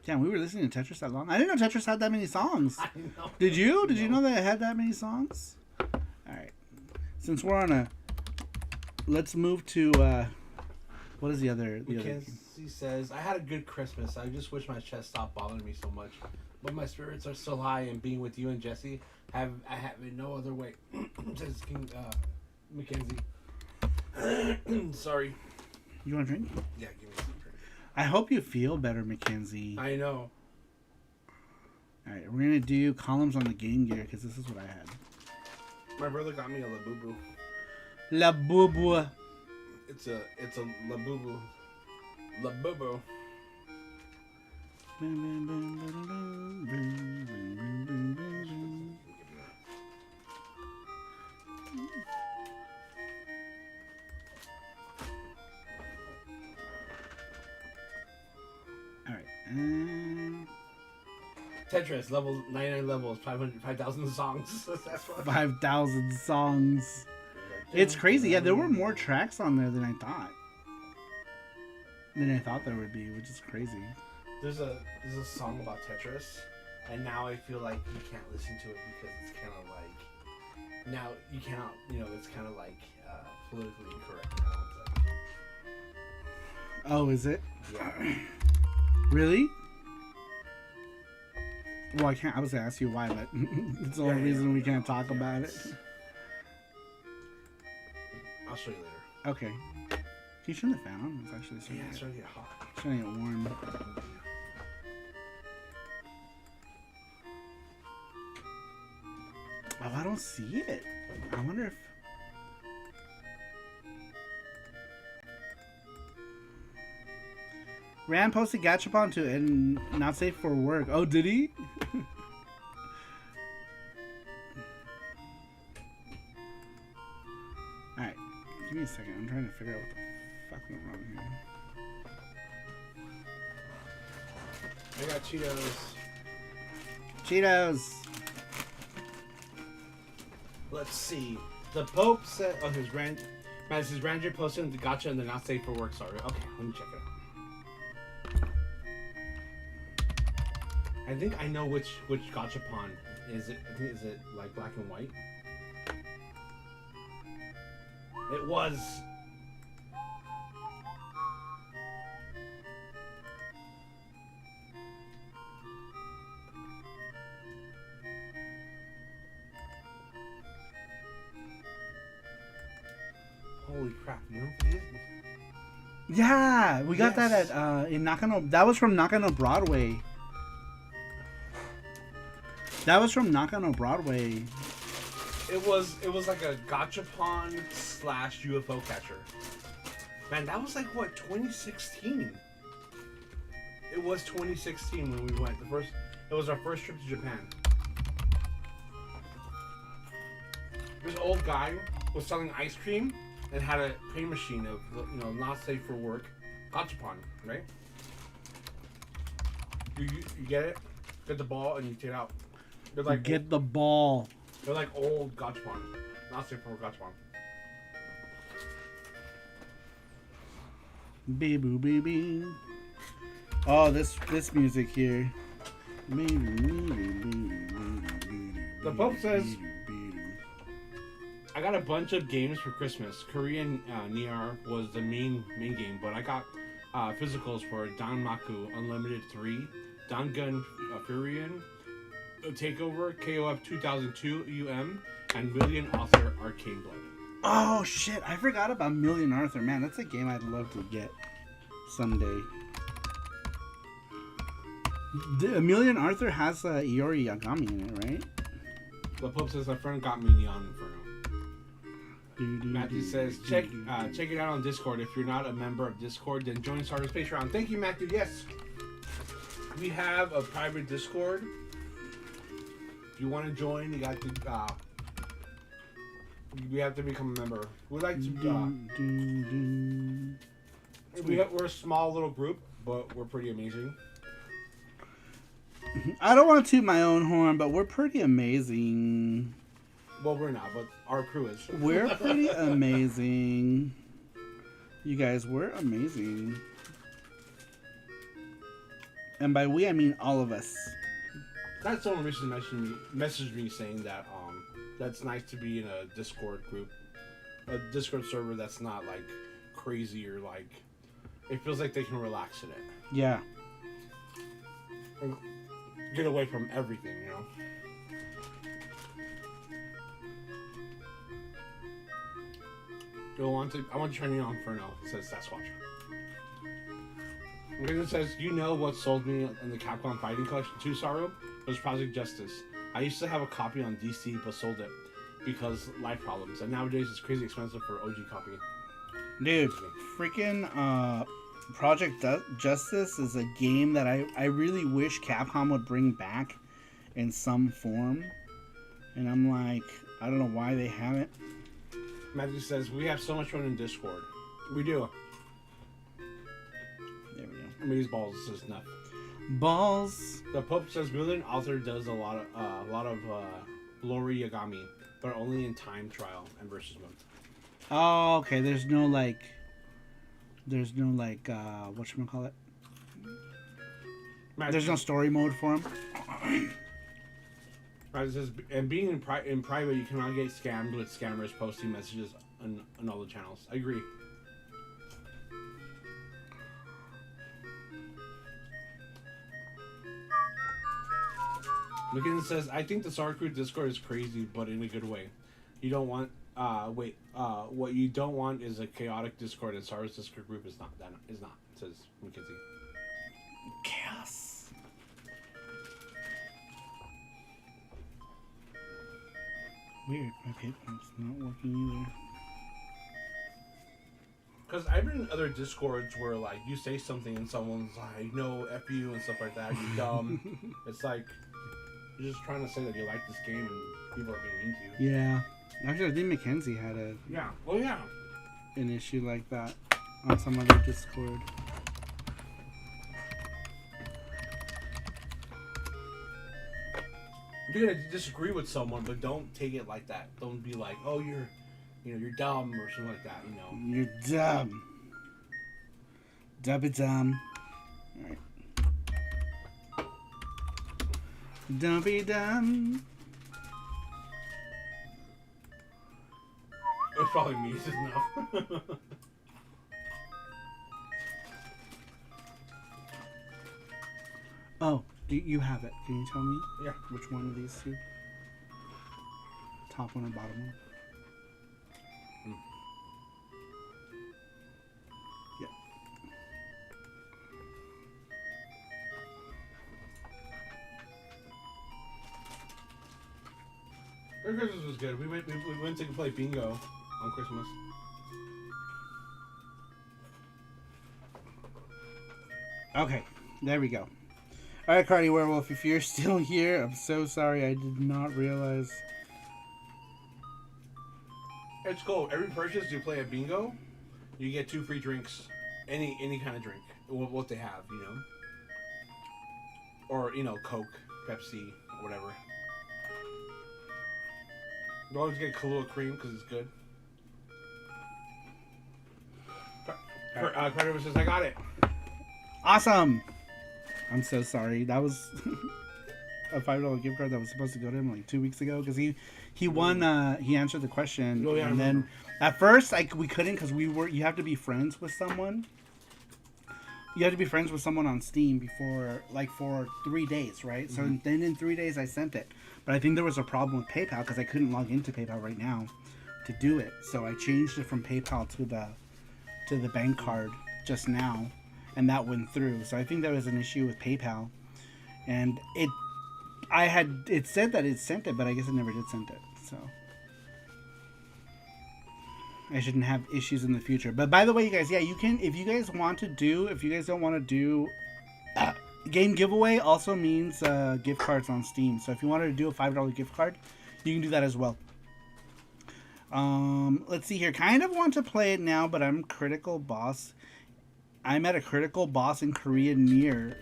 Damn, we were listening to Tetris that long. I didn't know Tetris had that many songs. I know. Did you? Did you know that it had that many songs? All right. Since we're on a, let's move to what is the other? Mackenzie says, "I had a good Christmas. I just wish my chest stopped bothering me so much, but my spirits are so high, and being with you and Jesse, I have it no other way." Says King Mackenzie. Sorry. You want a drink? Yeah, give me some drink. I hope you feel better, Mackenzie. I know. All right, we're gonna do columns on the Game Gear because this is what I had. My brother got me a Labubu. Labubu. It's a Labubu. Labubu. All right. Tetris level 99 levels, 5,000 songs. That's what 5,000 songs. It's crazy. Yeah, there were more tracks on there than I thought. There would be, which is crazy. There's a song about Tetris, and now I feel like you can't listen to it because it's kind of like now you cannot, it's kind of like politically incorrect now. It's like, oh, is it? Yeah. Really? Well, I can't. I was gonna ask you why, but it's the only reason we can't talk about it. I'll show you later. Okay. Can you turn the fan on? It's actually starting It's starting to get hot. It's starting to get warm. Oh, I don't see it. I wonder if... Rand posted Gachapon to and not safe for work. Oh, did he? Alright. Give me a second. I'm trying to figure out what the fuck went wrong here. I got Cheetos. Cheetos! Let's see. The Pope said, oh, his Ranger posted the gotcha and they're not safe for work, sorry. Okay, let me check it out. I think I know which gachapon is it. Is it like black and white? It was. Holy crap! You know what it is? Yeah, we got that at in Nakano. That was from Nakano Broadway. That was from Nakano Broadway. It was like a gachapon / UFO catcher. Man, that was like what, 2016? It was 2016 when we went. It was our first trip to Japan. This old guy was selling ice cream and had a pay machine of, not safe for work gachapon, right? You get it, get the ball, and you take it out. They're like get the ball. They're like old gachapon, not safe for work gachapon. Bee-boo, bee-bee. Oh, this music here. The Pope says, I got a bunch of games for Christmas. Korean Nier was the main game, but I got physicals for Danmaku Unlimited 3, Dangun Furion, Takeover, KOF 2002 UM, and Million Author Arcane Blood. Oh shit! I forgot about Million Arthur. Man, that's a game I'd love to get someday. Million Arthur has Iori Yagami in it, right? The Pope says my friend got me Neon Inferno. Matthew says check it out on Discord. If you're not a member of Discord, then join Saru's Patreon. Thank you, Matthew. Yes, we have a private Discord. If you want to join, you got to. We have to become a member. We'd like to. We're a small little group, but we're pretty amazing. I don't want to toot my own horn, but we're pretty amazing. Well, we're not, but our crew is. We're pretty amazing. You guys, we're amazing. And by we, I mean all of us. That's someone recently messaged me saying that that's nice to be in a Discord group, a Discord server that's not like crazy or like it feels like they can relax in it. Yeah. And get away from everything, you know. I want to try Neon Inferno, says Sasquatch. It says, you know what sold me in the Capcom Fighting Collection 2, Saru? It was Project Justice. I used to have a copy on DC, but sold it because life problems. And nowadays it's crazy expensive for OG copy. Dude, freaking Project Justice is a game that I really wish Capcom would bring back in some form. And I'm like, I don't know why they haven't. Matthew says, we have so much fun in Discord. We do. There we go. Amaze balls says enough. Balls. The Pope says Million Author does a lot of Glory Yagami, but only in time trial and versus mode. Oh, okay. There's no whatchamacallit? There's no story mode for him. Right, it says, and being in private, you cannot get scammed with scammers posting messages on all the channels. I agree. McKinnon says, I think the Saru Crew Discord is crazy, but in a good way. You don't want, what you don't want is a chaotic Discord, and Saru's Discord group is not, says McKinsey. Chaos. Weird, my paper's not working either. Because I've been in other Discords where, like, you say something and someone's like, no, F you and stuff like that, you dumb. It's like, you're just trying to say that you like this game and people are being mean to you. Yeah. Actually, I think Mackenzie had an issue like that on some other Discord. You're gonna disagree with someone, but don't take it like that. Don't be like, oh, you're dumb or something like that, you know. You're dumb. Dumb. Alright. Don't be dumb. It's probably me, it's enough. Oh, you have it. Can you tell me? Yeah. Which one of these two? Top one or bottom one? Yeah. Christmas was good. We went to play bingo on Christmas. Okay, there we go. Alright, Cardi Werewolf, if you're still here, I'm so sorry. I did not realize. It's cool. Every purchase you play a bingo, you get 2 free drinks. Any kind of drink. What they have, you know. Or, you know, Coke, Pepsi, whatever. You always get Kahlua cream because it's good. Cardi says, I got it. Awesome! I'm so sorry. That was... a $5 gift card that was supposed to go to him like 2 weeks ago because he won. He answered the question, Oh, yeah, I and then at first we couldn't because you have to be friends with someone. You have to be friends with someone on Steam before for 3 days, right? So then in 3 days I sent it, but I think there was a problem with PayPal because I couldn't log into PayPal right now to do it. So I changed it from PayPal to the bank card just now, and that went through. So I think there was an issue with PayPal, and it said that it sent it, but I guess it never did send it. So I shouldn't have issues in the future. But by the way, you guys, yeah, you can, if you guys don't want to do game giveaway also means gift cards on Steam. So if you wanted to do a $5 gift card, you can do that as well. Let's see here. Kind of want to play it now, but I'm critical boss. I'm at a critical boss in Korean Near.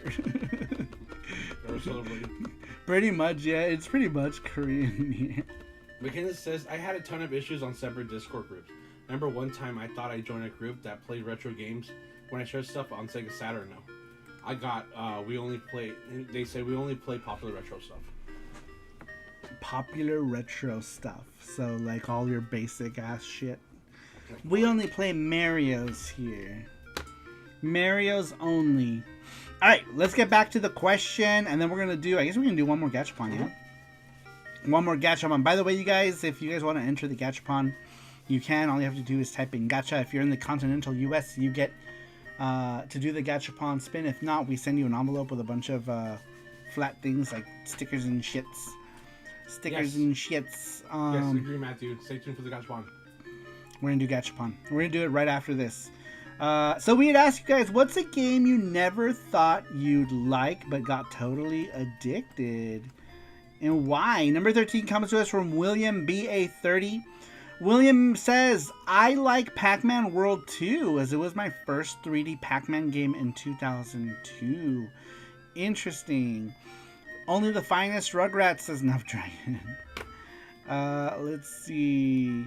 Pretty much, yeah. It's pretty much Korean Near. Mackenzie says, I had a ton of issues on separate Discord groups. Remember one time I thought I joined a group that played retro games when I shared stuff on Sega Saturn. No. I got, they say we only play popular retro stuff. Popular retro stuff. So like all your basic ass shit. We only play Mario's here. Mario's only. Alright, let's get back to the question, and then we're gonna do, I guess we're gonna do one more Gachapon, yeah? One more Gachapon. By the way, you guys, if you guys want to enter the Gachapon, you can. All you have to do is type in Gacha. If you're in the continental US, you get to do the Gachapon spin. If not, we send you an envelope with a bunch of flat things like stickers and shits. And shits. Yes, I agree, Matthew. Stay tuned for the Gachapon. We're gonna do Gachapon. We're gonna do it right after this. So we had asked you guys, what's a game you never thought you'd like but got totally addicted? And why? Number 13 comes to us from William BA30. William says, I like Pac-Man World 2 as it was my first 3D Pac-Man game in 2002. Interesting. Only the finest Rugrats, says Snapdragon. Let's see.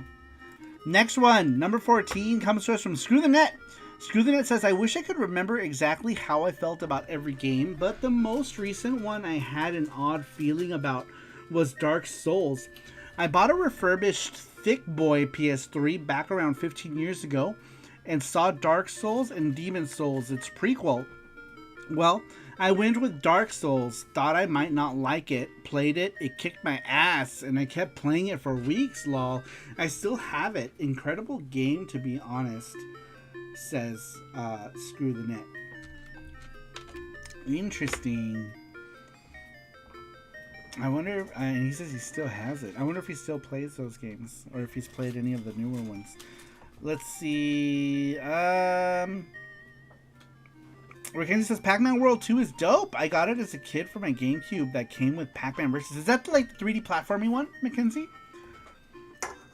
Next one, number 14, comes to us from Screw the Net. Screw the Net says, I wish I could remember exactly how I felt about every game, but the most recent one I had an odd feeling about was Dark Souls. I bought a refurbished Thick Boy PS3 back around 15 years ago and saw Dark Souls and Demon Souls, its prequel. Well, I went with Dark Souls, thought I might not like it, played it, it kicked my ass, and I kept playing it for weeks, lol. I still have it. Incredible game, to be honest, says Screw the Net. Interesting. I wonder if, and he says he still has it. I wonder if he still plays those games, or if he's played any of the newer ones. Let's see. Mackenzie says Pac-Man World 2 is dope. I got it as a kid for my GameCube that came with Pac-Man Versus. Is that like the 3D platforming one, Mackenzie?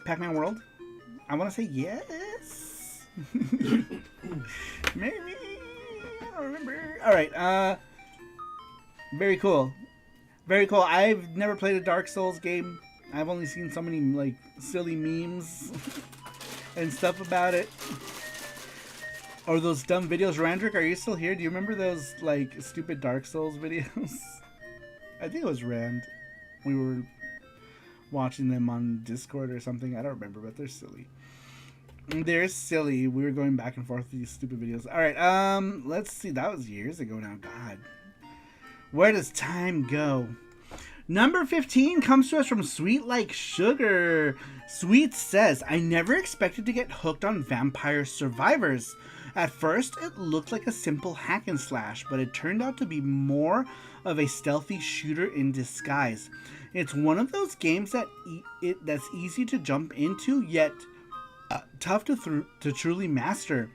Pac-Man World? I want to say yes. Maybe. I don't remember. Alright, very cool. Very cool. I've never played a Dark Souls game. I've only seen so many like silly memes and stuff about it. Or those dumb videos. Randrick, are you still here? Do you remember those like stupid Dark Souls videos? I think it was Rand. We were watching them on Discord or something. I don't remember, but they're silly. They're silly. We were going back and forth with these stupid videos. Alright, let's see. That was years ago now. God. Where does time go? Number 15 comes to us from Sweet Like Sugar. Sweet says, I never expected to get hooked on Vampire Survivors. At first, it looked like a simple hack and slash, but it turned out to be more of a stealthy shooter in disguise. It's one of those games that's easy to jump into, yet tough to truly master.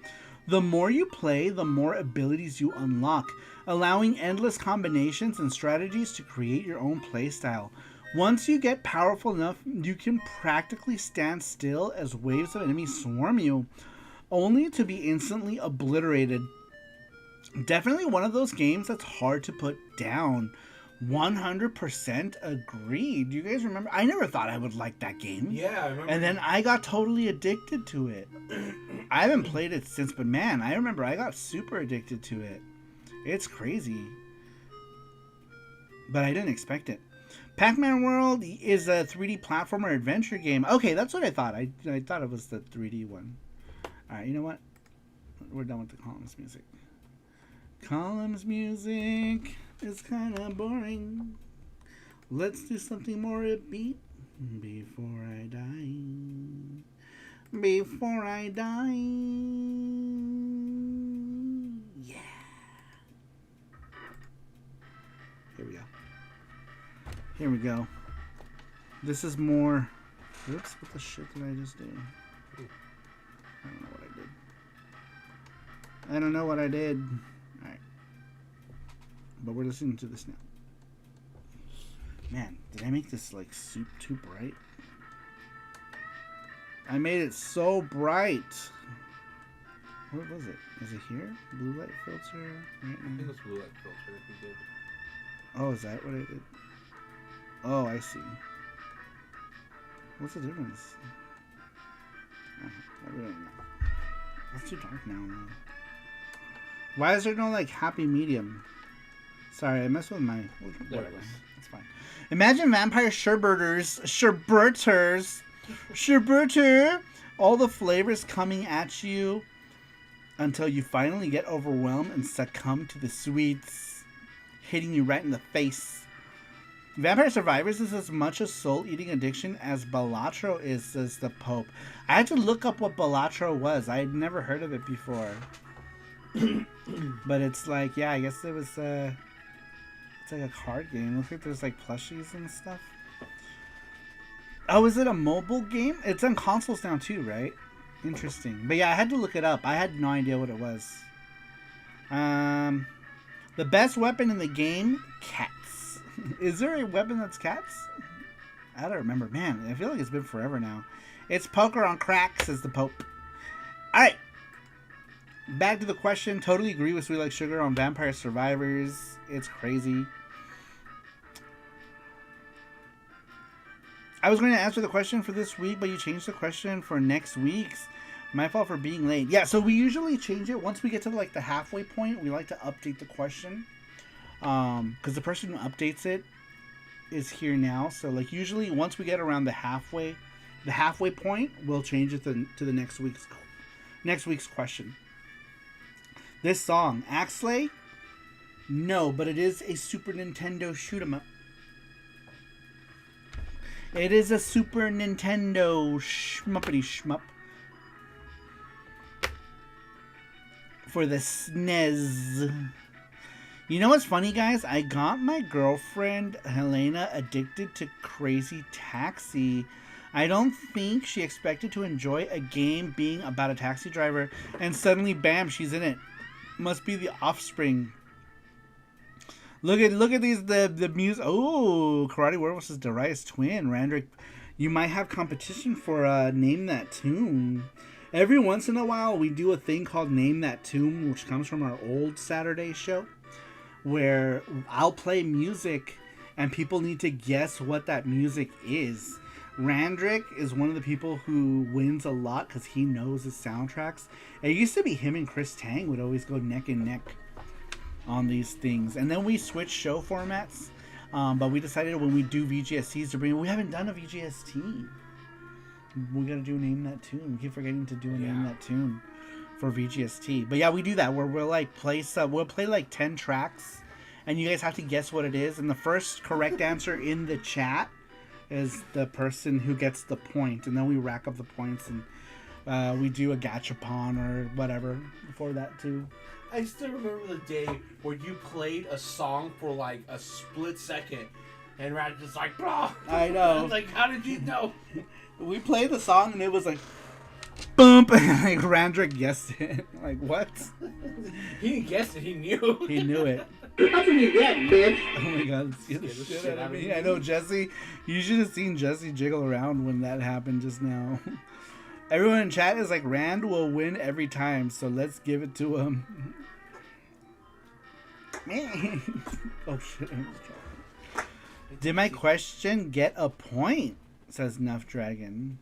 The more you play, the more abilities you unlock, allowing endless combinations and strategies to create your own playstyle. Once you get powerful enough, you can practically stand still as waves of enemies swarm you, only to be instantly obliterated. Definitely one of those games that's hard to put down. 100% agreed. You guys remember? I never thought I would like that game. Yeah, I remember. And then I got totally addicted to it. I haven't played it since, but man, I remember I got super addicted to it. It's crazy. but I didn't expect it. Pac-Man World is a 3D platformer adventure game. Okay, that's what I thought. I thought it was the 3D one. All right, you know what? We're done with the columns music. Columns music is kind of boring. Let's do something more upbeat. Before I die. Before I die. Yeah. Here we go. Here we go. This is more... Oops, what the shit did I just do? I don't know what I did. I don't know what I did. Alright. But we're listening to this now. Man, did I make this like soup too bright? I made it so bright. What was it? Is it here? Blue light filter? Right I think it was blue light filter if you did. Oh, is that what I did? Oh, I see. What's the difference? I really don't know. It's too dark now. Why is there no like happy medium? Sorry, I messed with my... Whatever. It's fine. Imagine vampire sherbeters. Sherberter. All the flavors coming at you until you finally get overwhelmed and succumb to the sweets hitting you right in the face. Vampire Survivors is as much a soul-eating addiction as Balatro is, says the Pope. I had to look up what Balatro was. I had never heard of it before. But it's like, yeah, I guess it was, it's like a card game. Looks like there's like plushies and stuff. Oh, is it a mobile game? It's on consoles now too, right? Interesting. But yeah, I had to look it up. I had no idea what it was. The best weapon in the game, cats. Is there a weapon that's cats? I don't remember. Man, I feel like it's been forever now. It's poker on crack, says the Pope. Alright. Back to the question. Totally agree with Sweet Like Sugar on Vampire Survivors. It's crazy. I was going to answer the question for this week, but you changed the question for next week's. My fault for being late. Yeah, so we usually change it. Once we get to like the halfway point, we like to update the question. Because the person who updates it is here now. So like usually once we get around the halfway point, we'll change it to the next week's question. This song, Axley? No, but it is a Super Nintendo shoot 'em up. It is a Super Nintendo shmuppity shmup. For the SNES. You know what's funny, guys? I got my girlfriend, Helena, addicted to Crazy Taxi. I don't think she expected to enjoy a game being about a taxi driver, and suddenly, bam, she's in it. Must be the offspring. Look at these the music. Oh, Karate Werewolf versus Darius Twin. Randrick, you might have competition for Name That Tune. Every once in a while, we do a thing called Name That Tune, which comes from our old Saturday show, where I'll play music and people need to guess what that music is. Randrick is one of the people who wins a lot because he knows his soundtracks. It used to be him and Chris Tang would always go neck and neck on these things. And then we switched show formats, but we decided when we do VGSTs to bring... We haven't done a VGST. We gotta do Name That Tune. We keep forgetting to do a Name That Tune for VGST. But yeah, we do that where we'll like we'll play like 10 tracks and you guys have to guess what it is. And the first correct answer in the chat is the person who gets the point. And then we rack up the points and we do a gachapon or whatever for that too. I still remember the day where you played a song for like a split second and Rad just like, bro. I know. Like, how did you know? We played the song and it was like, bump, and like Randrick guessed it. Like, what? He didn't guess it, he knew. He knew it. That's what you get, bitch. Oh my god, scared the shit out of me. I know, Jesse. You should have seen Jesse jiggle around when that happened just now. Everyone in chat is like, Rand will win every time, so let's give it to him. Oh shit. Did my question get a point? Says Nuff Dragon.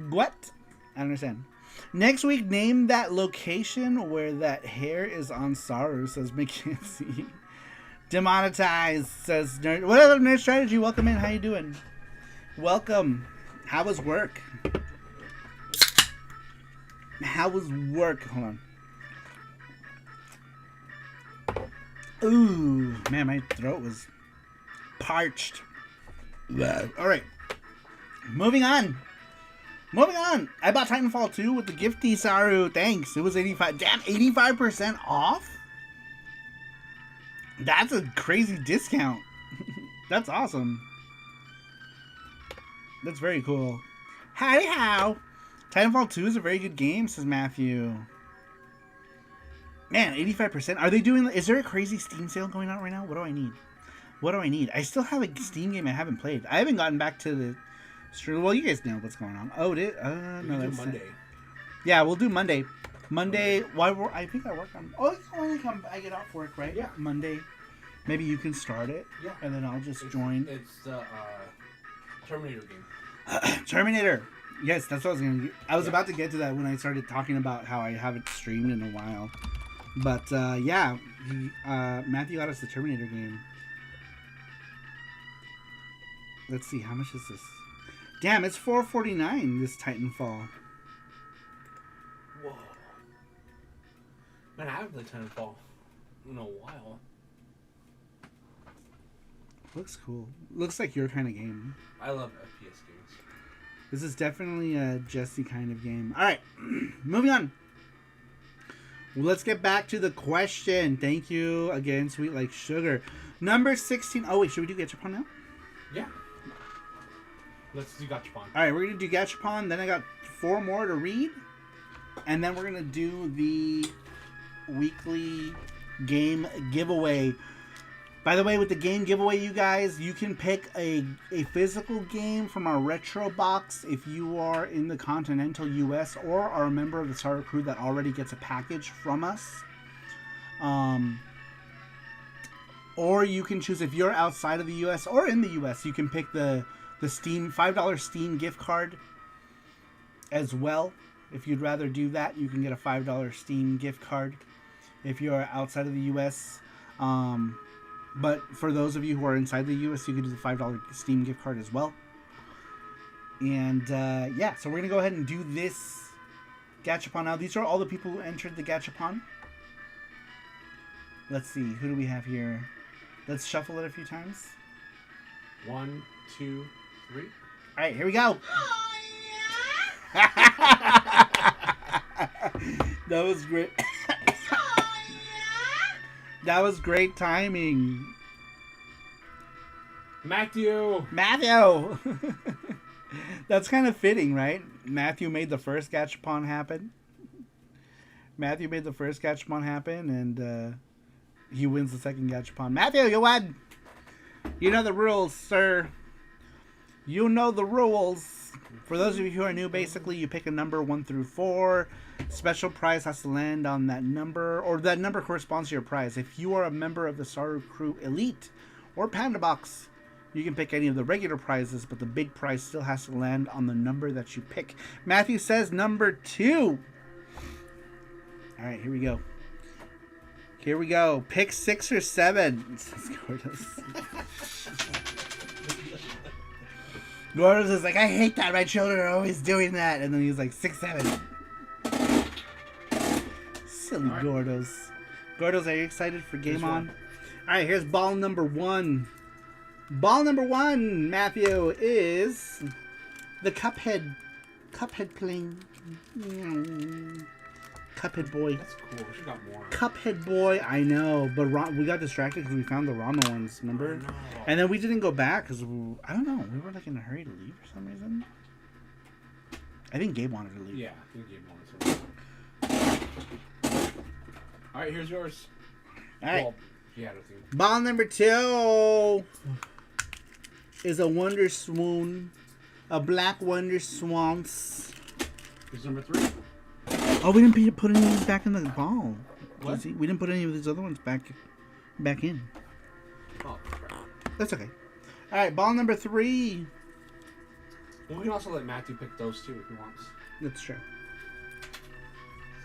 What? I don't understand. Next week, name that location where that hair is on Saru, says McKenzie. Demonetized, says Nerd. What up, Nerd Strategy? Welcome in. How you doing? Welcome. How was work? How was work? Hold on. Ooh, man, my throat was parched. All right. Moving on. I bought Titanfall 2 with the gifty, Saru. Thanks. It was 85. Damn, 85% off? That's a crazy discount. That's awesome. That's very cool. Howdy how. Titanfall 2 is a very good game, says Matthew. Man, 85%. Are they doing... Is there a crazy Steam sale going on right now? What do I need? I still have a Steam game I haven't played. I haven't gotten back to the... Well, you guys know what's going on. Oh, no, that's Monday. Yeah, we'll do Monday. Monday. I think I work on... Oh, it's only I get off work, right? Yeah. Monday. Maybe you can start it. Yeah. And then I'll just join. It's the Terminator game. Terminator. Yes, that's what I was going to do. I was about to get to that when I started talking about how I haven't streamed in a while. But, yeah. Matthew got us the Terminator game. Let's see. How much is this? Damn, it's $4.49, this Titanfall. Whoa. Man, I haven't played Titanfall in a while. Looks cool. Looks like your kind of game. I love FPS games. This is definitely a Jesse kind of game. Alright, moving on. Let's get back to the question. Thank you again, Sweet Like Sugar. Number 16. Oh, wait, should we do Gachapon now? Yeah. Let's do Gachapon. Alright, we're going to do Gachapon. Then I got 4 more to read. And then we're going to do the weekly game giveaway. By the way, with the game giveaway, you guys, you can pick a physical game from our retro box if you are in the continental US or are a member of the Saru crew that already gets a package from us. Or you can choose, if you're outside of the US or in the US, you can pick the Steam $5 Steam gift card as well. If you'd rather do that, you can get a $5 Steam gift card if you're outside of the US. But for those of you who are inside the US, you can do the $5 Steam gift card as well. And yeah, so we're going to go ahead and do this Gachapon now. These are all the people who entered the Gachapon. Let's see, who do we have here? Let's shuffle it a few times. 1, 2, 3. All right, here we go. That was great. That was great timing. Matthew! That's kind of fitting, right? Matthew made the first Gachapon happen. And he wins the second Gachapon. Matthew, you won! You know the rules, sir. You know the rules. For those of you who are new, basically you pick a number 1 through 4. Special prize has to land on that number, or that number corresponds to your prize. If you are a member of the Saru Crew Elite or Panda Box, you can pick any of the regular prizes, but the big prize still has to land on the number that you pick. Matthew says number 2. All right, here we go. Pick 6 or 7. Says Gordos. Gordos is like, I hate that. My children are always doing that. And then he's like, 6, 7. Silly right. Gordos. Gordos, are you excited for Game On? Alright, here's ball number 1. Ball number 1, Matthew, is the Cuphead playing. Cuphead boy. That's cool. We should got more. Cuphead boy, I know, but we got distracted because we found the Rama ones, remember? No. And then we didn't go back because, I don't know, we were like in a hurry to leave for some reason. I think Gabe wanted to leave. Yeah, I think Gabe wanted to leave. Alright, here's yours. Alright. Well, yeah, I think. Ball number 2 is a Wonder Swoon. A Black Wonder Swans. Here's number 3. Oh, we didn't put any of these back in the ball. What? We didn't put any of these other ones back in. Oh, crap. That's okay. Alright, ball number 3. Well, we can also let Matthew pick those too if he wants. That's true.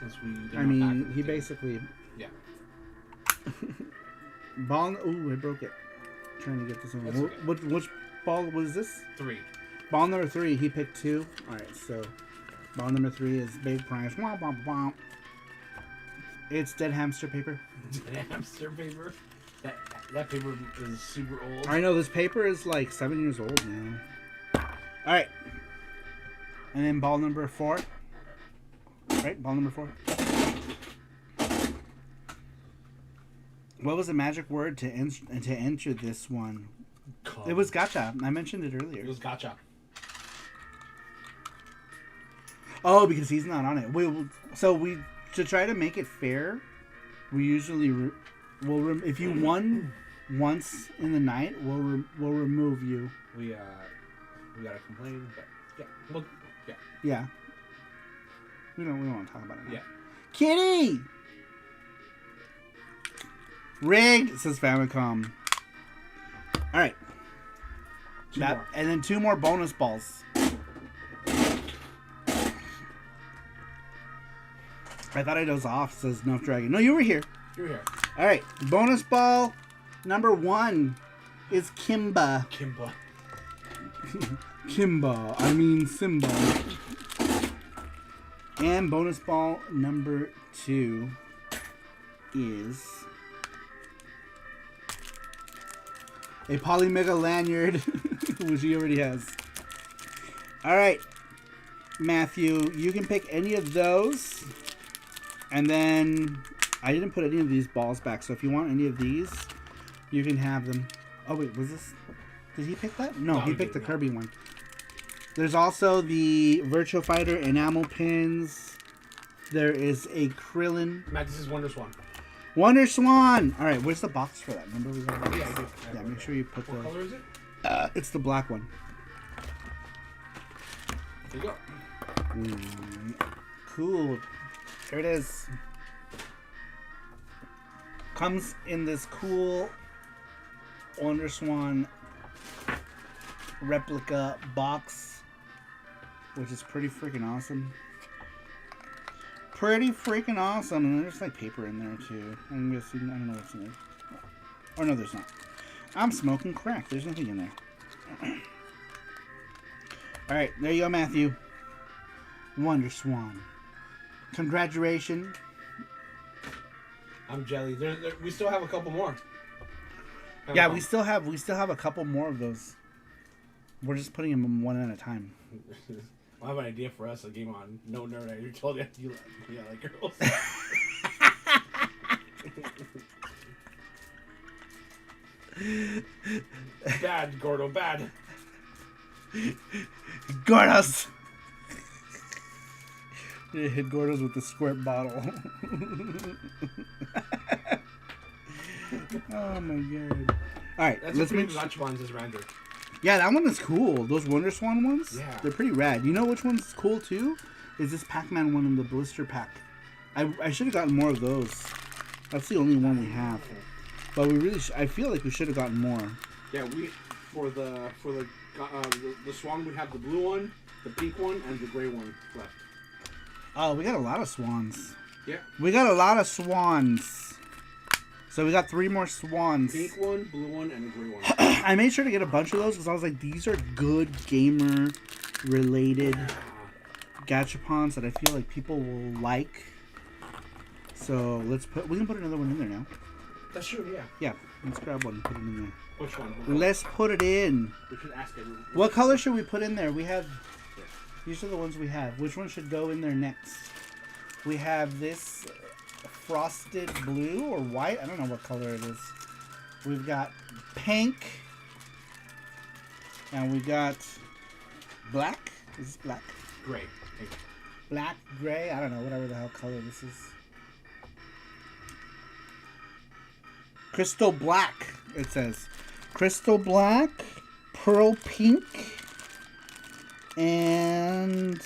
since we. I mean, he basically. Yeah. Ball. Ooh, I broke it. Trying to get this one. That's okay. Which ball was this? 3. Ball number 3. He picked 2. All right, so ball number 3 is big prize. Womp womp womp. It's dead hamster paper. Dead hamster paper. That paper is super old. I know this paper is like 7 years old now. All right, and then ball number 4. Right, ball number 4. What was the magic word to enter this one? Come. It was gotcha. I mentioned it earlier. It was gotcha. Oh, because he's not on it. So to try to make it fair, we usually if you won once in the night, we'll remove you. We gotta complain, but yeah, well, yeah. Yeah. We don't want to talk about it now. Yeah. Kitty. Rig, says Famicom. All right. Two more. And then 2 more bonus balls. I thought I dozed off, says Nuff Dragon. No, you were here. You're here. All right. Bonus ball number 1 is Kimba. Kimba. Kimba. I mean Simba. And bonus ball number 2 is a Polymega lanyard, which he already has. All right, Matthew, you can pick any of those. And then I didn't put any of these balls back, so if you want any of these, you can have them. Oh, wait, was this... Did he pick that? No, he picked the Kirby one. There's also the Virtual Fighter enamel pins. There is a Krillin. Matt, this is Wonder Swan. Wonder Swan! Alright, where's the box for that? Remember we got that? Yeah, I do. Yeah, make sure you put What the... color is it? It's the black one. There you go. Cool. There it is. Comes in this cool Wonder Swan replica box, which is pretty freaking awesome. Pretty freaking awesome. And there's like paper in there too. I'm guessing, I don't know what's in there. Oh no, there's not. I'm smoking crack. There's nothing in there. Alright, there you go, Matthew. Wonder Swan. Congratulations. I'm jelly. We still have a couple more. Yeah, we still have a couple more of those. We're just putting them one at a time. I have an idea for us. A game on No Nerd. I told you like girls. Bad, Gordo. Bad. Gordos. You hit Gordos with the squirt bottle. Oh my god! All right, That's let's pretty make much ones as Ranger. Yeah, that one is cool. Those Wonder Swan ones, yeah, they're pretty rad. You know which one's cool too? Is this Pac-Man one in the blister pack? I should have gotten more of those. That's the only one we have. But we really, I feel like we should have gotten more. Yeah, for the swan we have the blue one, the pink one, and the gray one left. Oh, we got a lot of swans. Yeah. We got a lot of swans. So we got 3 more swans. Pink one, blue one, and a gray one. I made sure to get a bunch of those because I was like, these are good gamer-related gachapons that I feel like people will like. So we can put another one in there now. That's true, yeah. Yeah, let's grab one and put it in there. Which one? Let's put it in. We should ask it. What color should we put in there? We have... These are the ones we have. Which one should go in there next? We have this frosted blue or white. I don't know what color it is. We've got pink. And we got black. Is this black? Gray. Pink. Black, gray. I don't know. Whatever the hell color this is. Crystal black, it says. Crystal black, pearl pink, and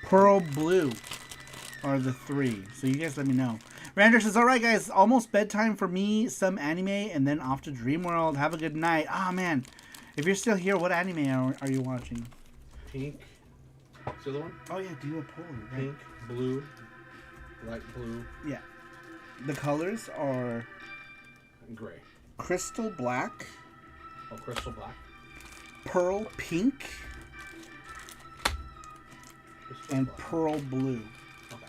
pearl blue are the 3. So you guys let me know. Rander says, alright guys, almost bedtime for me, some anime, and then off to Dream World. Have a good night. Ah, man. If you're still here, what anime are you watching? Pink. See the one? Oh yeah, do a poll. Right? Pink, blue, Light blue. Yeah. The colors are And gray. crystal black, Oh, crystal black. pearl pink, Crystal and black. pearl blue. Okay.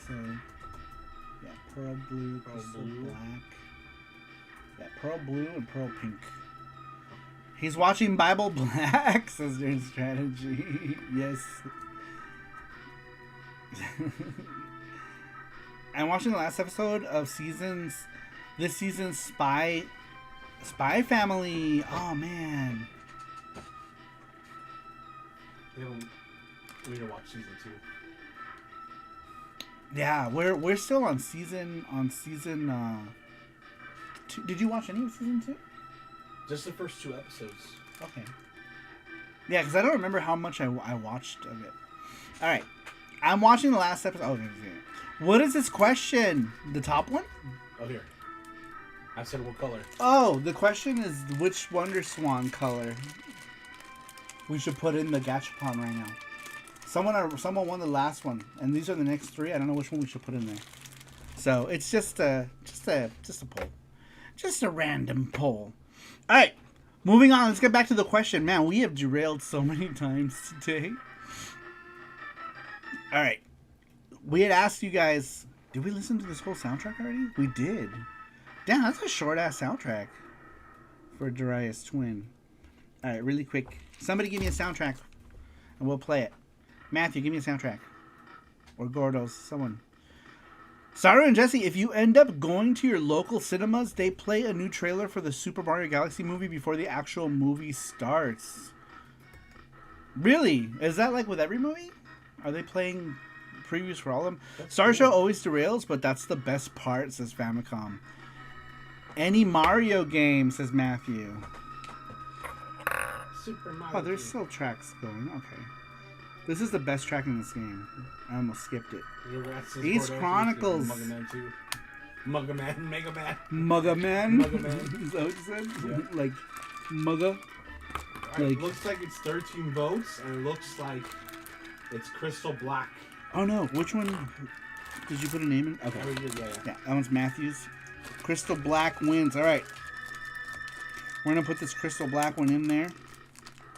So, yeah, pearl blue, Pearl crystal blue. black. Yeah, pearl blue and pearl pink. He's watching Bible Black, says their strategy. Yes. I'm watching the last episode of this season's Spy Family. Oh man. We need to watch season 2. Yeah, we're still on season 2. Did you watch any of season 2? Just the first 2 episodes. Okay. Yeah, because I don't remember how much I watched of it. All right, I'm watching the last episode. Oh, okay. What is this question? The top one? Oh, here. I said what color? Oh, the question is which Wonder Swan color we should put in the gachapon right now. Someone won the last one, and these are the next 3. I don't know which one we should put in there. So it's just a poll, just a random poll. All right, moving on. Let's get back to the question. Man, we have derailed so many times today. All right, we had asked you guys. Did we listen to this whole soundtrack already? We did. Damn, that's a short ass soundtrack for Darius Twin. All right, really quick. Somebody give me a soundtrack, and we'll play it. Matthew, give me a soundtrack. Or Gordo's, someone. Saru and Jesse, if you end up going to your local cinemas, they play a new trailer for the Super Mario Galaxy movie before the actual movie starts. Really? Is that like with every movie? Are they playing previews for all of them? SaruShow always derails, but that's the best part, says Famicom. Any Mario game, says Matthew. Super Mario. Oh, there's still tracks going. Okay. This is the best track in this game. I almost skipped it. Ace Chronicles. Mugga Man 2. Mugga Man. Mega Man. Mugga Man? Mugga Man. Is that what you said? Yeah. Like, Mugga? It looks like it's 13 votes, and it looks like it's crystal black. Oh no, which one did you put a name in? Okay. Yeah. Yeah, that one's Matthews. Crystal Black wins. Alright. We're going to put this Crystal Black one in there.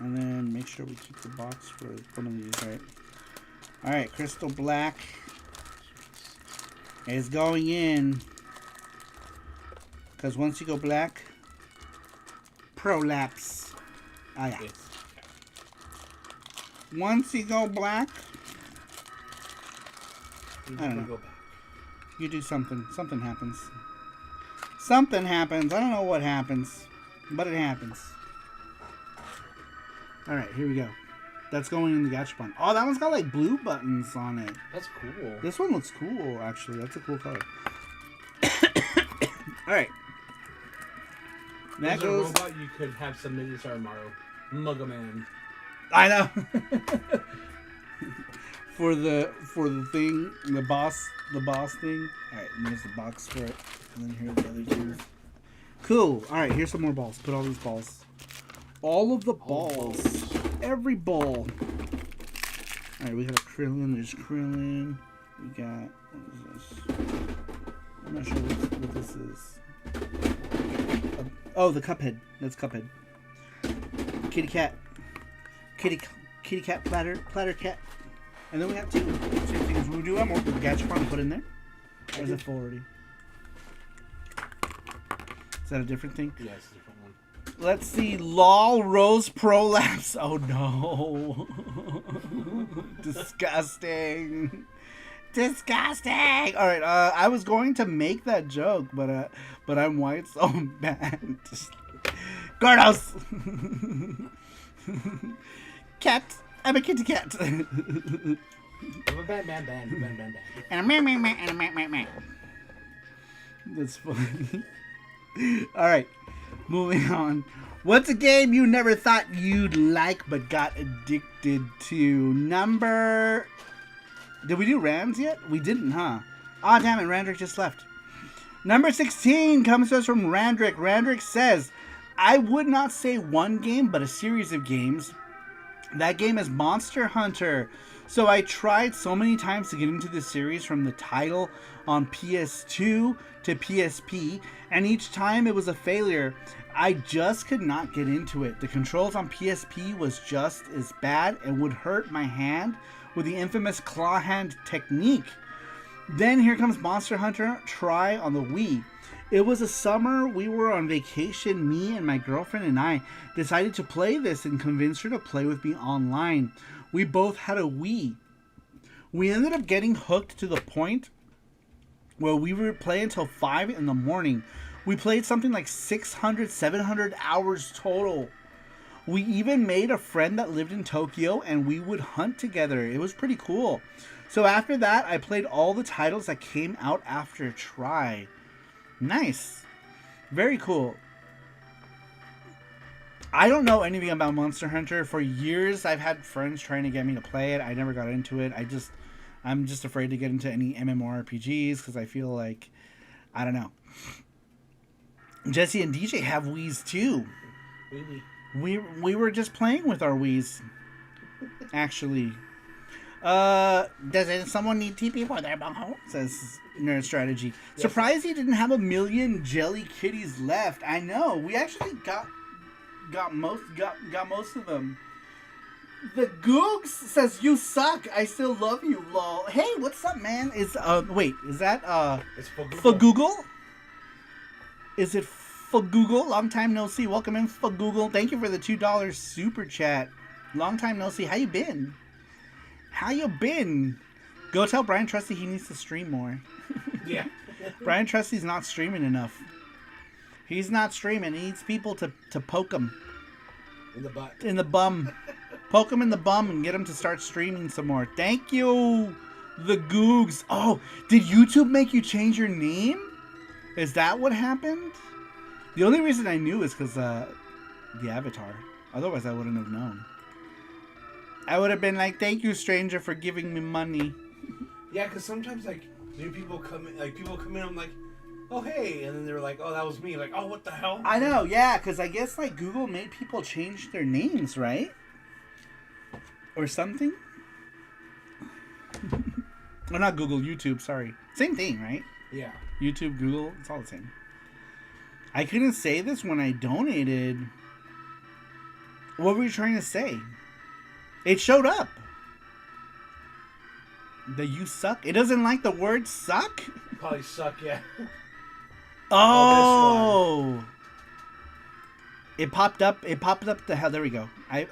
And then make sure we keep the box for one of these, right? Alright, Crystal Black is going in. Because once you go black, prolapse. Oh yeah. Once you go black, I don't know. You do something. Something happens. Something happens. I don't know what happens, but it happens. All right, here we go. That's going in the gachapon. Oh, that one's got like blue buttons on it. That's cool. This one looks cool, actually. That's a cool color. All right. That There's goes. a robot you could have submitted to Mario. Mugga Man. I know. for the thing, the boss thing. All right, and there's the box for it, and then here are the other two. Cool. All right, here's some more balls. Put all these balls. All of the balls. Every ball. All right, we got a Krillin. There's Krillin. We got, what is this? I'm not sure what this is. Oh, the Cuphead. That's Cuphead. Kitty cat. Kitty cat platter cat. And then we have two things. We do have more gachapon to put in there. Or is it full already? Is that a different thing? Yeah, it's a different one. Let's see. LOL Rose Prolapse. Oh no. Disgusting. Disgusting. All right. I was going to make that joke, but I'm white, so bad. Gordos. Cat. I'm a kitty cat. Bang. And a meh. And a meh. That's funny. All right. Moving on. What's a game you never thought you'd like but got addicted to? Number... Did we do Rams yet? We didn't, huh? Aw, damn it. Randrick just left. Number 16 comes to us from Randrick. Randrick says, I would not say one game, but a series of games. That game is Monster Hunter. So I tried so many times to get into this series from the title on PS2 to PSP, and each time it was a failure. I just could not get into it. The controls on PSP was just as bad and would hurt my hand with the infamous claw hand technique. Then here comes Monster Hunter Tri on the Wii. It was a summer, we were on vacation, me and my girlfriend and I decided to play this and convinced her to play with me online. We both had a Wii. We ended up getting hooked to the point where we would play until 5 in the morning. We played something like 600, 700 hours total. We even made a friend that lived in Tokyo and we would hunt together. It was pretty cool. So after that, I played all the titles that came out after Tri. Nice. Very cool. I don't know anything about Monster Hunter. For years, I've had friends trying to get me to play it. I never got into it. I'm just afraid to get into any MMORPGs because I feel like, I don't know. Jesse and DJ have Wiis too. We were just playing with our Wiis, actually. Does someone need TP for their bunghole? Says Nerd Strategy. Yes. Surprised he didn't have 1 million jelly kitties left. I know. We actually got most of them. The Googs says you suck. I still love you, lol. Hey, what's up, man? Wait, is that It's for Google? Is it for Google? Long time no see. Welcome in for Google. Thank you for the $2 super chat. Long time no see. How you been? How you been? Go tell Brian Trusty he needs to stream more. Yeah. Brian Trusty's not streaming enough. He's not streaming. He needs people to poke him. In the butt. In the bum. Poke him in the bum and get him to start streaming some more. Thank you, the Googs. Oh, did YouTube make you change your name? Is that what happened? The only reason I knew is because the avatar. Otherwise, I wouldn't have known. I would have been like, thank you, stranger, for giving me money. Yeah, because sometimes, like, new people come in, I'm like, oh, hey. And then they're like, oh, that was me. Like, oh, what the hell? I know, yeah, because I guess, like, Google made people change their names, right? Or something? Well, not Google, YouTube, sorry. Same thing, right? Yeah. YouTube, Google, it's all the same. I couldn't say this when I donated. What were you trying to say? It showed up. The you suck? It doesn't like the word suck? Probably suck, yeah. Oh! It popped up the hell. There we go. I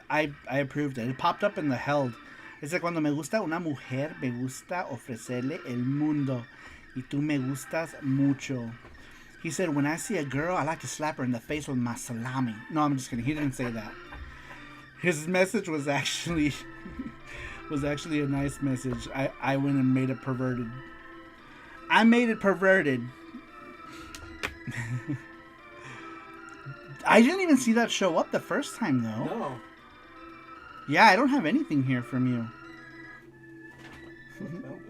approved it. It popped up in the held. It's like cuando me gusta una mujer, me gusta ofrecerle el mundo. Y tú me gustas mucho. He said, when I see a girl, I like to slap her in the face with my salami. No, I'm just kidding. He didn't say that. His message was actually a nice message. I went and made it perverted. I made it perverted. I didn't even see that show up the first time, though. No. Yeah, I don't have anything here from you.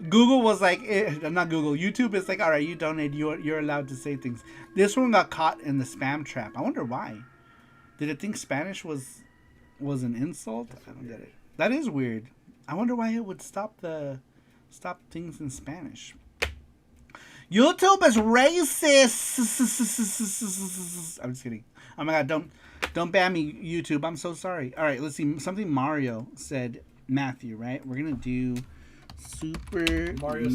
Google was like, not Google. YouTube is like, all right, you donate, you're allowed to say things. This one got caught in the spam trap. I wonder why. Did it think Spanish was an insult? I don't get it. That is weird. I wonder why it would stop things in Spanish. YouTube is racist. I'm just kidding. Oh my god, don't ban me, YouTube. I'm so sorry. All right, let's see. Something Mario said, Matthew, right? We're going to do Super Mario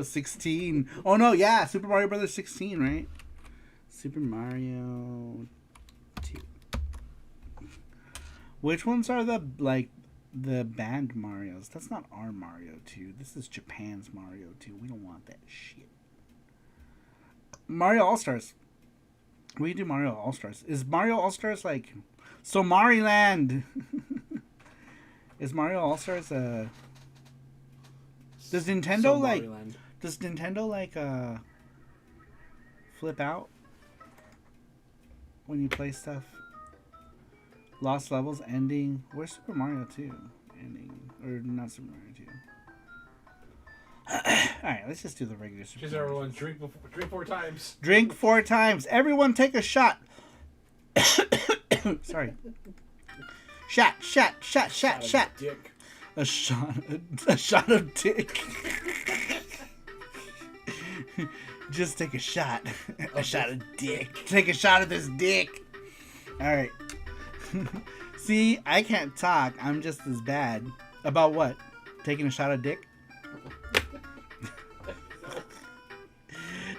16. Oh no, yeah, Super Mario Brothers 16, right? Super Mario 2. Which ones are the banned Marios? That's not our Mario 2. This is Japan's Mario 2. We don't want that shit. Mario All-Stars. We do Mario All-Stars. Is Mario All-Stars like Somaliland? Is Mario All-Stars does Nintendo flip out when you play stuff? Lost Levels ending. Where's Super Mario 2 ending? Or not Super Mario 2. Alright, let's just do the regular Super Just Mario. everyone drink 4 times. Drink 4 times. Everyone take a shot. Sorry. Shot. Dick. A shot of dick. Just take a shot. A shot of dick. Take a shot of this dick. All right. See, I can't talk. I'm just as bad. About what? Taking a shot of dick?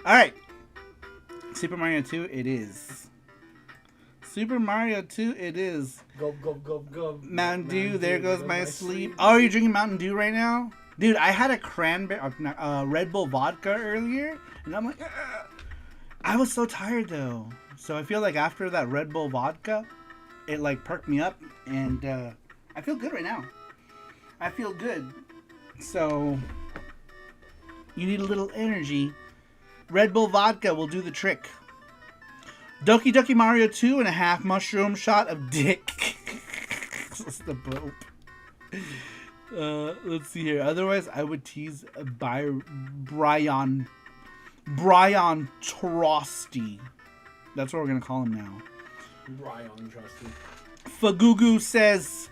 All right. Super Mario 2 it is. Super Mario 2 it is. Go, go, go, go. Mountain Dew, there goes my sleep. Oh, are you drinking Mountain Dew right now? Dude, I had a Red Bull vodka earlier, and I'm like, ugh. I was so tired though. So I feel like after that Red Bull vodka, it like perked me up, and I feel good right now. I feel good. So you need a little energy. Red Bull vodka will do the trick. Doki Doki Mario 2.5 mushroom shot of dick. That's the Pope. Let's see here. Otherwise, I would tease Brian Trosty. That's what we're gonna call him now. Brian Trosty. Fagugu says,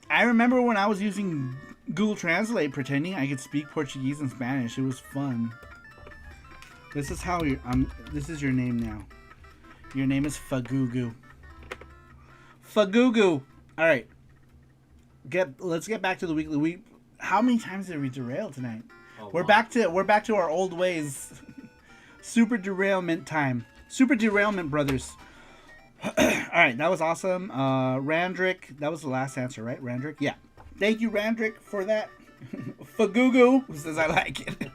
I remember when I was using Google Translate pretending I could speak Portuguese and Spanish. It was fun. This is how you this is your name now. Your name is Fagugu. Fagugu. All right. Let's get back to the weekly. How many times did we derail tonight? We're back to our old ways. Super derailment time. Super derailment brothers. All right, that was awesome. Randrick, that was the last answer, right? Randrick, yeah. Thank you, Randrick, for that. Fagugu says I like it.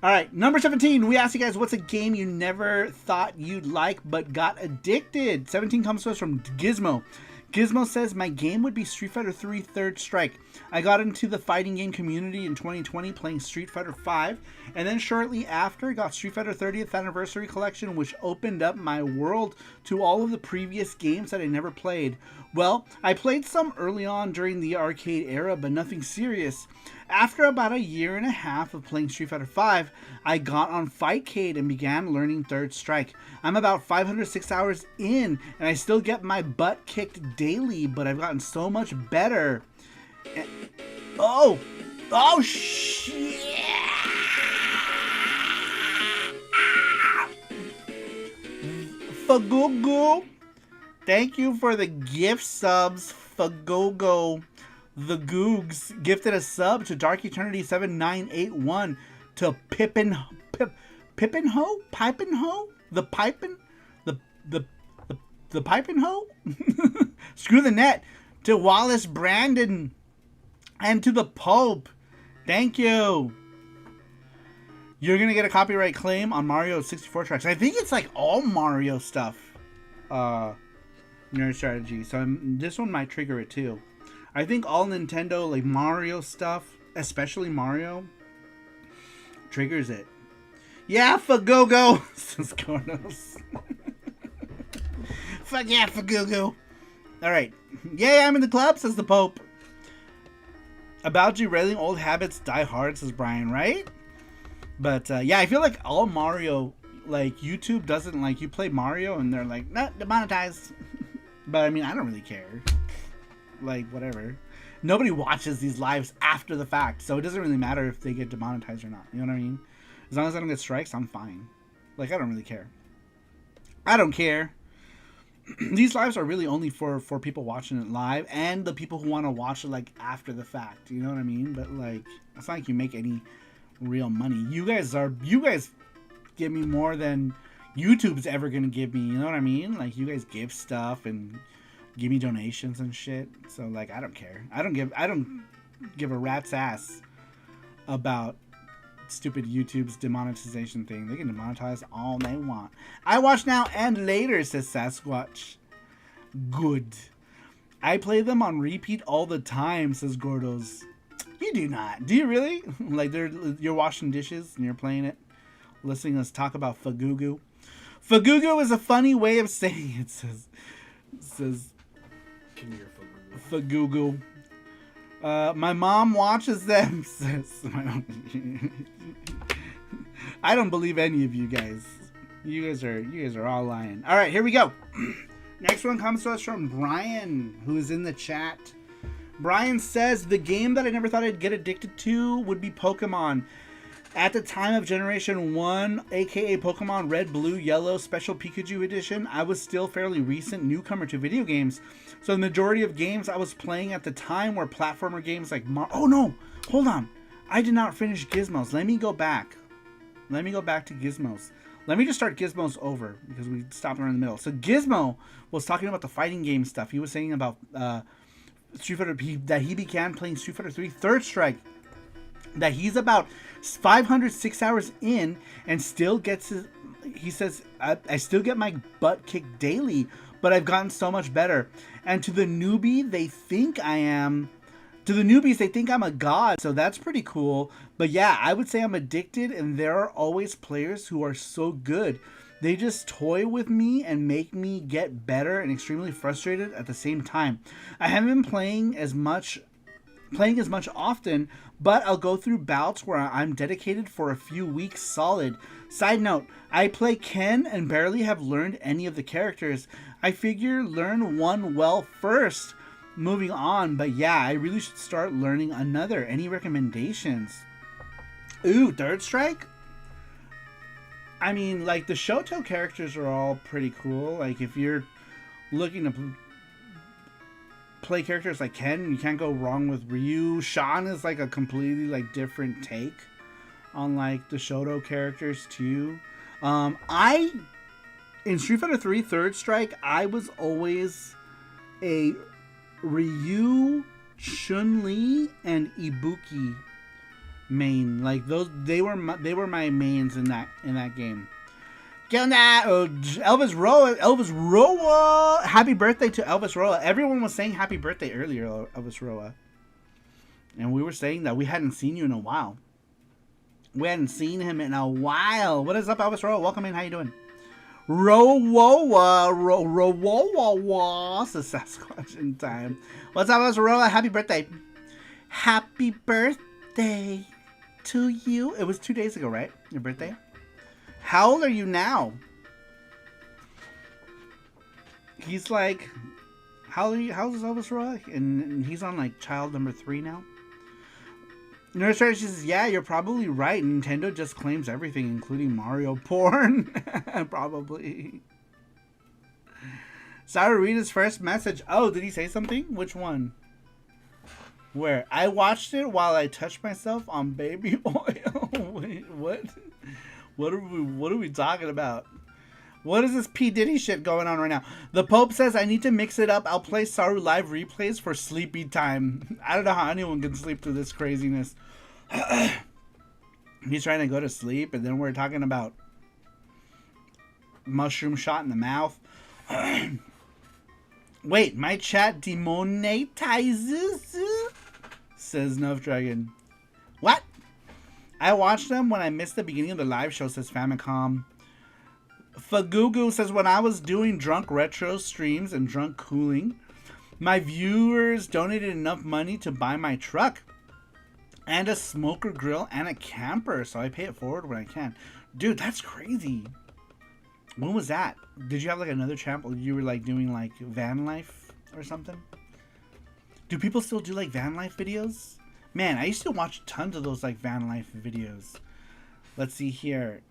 All right, number 17. We asked you guys, what's a game you never thought you'd like but got addicted? 17 comes to us from Gizmo. Gizmo says, my game would be Street Fighter 3 Third Strike. I got into the fighting game community in 2020 playing Street Fighter 5, and then shortly after got Street Fighter 30th Anniversary Collection, which opened up my world to all of the previous games that I never played. Well, I played some early on during the arcade era, but nothing serious. After about a year and a half of playing Street Fighter 5, I got on Fightcade and began learning Third Strike. I'm about 506 hours in, and I still get my butt kicked daily, but I've gotten so much better. And, oh shit! Fagugu, thank you for the gift subs, Fagogo. The Googs gifted a sub to Dark Eternity 7981 to Pippinho? The Pipinho? Screw the net. To Wallace Brandon and to the Pope. Thank you. You're gonna get a copyright claim on Mario 64 tracks. I think it's like all Mario stuff. Nerd strategy. So this one might trigger it too. I think all Nintendo, like Mario stuff, especially Mario, triggers it. Yeah, Fagogo, says Cornos. Fuck yeah, Fagogo. All right. Yay, I'm in the club, says the Pope. About derailing old habits die hard, says Brian, right? But yeah, I feel like all Mario, like YouTube doesn't like, you play Mario and they're like, nah, demonetized. But I mean, I don't really care. Like, whatever. Nobody watches these lives after the fact, so it doesn't really matter if they get demonetized or not. You know what I mean? As long as I don't get strikes, I'm fine. Like, I don't really care. I don't care. These lives are really only for people watching it live and the people who want to watch it, like, after the fact. You know what I mean? But, like, it's not like you make any real money. You guys give me more than YouTube's ever gonna give me. You know what I mean? Like, you guys give stuff and give me donations and shit. So like, I don't care. I don't give a rat's ass about stupid YouTube's demonetization thing. They can demonetize all they want. I watch now and later, says Sasquatch. Good. I play them on repeat all the time, says Gordos. You do not. Do you really? Like you're washing dishes and you're playing it, listening to us talk about Fagugu. Fagugu is a funny way of saying it, says Fagugu. My mom watches them, says. I don't believe any of you guys. You guys are all lying. All right, here we go. Next one comes to us from Brian, who is in the chat. Brian says the game that I never thought I'd get addicted to would be Pokemon. At the time of Generation 1, aka Pokemon Red, Blue, Yellow, Special Pikachu Edition, I was still fairly recent newcomer to video games. So the majority of games I was playing at the time were platformer games like Oh no! Hold on! I did not finish Gizmos. Let me go back. Let me go back to Gizmos. Let me just start Gizmos over because we stopped around in the middle. So Gizmo was talking about the fighting game stuff. He was saying about Street Fighter, that he began playing Street Fighter 3 Third Strike. That he's about 506 hours in and still gets his... He says, I still get my butt kicked daily, but I've gotten so much better. And to the newbie, they think I am... To the newbies, they think I'm a god, so that's pretty cool. But yeah, I would say I'm addicted, and there are always players who are so good. They just toy with me and make me get better and extremely frustrated at the same time. I haven't been playing as much often, but I'll go through bouts where I'm dedicated for a few weeks solid. Side note, I play Ken and barely have learned any of the characters. I figure learn one well first, moving on, but yeah, I really should start learning another. Any recommendations? Ooh, Third Strike? I mean, like, the Shoto characters are all pretty cool. Like, if you're looking to play characters like Ken, you can't go wrong with Ryu. Sean is like a completely like different take on like the Shoto characters too. In Street Fighter 3 Third Strike, I was always a Ryu, Chun-Li, and Ibuki main. Like they were my mains in that game. Elvis Roa. Happy birthday to Elvis Roa. Everyone was saying happy birthday earlier, Elvis Roa. And we were saying that we hadn't seen you in a while. We hadn't seen him in a while. What is up, Elvis Roa? Welcome in. How you doing? Rowoa. Says Sasquatch in time. What's up, Elvis Roa? Happy birthday. Happy birthday to you. It was 2 days ago, right? Your birthday? How old are you now? He's like, how old is Elvis Roa? And he's on like child number 3 now. Nurse Strategy says, yeah, you're probably right. Nintendo just claims everything, including Mario porn. Probably. Saru, read his first message. Oh, did he say something? Which one? Where? I watched it while I touched myself on baby oil. Wait, what? What are we talking about? What is this P. Diddy shit going on right now? The Pope says I need to mix it up. I'll play Saru live replays for sleepy time. I don't know how anyone can sleep through this craziness. He's trying to go to sleep, and then we're talking about mushroom shot in the mouth. Wait, my chat demonetizes? Says Nuff Dragon. What? I watched them when I missed the beginning of the live show, says Famicom. Fagugu says, when I was doing drunk retro streams and drunk cooling, my viewers donated enough money to buy my truck and a smoker grill and a camper, so I pay it forward when I can. Dude, that's crazy. When was that? Did you have like another channel? You were like doing like van life or something? Do people still do like van life videos? Man, I used to watch tons of those like van life videos. Let's see here.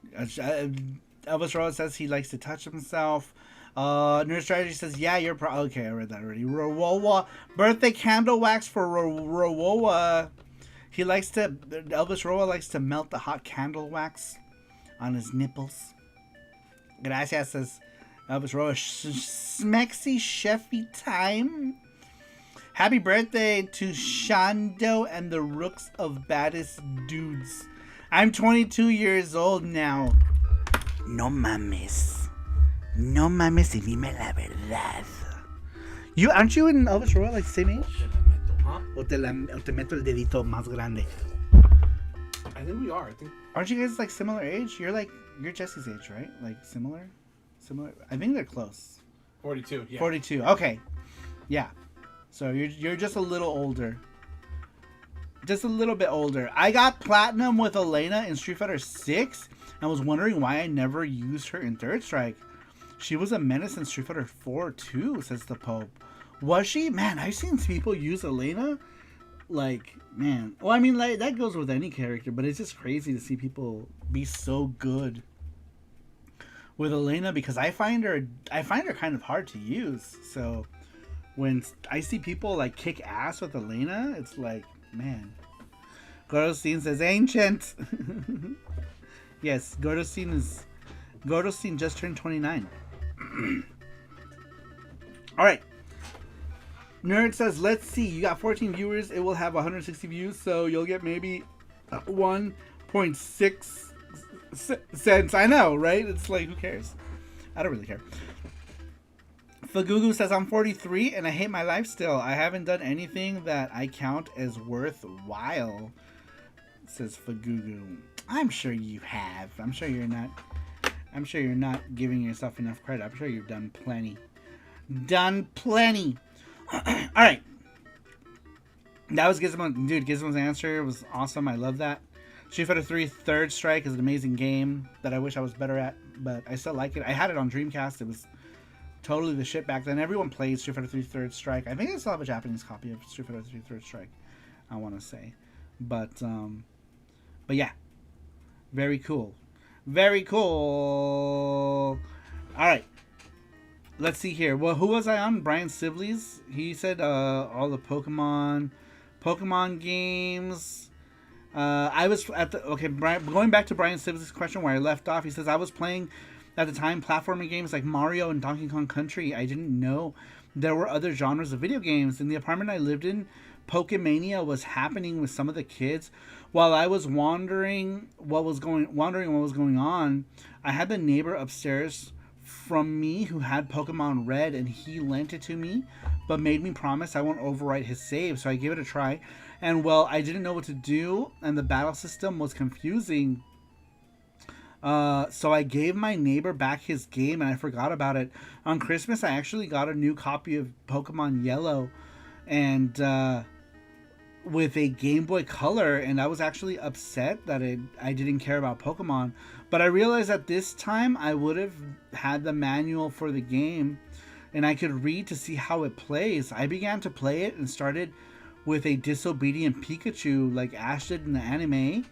Elvis Roa says he likes to touch himself. Nurse Strategy says, yeah, you're okay, I read that already. Rowoa. Birthday candle wax for Rowoa. Elvis Roa likes to melt the hot candle wax on his nipples. Gracias, says Elvis Roa. Smexy chefy time. Happy birthday to Shando and the Rooks of Baddest Dudes. I'm 22 years old now. No mames. No mames y dime la verdad. Aren't you and Elvis Roa like same age? Huh? O te meto el dedito más grande. I think we are. Aren't you guys like similar age? You're Jesse's age, right? Like similar? I think they're close. 42, yeah. 42, okay. Yeah. So you're just a little older. Just a little bit older. I got platinum with Elena in Street Fighter 6 and was wondering why I never used her in Third Strike. She was a menace in Street Fighter 4 too, says the Pope. Was she? Man, I've seen people use Elena. Like, man. Well, I mean, like that goes with any character, but it's just crazy to see people be so good with Elena because I find her kind of hard to use. So when I see people like kick ass with Elena, it's like, man. Gordostein says ancient. Yes, Gordostein just turned 29. All right. Nerd says, let's see. You got 14 viewers. It will have 160 views, so you'll get maybe 1.6 cents. I know, right? It's like, who cares? I don't really care. Fagugu says, I'm 43 and I hate my life still. I haven't done anything that I count as worthwhile, says Fagugu. I'm sure you have. I'm sure you're not giving yourself enough credit. I'm sure you've done plenty. Alright. That was Gizmo. Dude, Gizmo's answer was awesome. I love that. Street Fighter 3 Third Strike is an amazing game that I wish I was better at, but I still like it. I had it on Dreamcast. It was totally the shit back then. Everyone played Street Fighter 3 Third Strike. I think I still have a Japanese copy of Street Fighter 3 Third Strike, I want to say. But yeah. Very cool. Very cool. Alright. Let's see here. Well, who was I on? Brian Sibley's. He said all the Pokemon games. I was at the going back to Brian Sibley's question where I left off. He says I was playing at the time platforming games like Mario and Donkey Kong Country. I didn't know there were other genres of video games. In the apartment I lived in, Pokemania was happening with some of the kids. While I was wondering what was going on, I had the neighbor upstairs from me who had Pokemon Red, and he lent it to me, but made me promise I won't overwrite his save. So I gave it a try, and well, I didn't know what to do, and the battle system was confusing. So I gave my neighbor back his game, and I forgot about it. On Christmas, I actually got a new copy of Pokemon Yellow, and with a Game Boy Color, and I was actually upset that I didn't care about Pokemon. But I realized at this time I would have had the manual for the game, and I could read to see how it plays. I began to play it and started with a disobedient Pikachu like Ash did in the anime.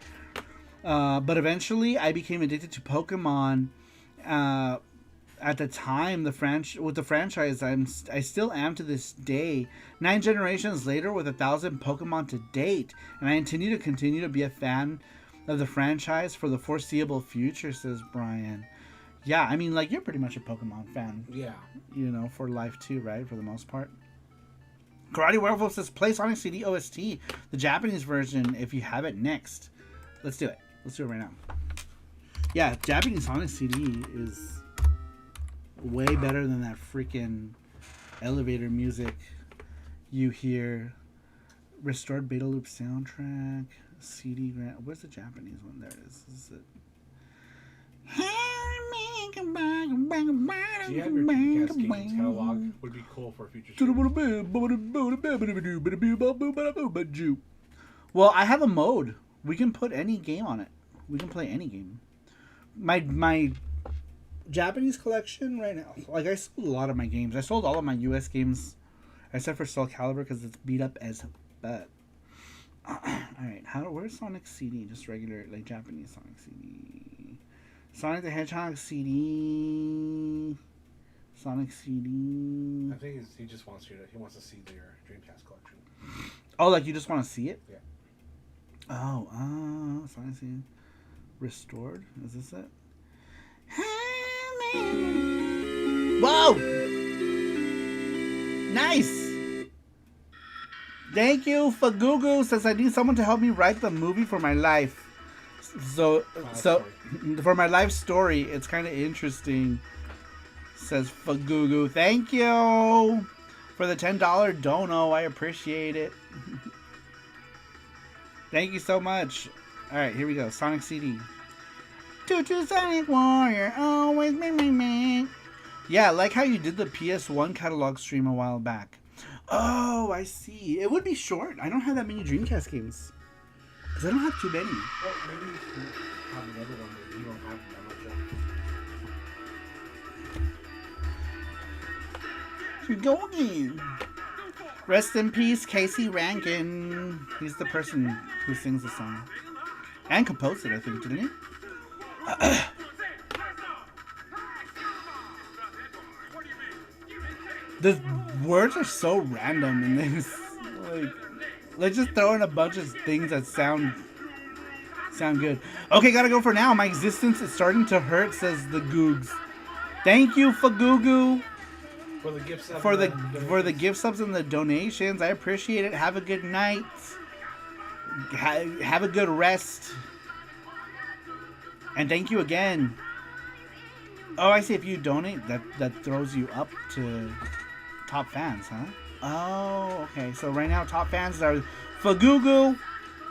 But eventually I became addicted to Pokemon. At the time, with the franchise, I still am to this day. 9 generations later, with 1,000 Pokemon to date, and I continue to be a fan of the franchise for the foreseeable future, says Brian. Yeah, I mean, like, you're pretty much a Pokemon fan. Yeah. You know, for life too, right? For the most part. Karate Werewolf says, play Sonic CD OST, the Japanese version, if you have it next. Let's do it. Let's do it right now. Yeah, Japanese Sonic CD is way better than that freaking elevator music you hear. Restored Beta Loop soundtrack, CD grant. Where's the Japanese one? There it is. This is it. Do you have your Dreamcast games catalog? Would be cool for a future show. Well, I have a mode. We can put any game on it. We can play any game. My Japanese collection right now, like, I sold a lot of my games. I sold all of my US games except for Soul Calibur because it's beat up as fuck. Alright, where's Sonic CD? Just regular, like, Japanese Sonic CD. Sonic the Hedgehog CD. Sonic CD. I think he just wants he wants to see your Dreamcast collection. Oh, like, you just want to see it? Yeah. Oh, Sonic CD. Restored? Is this it? Whoa! Nice! Thank you for Google. Says I need someone to help me write the movie for my life. So for my life story, it's kind of interesting. Says Fagugu. Thank you for the $10 dono. I appreciate it. Thank you so much. All right, here we go. Sonic CD. Choo-choo Sonic Warrior, always me. Yeah, like how you did the PS1 catalog stream a while back. Oh, I see. It would be short. I don't have that many Dreamcast games. Because I don't have too many. Well, maybe you can have another one that you don't have that much of. You're going. Rest in peace, Casey Rankin. He's the person who sings the song. And composed it, I think, didn't he? The words are so random in this. Like, let's just throw in a bunch of things that sound good. Okay, gotta go for now. My existence is starting to hurt, says the Googs. Thank you for Goo For the gift subs. for the gift subs and the donations. I appreciate it. Have a good night. Have a good rest. And thank you again. Oh, I see. If you donate, that throws you up to top fans, huh? Oh, okay. So right now, top fans are Fagugu,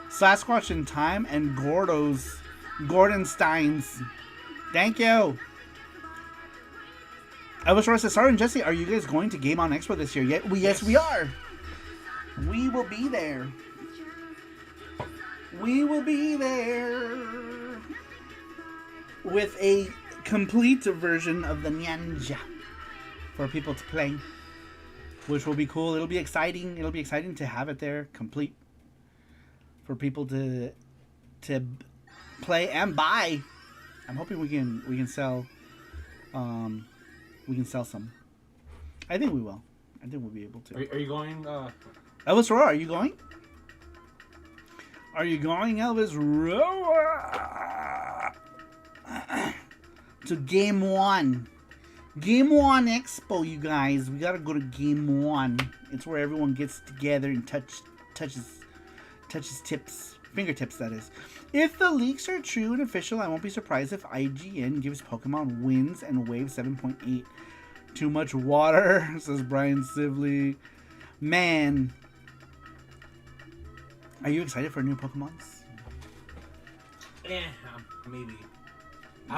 Sasquatch in Time, and Gordon Steins. Thank you. Elvis Roy says, Saru and Jesse, are you guys going to Game On Expo this year? Yes, we are. We will be there. We will be there with a complete version of the Ninja for people to play, which will be cool. It'll be exciting. It'll be exciting to have it there complete for people to play and buy. I'm hoping we can sell some. I think we will. I think we'll be able to. Are you going? Elvis Roar, are you going? Are you going, Elvis Roar? To Game 1. Game 1 Expo, you guys. We gotta go to Game 1. It's where everyone gets together and touches tips. Fingertips, that is. If the leaks are true and official, I won't be surprised if IGN gives Pokemon Winds and Wave 7.8 too much water, says Brian Sibley. Man. Are you excited for new Pokemons? Yeah, maybe.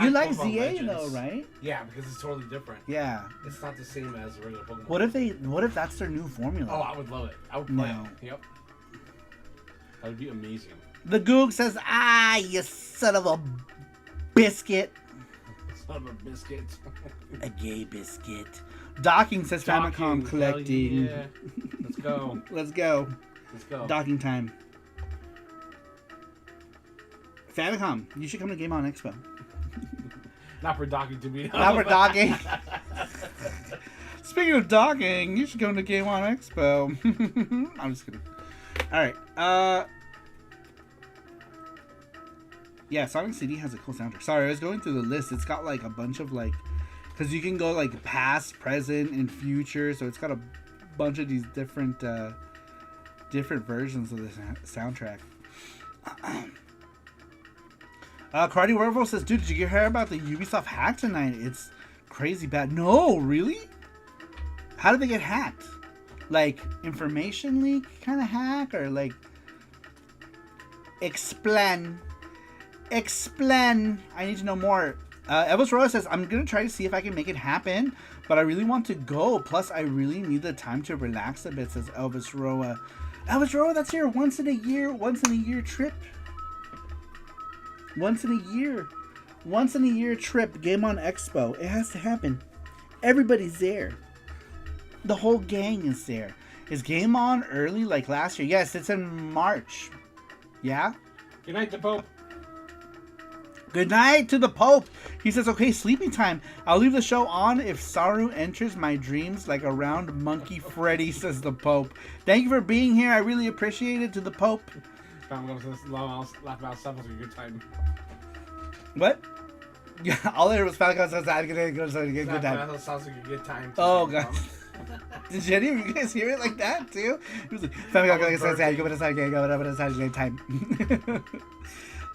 You like ZA Legends. though, right? Yeah, because it's totally different. Yeah. It's not the same as a regular Pokemon. What if that's their new formula? Oh, I would love it. I would play it. Yep. That would be amazing. The Goog says, you son of a biscuit. Son of a biscuit. A gay biscuit. Docking says Famicom collecting. Yeah. Let's go. Let's go. Let's go. Docking time. Famicom, you should come to Game On Expo. Not for docking to be. Not for docking. Speaking of docking, you should come to Game On Expo. I'm just kidding. Alright. Yeah, Sonic CD has a cool soundtrack. Sorry, I was going through the list. It's got like a bunch of like, because you can go like past, present, and future. So it's got a bunch of these different versions of the soundtrack. Cardi Werewolf says, dude, did you hear about the Ubisoft hack tonight? It's crazy bad. No, really? How did they get hacked? Like information leak kind of hack, or like explain. I need to know more. Elvis Roa says, I'm gonna try to see if I can make it happen, but I really want to go. Plus, I really need the time to relax a bit, says Elvis Roa. Elvis Roa, that's your once in a year trip. Once in a year trip. Game On Expo. It has to happen. Everybody's there. The whole gang is there. Is Game On early like last year? Yes, it's in March. Yeah? Good night, the Pope. Good night to the Pope. He says, okay, sleeping time. I'll leave the show on if Saru enters my dreams like a round monkey Freddy, says the Pope. Thank you for being here. I really appreciate it, to the Pope. I'm going to laugh about stuff. It was a good time. What? Yeah, all I heard was Falcon says, I'm going to go to a good time. That sounds like a good time. Oh, God. Did any of you guys hear it like that, too? It was like, Famicom says, I'm going to a good time.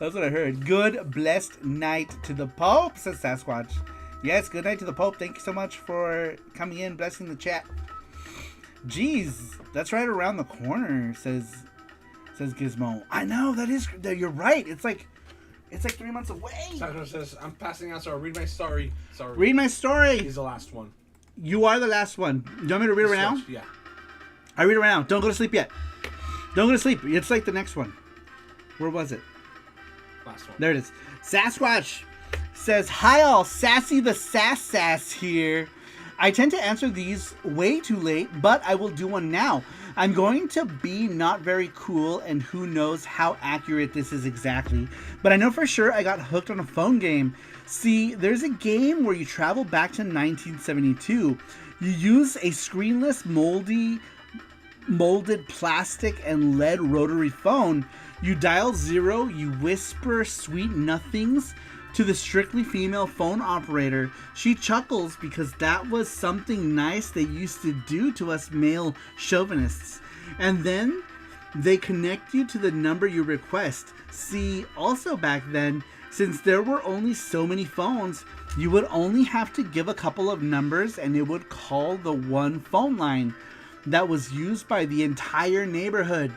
That's what I heard. Good, blessed night to the Pope, says Sasquatch. Yes, good night to the Pope. Thank you so much for coming in, blessing the chat. Jeez, that's right around the corner, says Gizmo. I know, you're right. It's like 3 months away. Saru says, I'm passing out, so read my story. Sorry. Read my story. He's the last one. You are the last one. Do you want me to read it right now? Yeah. I read it right now. Don't go to sleep yet. Don't go to sleep. It's like the next one. Where was it? Last one. There it is. Sasquatch says, hi all, Sassy the Sass here. I tend to answer these way too late, but I will do one now. I'm going to be not very cool, and who knows how accurate this is exactly, but I know for sure I got hooked on a phone game. See, there's a game where you travel back to 1972. You use a screenless, molded plastic and lead rotary phone. You dial 0, you whisper sweet nothings to the strictly female phone operator. She chuckles because that was something nice they used to do to us male chauvinists. And then they connect you to the number you request. See, also back then, since there were only so many phones, you would only have to give a couple of numbers and it would call the one phone line that was used by the entire neighborhood.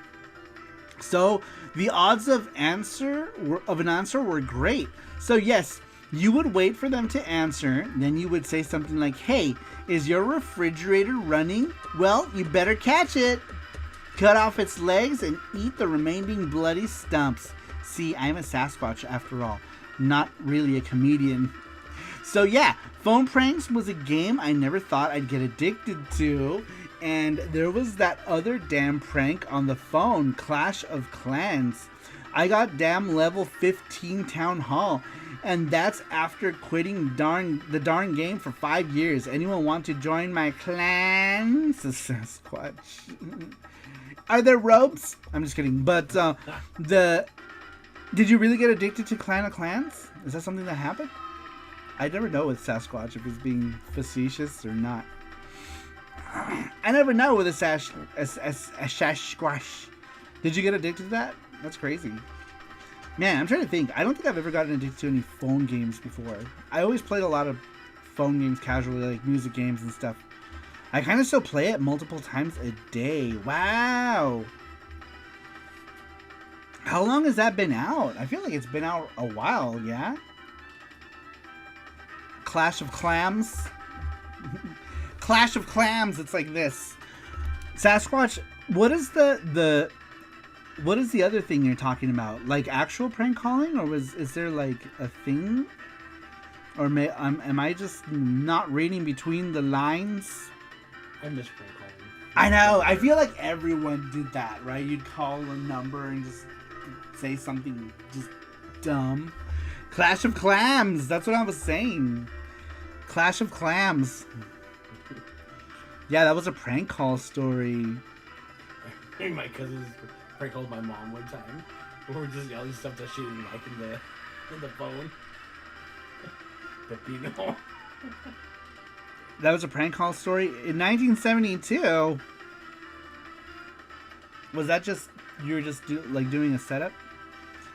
So the odds of an answer were great. So yes, you would wait for them to answer, then you would say something like, "Hey, is your refrigerator running? Well, you better catch it. Cut off its legs and eat the remaining bloody stumps." See, I'm a Sasquatch after all, not really a comedian. So yeah, phone pranks was a game I never thought I'd get addicted to. And there was that other damn prank on the phone, Clash of Clans. I got damn level 15 Town Hall, and that's after quitting the darn game for 5 years. Anyone want to join my clan? Sasquatch. Are there ropes? I'm just kidding. But did you really get addicted to Clan of Clans? Is that something that happened? I never know with Sasquatch if he's being facetious or not. I never know with a Sasquatch. Did you get addicted to that? That's crazy. Man, I'm trying to think. I don't think I've ever gotten addicted to any phone games before. I always played a lot of phone games casually, like music games and stuff. I kind of still play it multiple times a day. Wow. How long has that been out? I feel like it's been out a while, yeah? Clash of Clams. Clash of Clams, it's like this. Sasquatch, what is the what is the other thing you're talking about? Like actual prank calling, or is there like a thing? Or am I just not reading between the lines? I miss prank calling. I know. I feel like everyone did that, right? You'd call a number and just say something just dumb. Clash of Clams. That's what I was saying. Clash of Clams. Yeah, that was a prank call story. My cousins prank called my mom one time. We were just yelling stuff that she didn't like in the phone. Pepino. That was a prank call story in 1972. Was that just you were just doing a setup?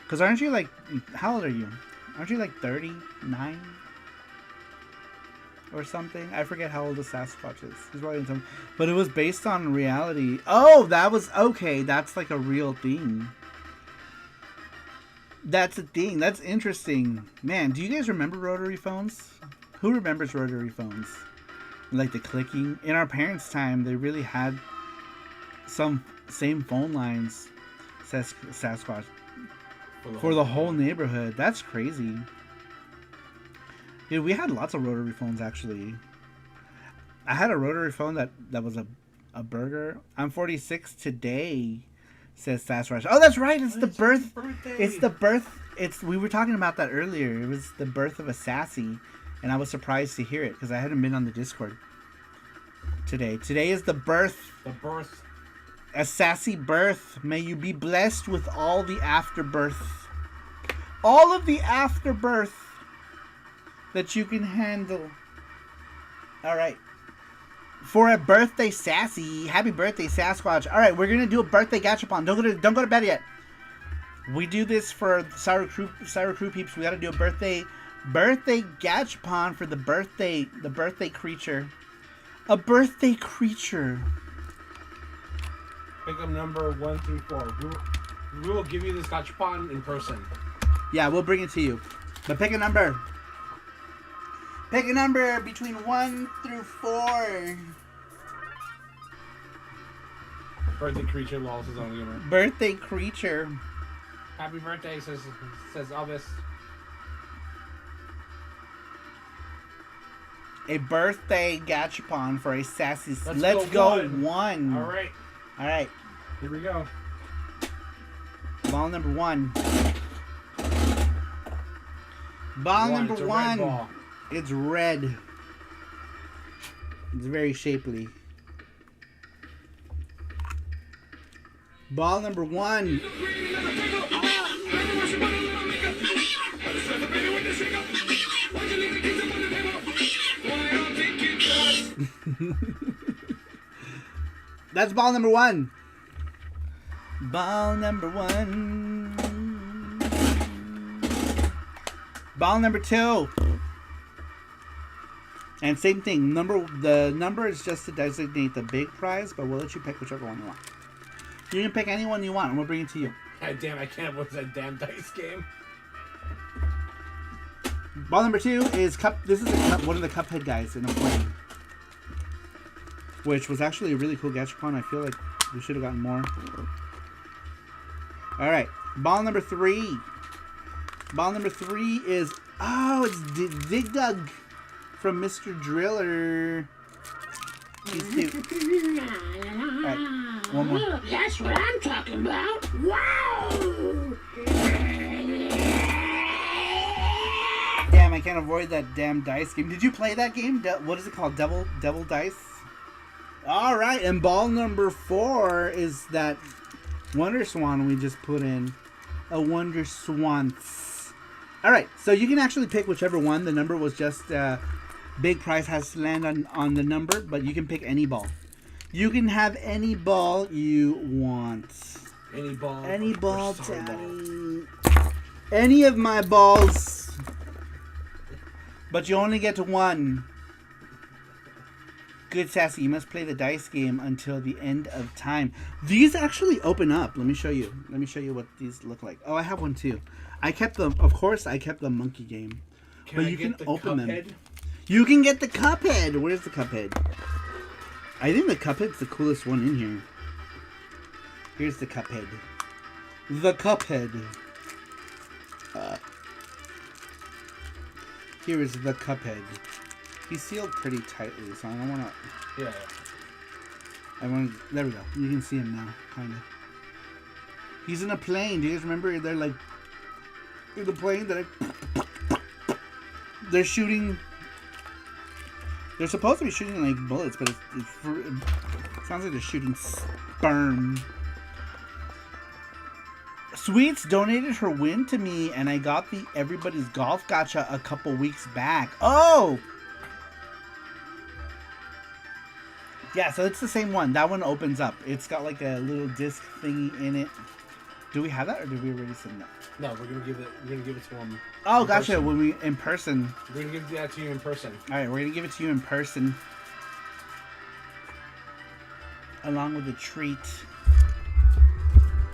Because aren't you like, how old are you? Aren't you like 39 or something? I forget how old the Sasquatch is. He's probably in some, but it was based on reality. Oh, that was okay. That's like a real thing. That's a thing. That's interesting. Man, do you guys remember rotary phones? Who remembers rotary phones? Like the clicking. In our parents' time, they really had some same phone lines. Sasquatch. For the whole neighborhood. That's crazy. Dude, we had lots of rotary phones, actually. I had a rotary phone that was a burger. I'm 46 today, says Sasquatch. Oh, that's right. It's the birth. It's the birth. We were talking about that earlier. It was the birth of a sassy, and I was surprised to hear it because I hadn't been on the Discord today. Today is the birth. The birth. A sassy birth. May you be blessed with all the afterbirth. All of the afterbirth that you can handle. All right. For a birthday sassy, happy birthday Sasquatch. All right, we're gonna do a birthday gachapon. Don't go to bed yet. We do this for Saru Crew peeps. We gotta do a birthday gachapon for the birthday creature. A birthday creature. Pick up number 1 through 4. We will give you this gachapon in person. Yeah, we'll bring it to you. But pick a number. Pick a number between 1 through 4. Birthday creature, Wallace is on gamer. Birthday creature. Happy birthday, says Elvis. A birthday gachapon for a sassy. Let's go 1. All right. All right. Here we go. Ball number 1. Ball number It's a 1. red ball. It's red. It's very shapely. Ball number 1. That's ball number 1. Ball number 1. Ball number 2. And same thing. The number is just to designate the big prize, but we'll let you pick whichever one you want. You can pick any one you want, and we'll bring it to you. God damn, I can't watch that damn dice game. Ball number 2 is cup. This is one of the Cuphead guys in a plane, which was actually a really cool Gachapon. I feel like we should have gotten more. All right, ball number 3. Ball number 3 is it's Dig Dug from Mr. Driller. He's cute. All right, one more. That's what I'm talking about. Wow! Damn, I can't avoid that damn dice game. Did you play that game? What is it called? Devil Dice? All right, and ball number 4 is that Wonder Swan we just put in. A Wonder Swan. All right, so you can actually pick whichever one. The number was just big prize has to land on the number, but you can pick any ball. You can have any ball you want. Any ball. Any ball, Daddy. Any of my balls. But you only get to 1. Good, Sassy. You must play the dice game until the end of time. These actually open up. Let me show you. Let me show you what these look like. Oh, I have one too. I kept them. Of course, I kept the monkey game. But you can open them. You can get the Cuphead. Where's the Cuphead? I think the Cuphead's the coolest one in here. Here's the Cuphead. The Cuphead. Here is the Cuphead. He's sealed pretty tightly, so I don't want to... Yeah. There we go. You can see him now, kind of. He's in a plane. Do you guys remember? They're like... In the plane that they're shooting... They're supposed to be shooting like bullets, but it sounds like they're shooting sperm. Sweets donated her win to me, and I got the Everybody's Golf Gacha a couple weeks back. Oh! Yeah, so it's the same one. That one opens up. It's got like a little disc thingy in it. Do we have that, or did we already send that? No, we're gonna give it to him. Oh, gotcha. When we in person. We're gonna give that to you in person. All right, we're gonna give it to you in person, along with the treat.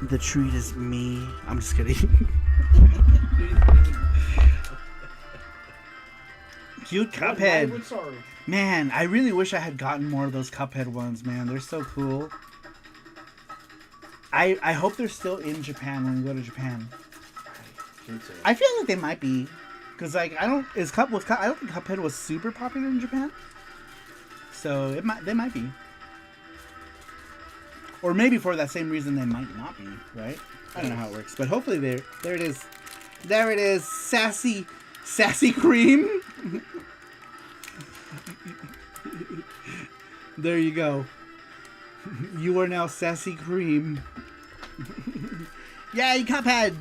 The treat is me. I'm just kidding. Cute Cuphead. Man, I really wish I had gotten more of those Cuphead ones, man. They're so cool. I hope they're still in Japan when we go to Japan. I feel like they might be, cause like I don't think Cuphead was super popular in Japan, so they might be, or maybe for that same reason they might not be, right? I don't know how it works, but hopefully there it is, sassy cream. There you go. You are now sassy cream. Yay, Cuphead!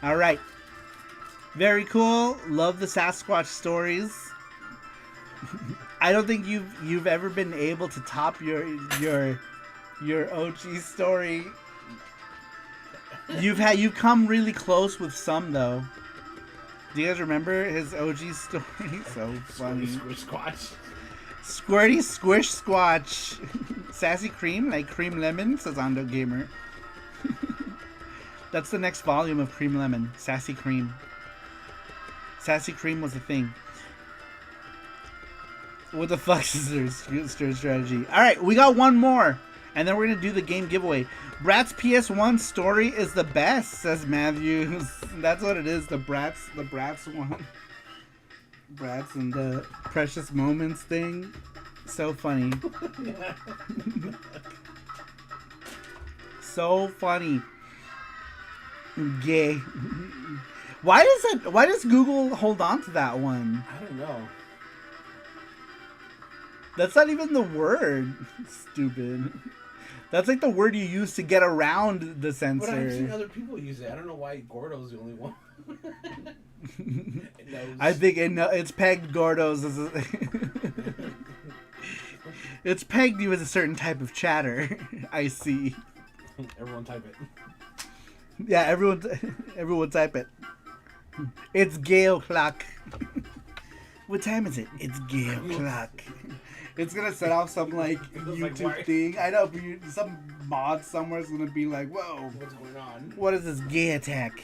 All right, very cool. Love the Sasquatch stories. I don't think you've ever been able to top your OG story. You've come really close with some though. Do you guys remember his OG story? So funny. Squish Squatch. Squirty Squish Squatch. Sassy Cream, like Cream Lemon, says Ando Gamer. That's the next volume of Cream Lemon. Sassy Cream. Sassy Cream was a thing. What the fuck is their strategy? Alright, we got one more. And then we're going to do the game giveaway. Bratz PS1 story is the best, says Matthews. That's what it is, the Bratz one. Bratz and the Precious Moments thing. So funny. so funny. Gay. Why does Google hold on to that one? I don't know. That's not even the word. Stupid. That's like the word you use to get around the censor. But I've seen other people use it. I don't know why Gordo's the only one. I think it's pegged Gordo's as a it's pegged you as a certain type of chatter. I see. Everyone type it. Yeah, everyone type it. It's gay o'clock. What time is it? It's gay o'clock. It's gonna set off some like YouTube thing. I know, but some mod somewhere is gonna be like, "Whoa, what's going on? What is this gay attack?"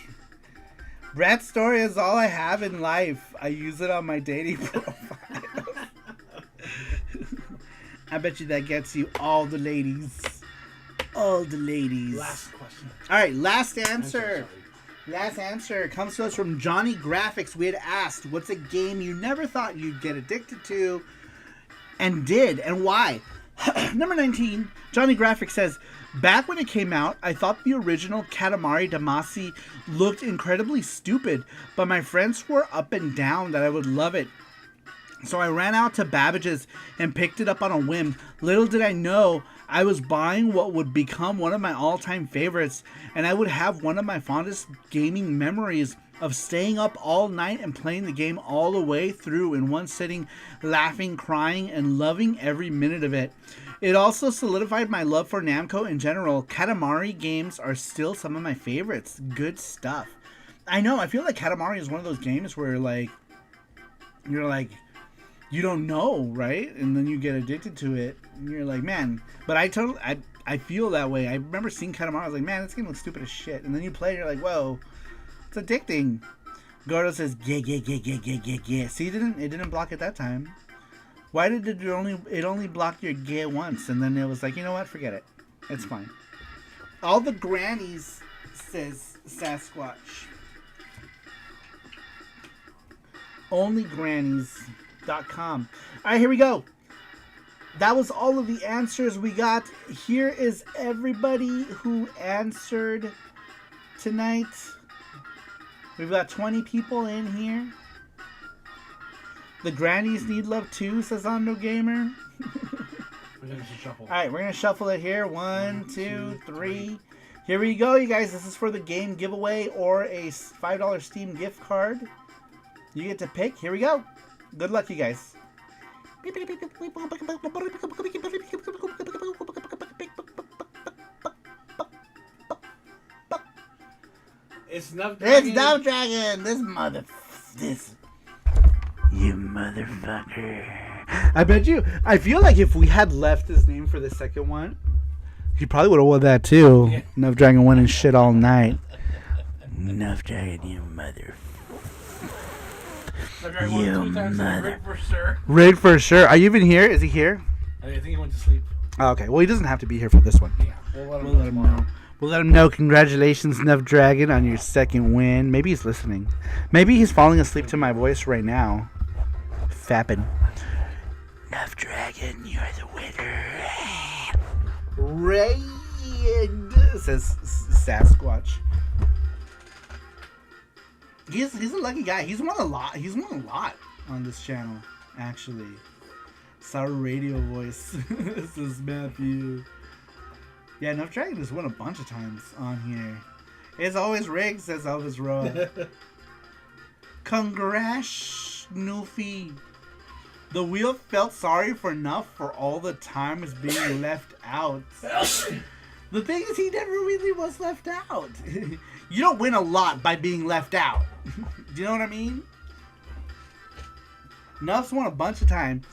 Brad's story is all I have in life. I use it on my dating profile. I bet you that gets you all the ladies. All the ladies. Last question. All right, last answer. Last answer comes to us from Johnny Graphics. We had asked, what's a game you never thought you'd get addicted to and did, and why? Number 19, Johnny Graphics says, back when it came out, I thought the original Katamari Damacy looked incredibly stupid, but my friends swore up and down that I would love it. So I ran out to Babbage's and picked it up on a whim. Little did I know I was buying what would become one of my all-time favorites, and I would have one of my fondest gaming memories of staying up all night and playing the game all the way through in one sitting, laughing, crying, and loving every minute of it. It also solidified my love for Namco in general. Katamari games are still some of my favorites. Good stuff. I know, I feel like Katamari is one of those games where you're like, you don't know, right? And then you get addicted to it. And you're like, man. But I feel that way. I remember seeing Katamari. I was like, man, this game looks stupid as shit. And then you play it, you're like, whoa, it's addicting. Gordo says, yeah. See, it didn't block it that time. Why did it only block your gay once? And then it was like, you know what? Forget it. It's fine. All the grannies, says Sasquatch. Onlygrannies.com. Alright, here we go. That was all of the answers we got. Here is everybody who answered tonight. We've got 20 people in here. The grannies need love too, says Ondo Gamer. We're gonna shuffle. Alright, we're gonna shuffle it here. 1, 2, 3. Here we go, you guys. This is for the game giveaway or a $5 Steam gift card. You get to pick. Here we go. Good luck, you guys. It's Snuff Dragon. It's Snuff Dragon. You motherfucker. I feel like if we had left his name for the second one, he probably would have won that too. Yeah. Snuff Dragon went and shit all night. Snuff Dragon, you motherfucker. You mother. Rigged for sure. Are you even here? Is he here? I think he went to sleep. Oh, okay. Well, he doesn't have to be here for this one. Yeah, we'll let him know. We'll let him know. Congratulations, Snuff Dragon, on your second win. Maybe he's listening. Maybe he's falling asleep to my voice right now. Fapping. Snuff Dragon, you're the winner. Rigged, says Sasquatch. He's a lucky guy. He's won a lot. He's won a lot on this channel, actually. Saru Radio Voice. This is Matthew. Yeah, Snuff Dragon has won a bunch of times on here. It's always rigged, says Elvis Roa. Congrats, Noofy. The wheel felt sorry for Nuff for all the times being left out. The thing is, he never really was left out. You don't win a lot by being left out. Do you know what I mean? Nuff's won a bunch of times.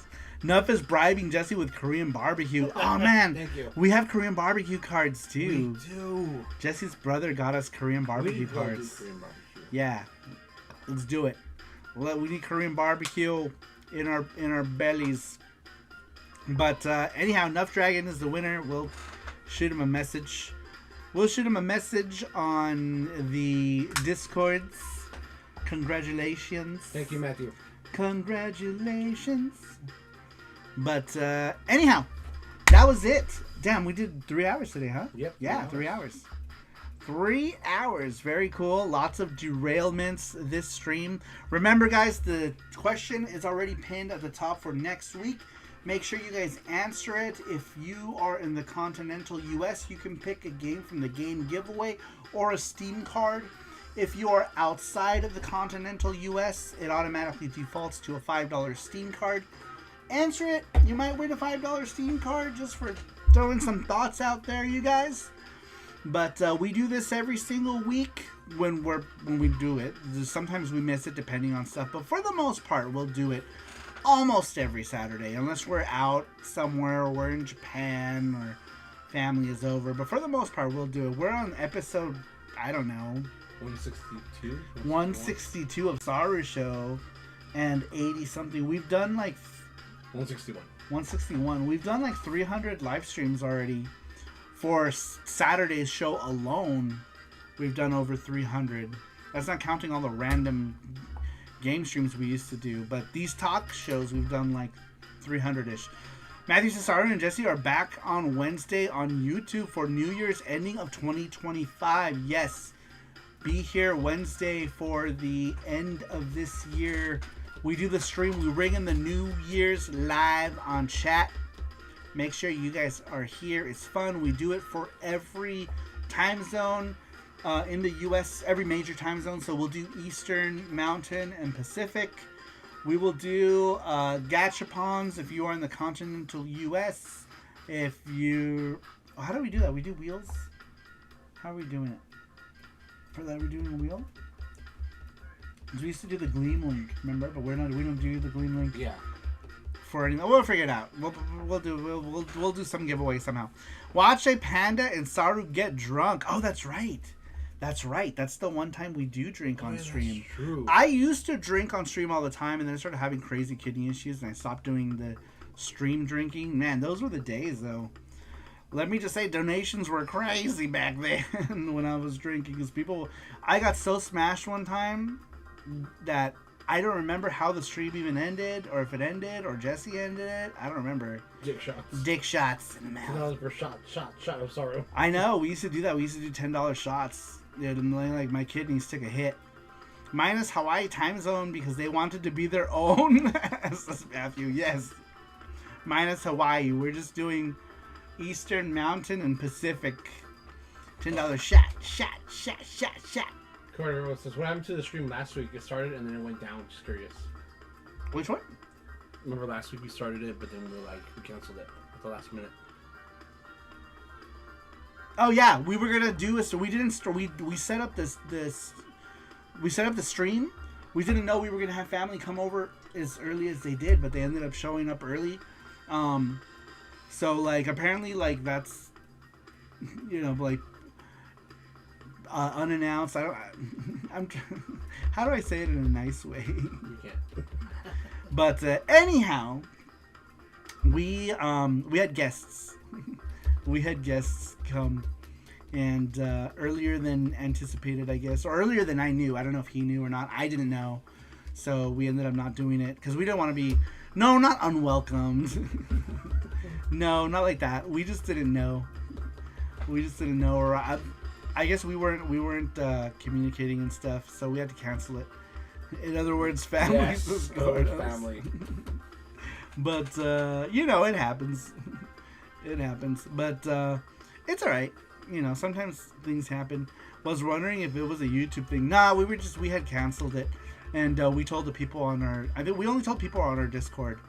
Nuff is bribing Jesse with Korean barbecue. Oh man, thank you. We have Korean barbecue cards too. We do. Jesse's brother got us Korean barbecue cards. Korean barbecue. Yeah, let's do it. We need Korean barbecue in our bellies. But anyhow, Snuff Dragon is the winner. We'll shoot him a message. We'll shoot him a message on the Discords. Congratulations. Thank you, Matthew. Congratulations. But anyhow, that was it. Damn, we did 3 hours today, huh? Yep. Yeah, 3 hours. 3 hours. Very cool. Lots of derailments this stream. Remember, guys, the question is already pinned at the top for next week. Make sure you guys answer it. If you are in the continental US, you can pick a game from the game giveaway or a Steam card. If you are outside of the continental US, it automatically defaults to a $5 Steam card. Answer it. You might win a $5 Steam card just for throwing some thoughts out there, you guys. But we do this every single week when we do it. Sometimes we miss it depending on stuff, but for the most part, we'll do it almost every Saturday, unless we're out somewhere or we're in Japan or family is over. But for the most part, we'll do it. We're on episode, I don't know, 162? 162 of SaruShow and 80 something. We've done like 161. 161. We've done like 300 live streams already. For Saturday's show alone, we've done over 300. That's not counting all the random game streams we used to do. But these talk shows, we've done like 300-ish. Matthew, Saru, and Jesse are back on Wednesday on YouTube for New Year's ending of 2025. Yes, be here Wednesday for the end of this year. We do the stream. We ring in the New Year's live on chat. Make sure you guys are here. It's fun. We do it for every time zone in the U.S., every major time zone. So we'll do Eastern, Mountain, and Pacific. We will do gachapons if you are in the continental U.S. If you... how do we do that? We do wheels? How are we doing it? For that, we're doing a wheel? We used to do the Gleam Link, remember? But we don't do the Gleam Link. Yeah. For anything. We'll figure it out. We'll do some giveaway somehow. Watch a panda and Saru get drunk. Oh, that's right. That's right. That's the one time we do drink on stream. That's true. I used to drink on stream all the time, and then I started having crazy kidney issues, and I stopped doing the stream drinking. Man, those were the days, though. Let me just say, donations were crazy back then when I was drinking, because people... I got so smashed one time that I don't remember how the stream even ended, or if it ended, or Jesse ended it. I don't remember. Dick shots. Dick shots in the mouth. $10 per shot, I'm sorry. I know, we used to do that. We used to do $10 shots. And like my kidneys took a hit. Minus Hawaii time zone because they wanted to be their own. Says Matthew, yes. Minus Hawaii. We're just doing Eastern, Mountain, and Pacific. $10 shot. Carter says, what happened to the stream last week? It started and then it went down. Just curious. Which one? Remember last week we started it, but then we canceled it at the last minute. Oh yeah, we were gonna do it. So we didn't. We set up this. We set up the stream. We didn't know we were gonna have family come over as early as they did, but they ended up showing up early. So like apparently like that's, you know, like unannounced. How do I say it in a nice way? You can't. But anyhow, we had guests. We had guests come, and earlier than anticipated, I guess, or earlier than I knew. I don't know if he knew or not. I didn't know, so we ended up not doing it because we didn't want to be, not unwelcomed. No, not like that. We just didn't know. Or I guess we weren't communicating and stuff, so we had to cancel it. In other words, family. Yes, family. But it happens. It happens, but it's all right. Sometimes things happen. Was wondering if it was a YouTube thing. Nah, we had canceled it, and we told the people on our. I think we only told people on our Discord,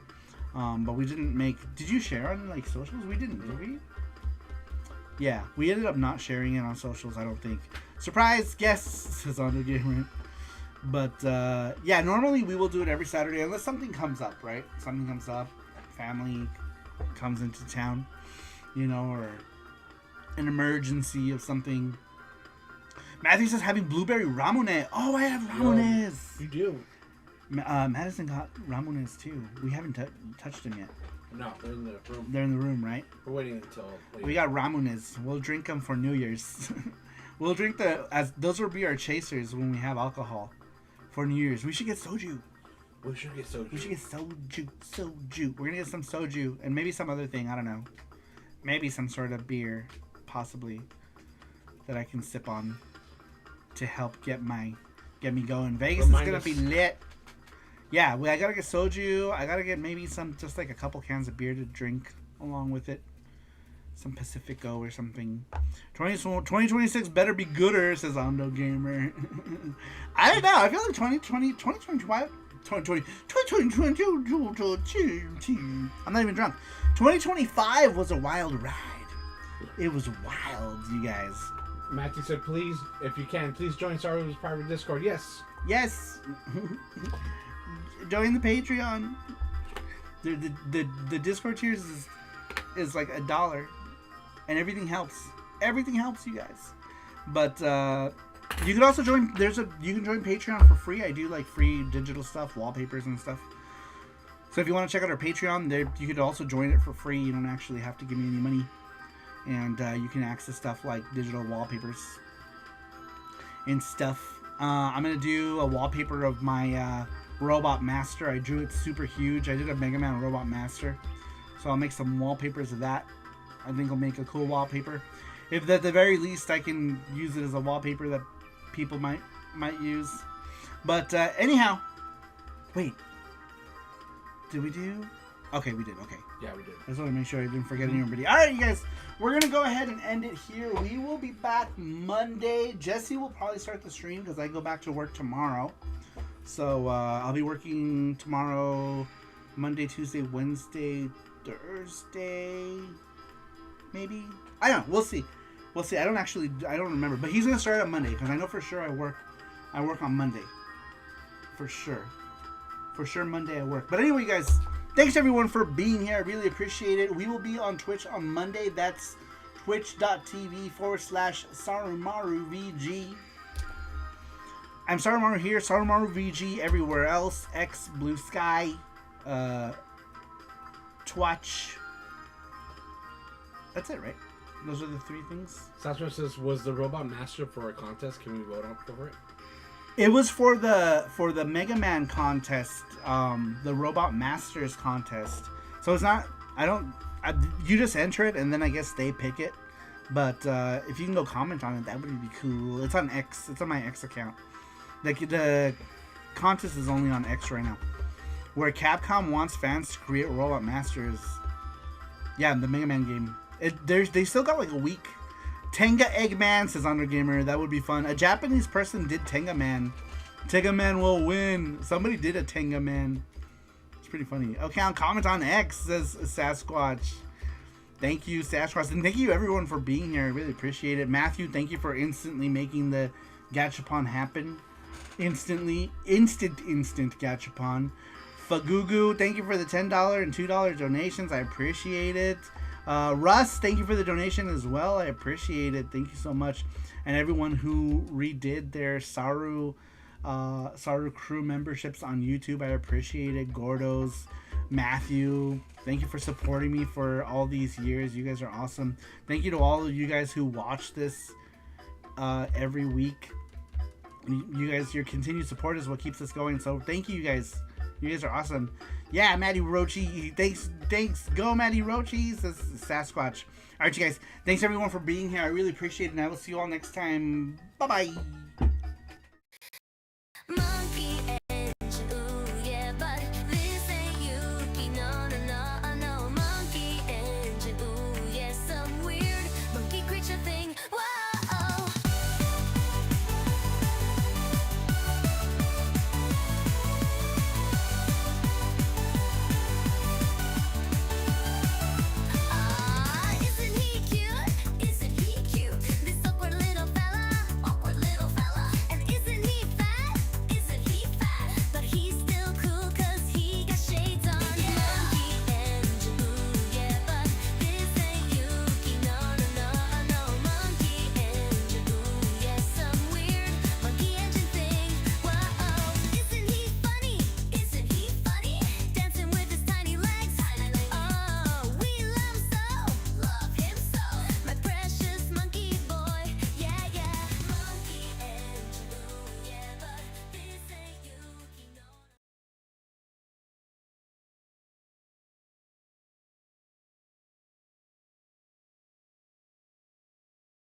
but we didn't make. Did you share on like socials? We didn't, did we? Yeah, we ended up not sharing it on socials. I don't think. Surprise guests, says on the gamer. But yeah, normally we will do it every Saturday unless something comes up, right? Something comes up, family comes into town. Or an emergency of something. Matthew says having blueberry ramune. Oh, I have ramones. You do. Madison got ramones too. We haven't touched them yet. No, they're in the room. They're in the room, right? We're waiting until later. We got ramones. We'll drink them for New Year's. We'll drink those will be our chasers when we have alcohol for New Year's. We should get soju. We should get soju. We're gonna get some soju and maybe some other thing. I don't know. maybe some sort of beer, possibly, that I can sip on to help get me going. Vegas is gonna be lit. Yeah, I gotta get soju. I gotta get maybe just like a couple cans of beer to drink along with it. Some Pacifico or something. 2026 better be gooder, says Ondo Gamer. I don't know. I feel like 2025. I'm not even drunk. 2025 was a wild ride. It was wild, you guys. Matthew said, please, if you can, please join Saru's private Discord. Yes. Yes. Join the Patreon. The Discord tiers is like $1, and everything helps. Everything helps, you guys. But you can also join. You can join Patreon for free. I do like free digital stuff, wallpapers and stuff. So if you want to check out our Patreon, there you could also join it for free. You don't actually have to give me any money, and you can access stuff like digital wallpapers and stuff. I'm gonna do a wallpaper of my Robot Master. I drew it super huge. I did a Mega Man Robot Master, so I'll make some wallpapers of that. I think I'll make a cool wallpaper. If at the very least I can use it as a wallpaper that people might use. But anyhow, wait, did we do? Okay, we did. Okay. Yeah, we did. I just want to make sure I didn't forget anybody. All right, you guys, we're gonna go ahead and end it here. We will be back Monday. Jesse will probably start the stream because I go back to work tomorrow. So I'll be working tomorrow, Monday, Tuesday, Wednesday, Thursday, maybe. I don't know. We'll see. We'll see. I don't remember. But he's gonna start on Monday because I know for sure I work on Monday. For sure. For sure Monday I work. But anyway, guys, thanks everyone for being here. I really appreciate it. We will be on Twitch on Monday. That's twitch.tv/SaruMaruVG. I'm SaruMaru here, SaruMaruVG everywhere else. X, Blue Sky, Twitch. That's it, right? Those are the 3 things. Sasha says, was the Robot Master for a contest? Can we vote on for it? It was for the Mega Man contest, the Robot Masters contest. So it's not. You just enter it and then I guess they pick it. But if you can go comment on it, that would be cool. It's on X. It's on my X account. The contest is only on X right now. Where Capcom wants fans to create Robot Masters. Yeah, the Mega Man game. They still got like a week. Tenga Eggman, says Undergamer. That would be fun. A Japanese person did Tenga Man. Tenga Man will win. Somebody did a Tenga Man. It's pretty funny. Okay, I'll comment on X, says Sasquatch. Thank you, Sasquatch. And thank you everyone for being here. I really appreciate it. Matthew, thank you for instantly making the Gachapon happen. Instant Gachapon. Fagugu, thank you for the $10 and $2 donations. I appreciate it. Russ, thank you for the donation as well. I appreciate it. Thank you so much. And everyone who redid their Saru crew memberships on YouTube, I appreciate it. Gordos, Matthew, thank you for supporting me for all these years. You guys are awesome. Thank you to all of you guys who watch this every week. You guys, your continued support is what keeps us going. So thank you guys. You guys are awesome. Yeah, Matty Rochi. Thanks. Go, Matty Rochi, says Sasquatch. All right, you guys. Thanks, everyone, for being here. I really appreciate it, and I will see you all next time. Bye-bye.